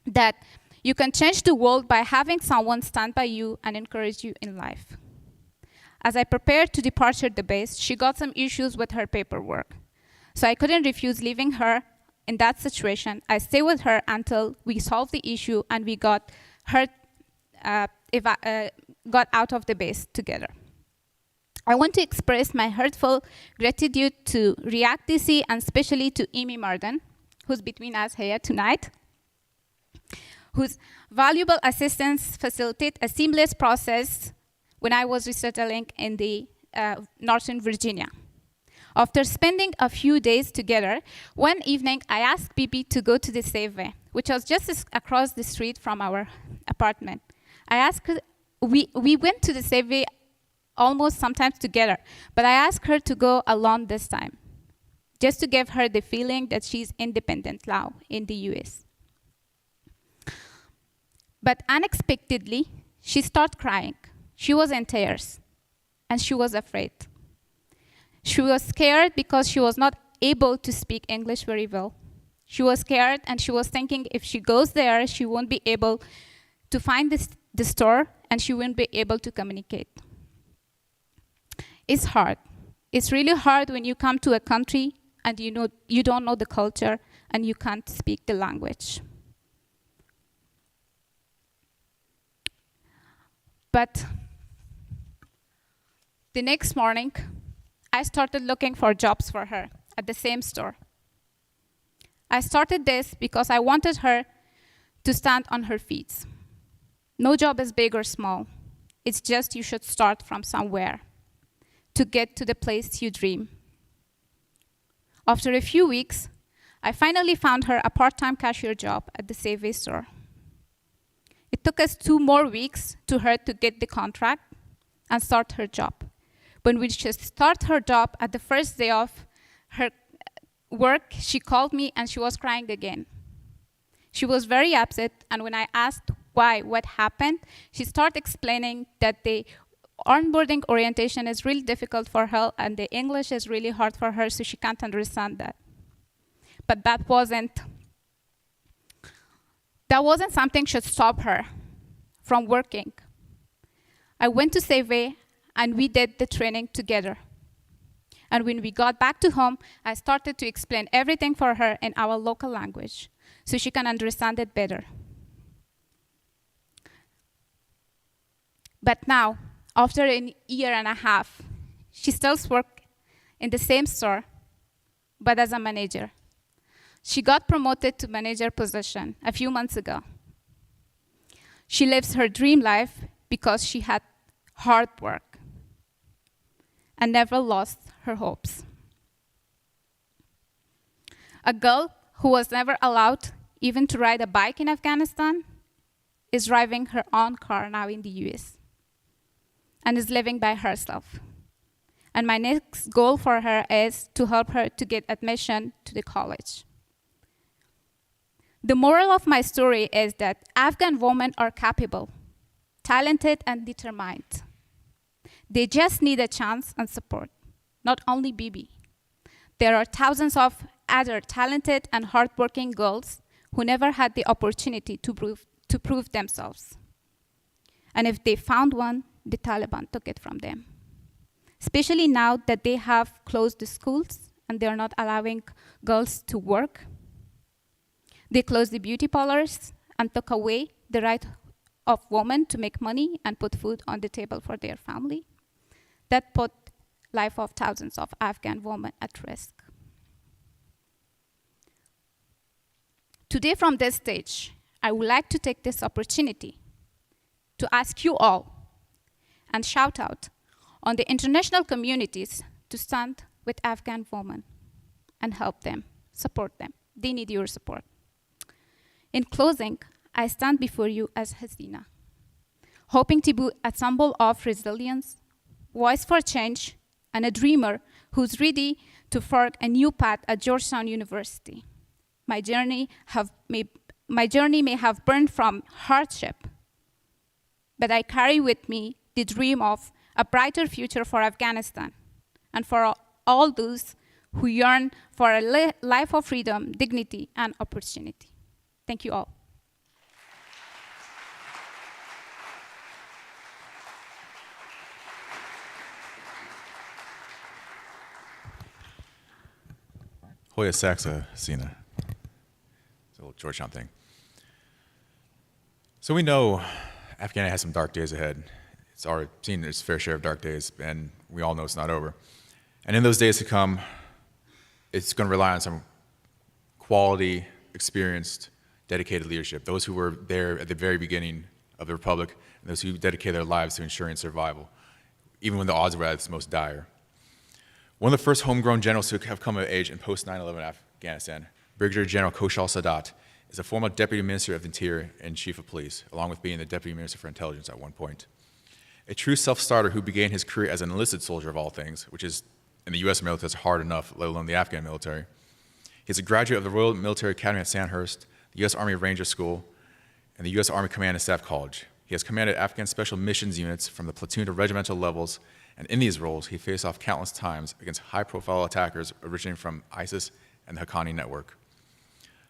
that you can change the world by having someone stand by you and encourage you in life. As I prepared to departure the base, she got some issues with her paperwork. So I couldn't refuse leaving her in that situation. I stayed with her until we solved the issue and we got her got out of the base together. I want to express my heartfelt gratitude to React DC and especially to Amy Marden, who's between us here tonight, whose valuable assistance facilitated a seamless process when I was resettling in the Northern Virginia. After spending a few days together, one evening I asked Bibi to go to the Safeway, which was just across the street from our apartment. I asked her, we went to the Safeway almost sometimes together, but I asked her to go alone this time, just to give her the feeling that she's independent now in the US. But unexpectedly, she started crying. She was in tears, and she was afraid. She was scared because she was not able to speak English very well. She was scared, and she was thinking if she goes there, she won't be able to find the store, and she won't be able to communicate. It's hard. It's really hard when you come to a country and you don't know the culture and you can't speak the language. But the next morning, I started looking for jobs for her at the same store. I started this because I wanted her to stand on her feet. No job is big or small. It's just you should start from somewhere to get to the place you dream. After a few weeks, I finally found her a part-time cashier job at the Safeway store. It took us 2 more weeks to her to get the contract and start her job. When we just started her job at the first day of her work, she called me and she was crying again. She was very upset, and when I asked why, what happened, she started explaining that the onboarding orientation is really difficult for her and the English is really hard for her, so she can't understand that. But that wasn't something should stop her from working. I went to Safeway and we did the training together. And when we got back to home, I started to explain everything for her in our local language so she can understand it better. But now, after a year and a half, she still works in the same store, but as a manager. She got promoted to manager position a few months ago. She lives her dream life because she had hard work and never lost her hopes. A girl who was never allowed even to ride a bike in Afghanistan is driving her own car now in the US and is living by herself. And my next goal for her is to help her to get admission to the college. The moral of my story is that Afghan women are capable, talented, and determined. They just need a chance and support, not only Bibi. There are thousands of other talented and hardworking girls who never had the opportunity to prove themselves. And if they found one, the Taliban took it from them. Especially now that they have closed the schools and they're not allowing girls to work. They closed the beauty parlors and took away the right of women to make money and put food on the table for their family. That put life of thousands of Afghan women at risk. Today from this stage, I would like to take this opportunity to ask you all and shout out on the international communities to stand with Afghan women and help them, support them. They need your support. In closing, I stand before you as Hasina, hoping to be a symbol of resilience, voice for change, and a dreamer who's ready to forge a new path at Georgetown University. My journey may have burned from hardship, but I carry with me the dream of a brighter future for Afghanistan and for all those who yearn for a life of freedom, dignity, and opportunity. Thank you all. Hoya Saxa, Hasina. It's a little Georgetown thing. So we know Afghanistan has some dark days ahead. It's already seen its fair share of dark days, and we all know it's not over. And in those days to come, it's going to rely on some quality, experienced, dedicated leadership, those who were there at the very beginning of the Republic, and those who dedicated their lives to ensuring survival, even when the odds were at its most dire. One of the first homegrown generals to have come of age in post-9/11 Afghanistan, Brigadier General Khoshal Sadat, is a former Deputy Minister of the Interior and Chief of Police, along with being the Deputy Minister for Intelligence at one point. A true self-starter who began his career as an enlisted soldier of all things, which is in the U.S. military is hard enough, let alone the Afghan military. He's a graduate of the Royal Military Academy at Sandhurst, the U.S. Army Ranger School, and the U.S. Army Command and Staff College. He has commanded Afghan Special Missions units from the platoon to regimental levels, and in these roles, he faced off countless times against high-profile attackers originating from ISIS and the Haqqani network.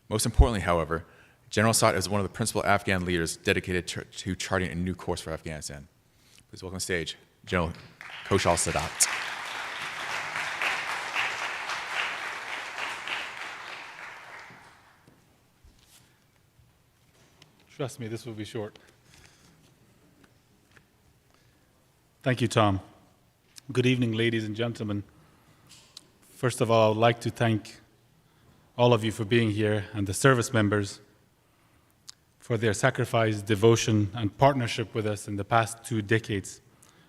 Most importantly, however, General Sadat is one of the principal Afghan leaders dedicated to charting a new course for Afghanistan. Please welcome to the stage General Khoshal Sadat. Trust me, this will be short. Thank you, Tom. Good evening, ladies and gentlemen. First of all, I would like to thank all of you for being here and the service members for their sacrifice, devotion, and partnership with us in the past 2 decades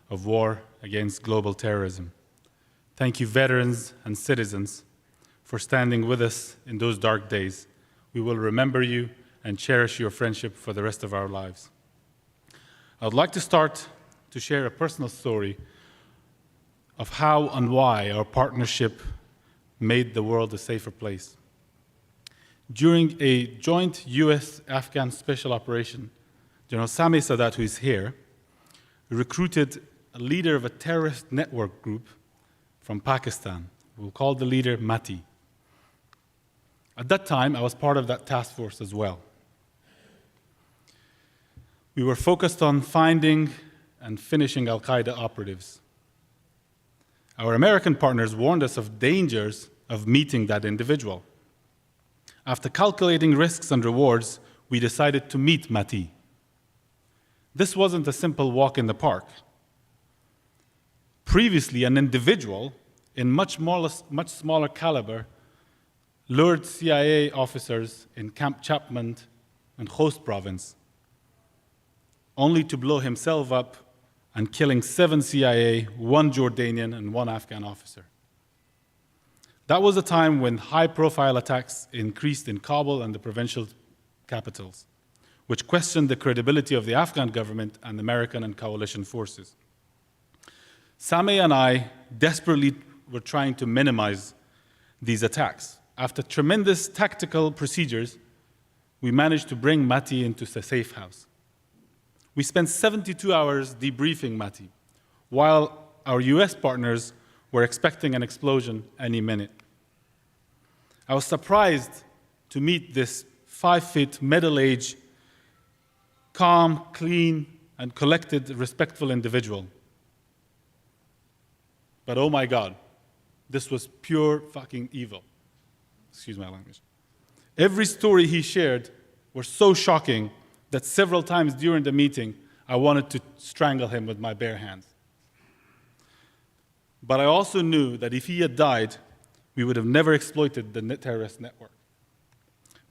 of war against global terrorism. Thank you, veterans and citizens, for standing with us in those dark days. We will remember you and cherish your friendship for the rest of our lives. I would like to start to share a personal story of how and why our partnership made the world a safer place. During a joint US-Afghan special operation, General Sami Sadat, who is here, recruited a leader of a terrorist network group from Pakistan. We'll call the leader Mati. At that time, I was part of that task force as well. We were focused on finding and finishing al-Qaeda operatives. Our American partners warned us of dangers of meeting that individual. After calculating risks and rewards, we decided to meet Mati. This wasn't a simple walk in the park. Previously, an individual in much smaller caliber lured CIA officers in Camp Chapman and Khost province, only to blow himself up and killing 7 CIA, 1 Jordanian, and 1 Afghan officer. That was a time when high-profile attacks increased in Kabul and the provincial capitals, which questioned the credibility of the Afghan government and American and coalition forces. Sami and I desperately were trying to minimize these attacks. After tremendous tactical procedures, we managed to bring Mati into a safe house. We spent 72 hours debriefing Mati, while our US partners were expecting an explosion any minute. I was surprised to meet this 5-foot, middle-aged, calm, clean, and collected, respectful individual. But oh my God, this was pure fucking evil. Excuse my language. Every story he shared was so shocking that several times during the meeting, I wanted to strangle him with my bare hands. But I also knew that if he had died, we would have never exploited the terrorist network.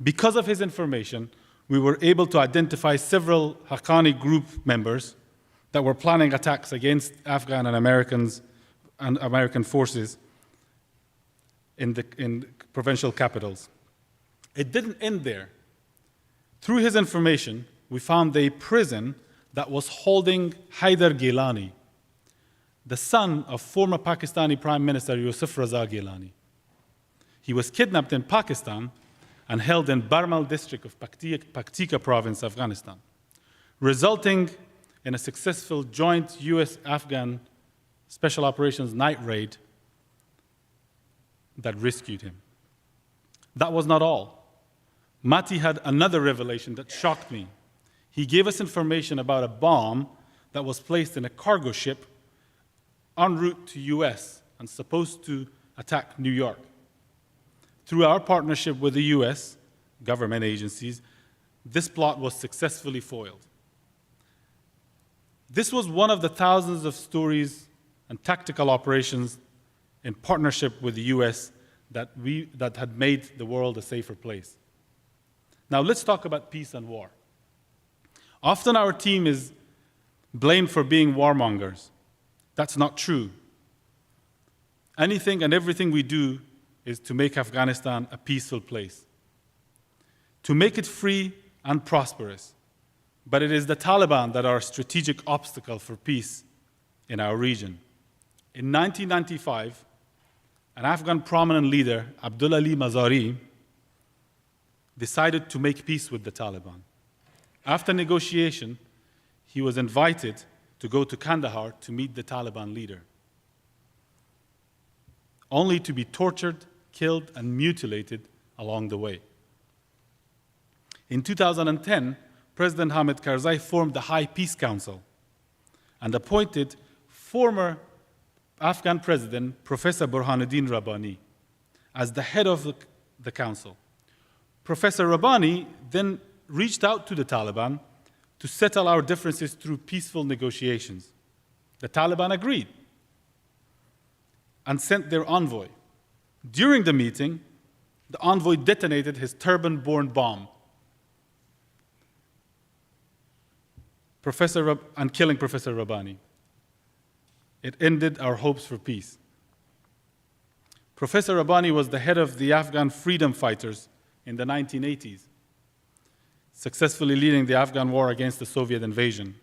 Because of his information, we were able to identify several Haqqani group members that were planning attacks against Afghan and American forces in provincial capitals. It didn't end there. Through his information, we found a prison that was holding Haidar Gilani, the son of former Pakistani Prime Minister Yusuf Raza Gilani. He was kidnapped in Pakistan and held in Barmal district of Paktika province, Afghanistan, resulting in a successful joint US-Afghan Special Operations night raid that rescued him. That was not all. Mati had another revelation that shocked me. He gave us information about a bomb that was placed in a cargo ship en route to US and supposed to attack New York. Through our partnership with the US government agencies, this plot was successfully foiled. This was one of the thousands of stories and tactical operations in partnership with the US that had made the world a safer place. Now let's talk about peace and war. Often our team is blamed for being warmongers. That's not true. Anything and everything we do is to make Afghanistan a peaceful place, to make it free and prosperous. But it is the Taliban that are a strategic obstacle for peace in our region. In 1995, an Afghan prominent leader, Abdullah Ali Mazari, decided to make peace with the Taliban. After negotiation, he was invited to go to Kandahar to meet the Taliban leader, only to be tortured, killed, and mutilated along the way. In 2010, President Hamid Karzai formed the High Peace Council and appointed former Afghan President Professor Burhanuddin Rabbani as the head of the council. Professor Rabbani then reached out to the Taliban to settle our differences through peaceful negotiations. The Taliban agreed and sent their envoy. During the meeting, the envoy detonated his turban-borne bomb, killing Professor Rabbani. It ended our hopes for peace. Professor Rabbani was the head of the Afghan freedom fighters in the 1980s, successfully leading the Afghan war against the Soviet invasion.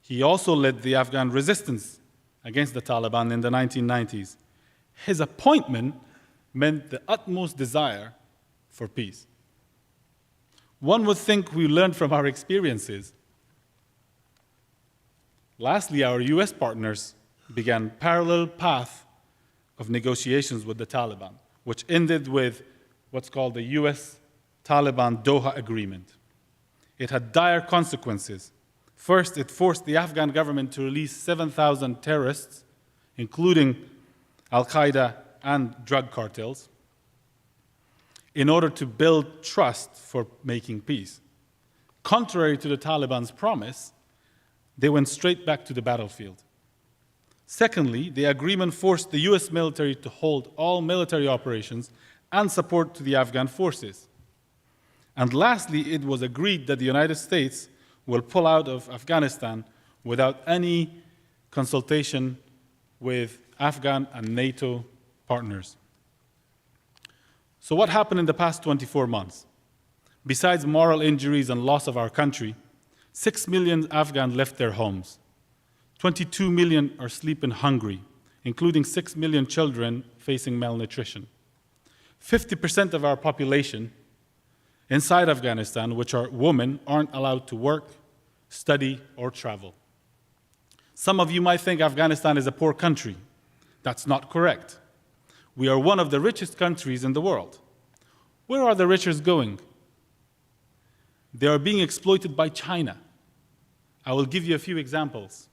He also led the Afghan resistance against the Taliban in the 1990s. His appointment meant the utmost desire for peace. One would think we learned from our experiences. Lastly, our US partners began parallel path of negotiations with the Taliban, which ended with what's called the US-Taliban Doha Agreement. It had dire consequences. First, it forced the Afghan government to release 7,000 terrorists, including Al-Qaeda and drug cartels, in order to build trust for making peace. Contrary to the Taliban's promise, they went straight back to the battlefield. Secondly, the agreement forced the US military to hold all military operations and support to the Afghan forces. And lastly, it was agreed that the United States will pull out of Afghanistan without any consultation with Afghan and NATO partners. So what happened in the past 24 months? Besides moral injuries and loss of our country, 6 million Afghans left their homes. 22 million are sleeping hungry, including 6 million children facing malnutrition. 50% of our population inside Afghanistan, which are women, aren't allowed to work, study, or travel. Some of you might think Afghanistan is a poor country. That's not correct. We are one of the richest countries in the world. Where are the riches going? They are being exploited by China. I will give you a few examples.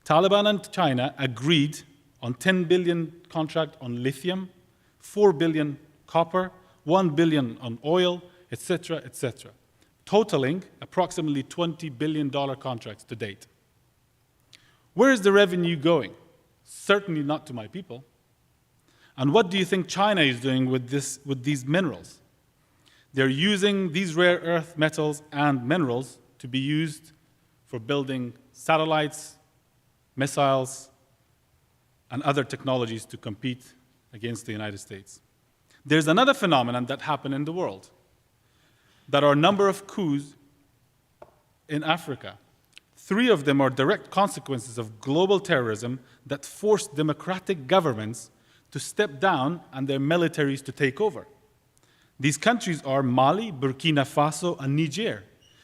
Taliban and China agreed on $10 billion contract on lithium, $4 billion copper, $1 billion on oil, etc., totaling approximately $20 billion contracts to date. Where is the revenue going? Certainly not to my people. And what do you think China is doing with these minerals? They're using these rare earth metals and minerals to be used for building satellites, missiles, and other technologies to compete against the United States. There's another phenomenon that happened in the world. There are a number of coups in Africa. 3 of them are direct consequences of global terrorism that forced democratic governments to step down and their militaries to take over. These countries are Mali, Burkina Faso, and Niger.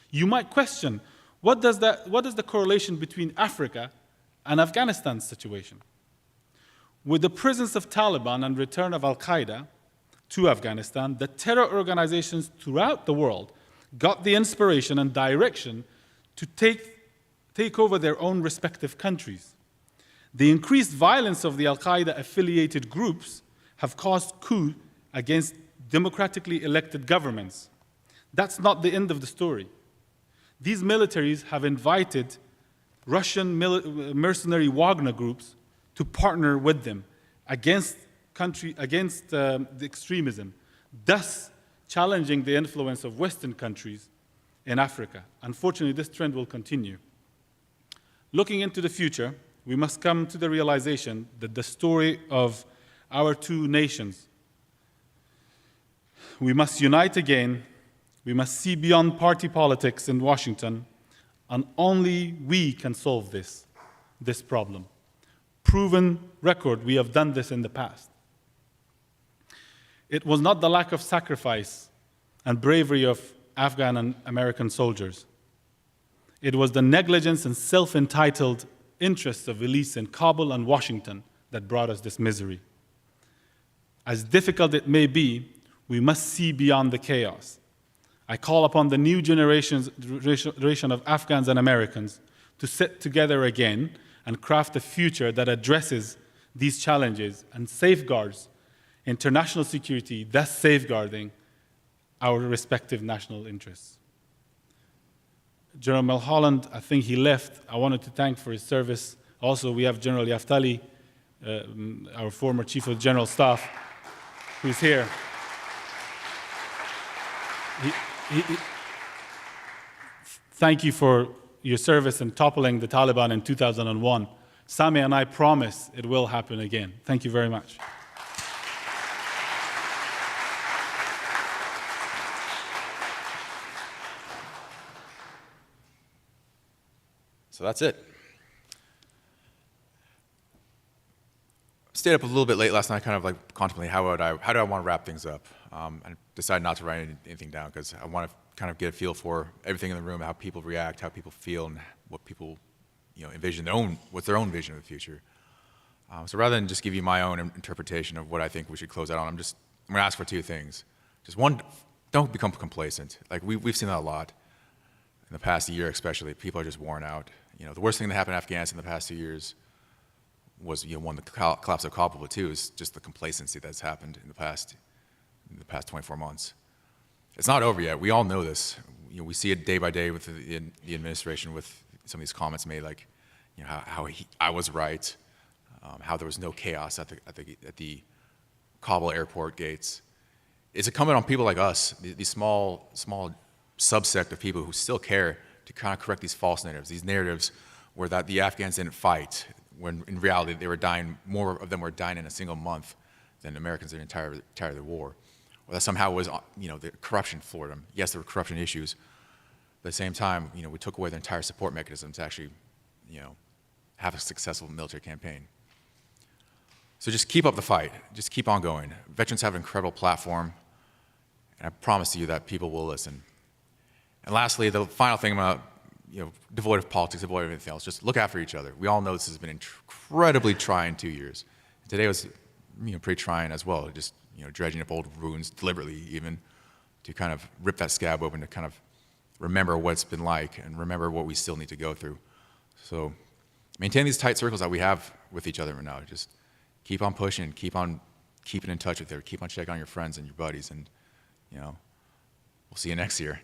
You might question, what is the correlation between Africa and Afghanistan's situation? With the presence of Taliban and return of Al-Qaeda to Afghanistan, the terror organizations throughout the world got the inspiration and direction to take over their own respective countries. The increased violence of the Al-Qaeda affiliated groups have caused coups against democratically elected governments. That's not the end of the story. These militaries have invited Russian mercenary Wagner groups to partner with them against the extremism, thus challenging the influence of Western countries in Africa. Unfortunately, this trend will continue. Looking into the future, we must come to the realization that the story of our two nations, we must unite again, we must see beyond party politics in Washington, and only we can solve this problem. Proven record, we have done this in the past. It was not the lack of sacrifice and bravery of Afghan and American soldiers. It was the negligence and self-entitled interests of elites in Kabul and Washington that brought us this misery. As difficult it may be, we must see beyond the chaos. I call upon the new generation of Afghans and Americans to sit together again and craft a future that addresses these challenges and safeguards international security, thus safeguarding our respective national interests. General Mulholland, I think he left. I wanted to thank for his service. Also, we have General Yaftali, our former Chief of General Staff, who's here. Thank you for your service in toppling the Taliban in 2001. Sami and I promise it will happen again. Thank you very much. So that's it. Stayed up a little bit late last night, kind of like contemplating how do I want to wrap things up. I decided not to write anything down because I want to kind of get a feel for everything in the room, how people react, how people feel, and what people, envision what's their own vision of the future. So rather than just give you my own interpretation of what I think we should close out on, I'm going to ask for two things. Just one, don't become complacent. Like we've seen that a lot in the past year, especially. People are just worn out. The worst thing that happened in Afghanistan in the past 2 years was, one, the collapse of Kabul, but two is just the complacency that's happened in the past 24 months. It's not over yet. We all know this. We see it day by day with the administration, with some of these comments made, like, how I was right, how there was no chaos at the Kabul airport gates. It's incumbent on people like us, these small subsect of people who still care, to kind of correct these false narratives, these narratives where that the Afghans didn't fight, when in reality they were dying, more of them were dying in a single month than Americans in the entire the war. Or that somehow was, the corruption floored them. Yes, there were corruption issues, but at the same time, we took away their entire support mechanism to actually, have a successful military campaign. So just keep up the fight. Just keep on going. Veterans have an incredible platform, and I promise you that people will listen. And lastly, the final thing about, devoid of politics, devoid of anything else, just look after each other. We all know this has been incredibly trying 2 years. Today was, pretty trying as well, just, dredging up old wounds deliberately even to kind of rip that scab open, to kind of remember what it's been like and remember what we still need to go through. So maintain these tight circles that we have with each other right now. Just keep on pushing, keep on keeping in touch with her, keep on checking on your friends and your buddies, and, we'll see you next year.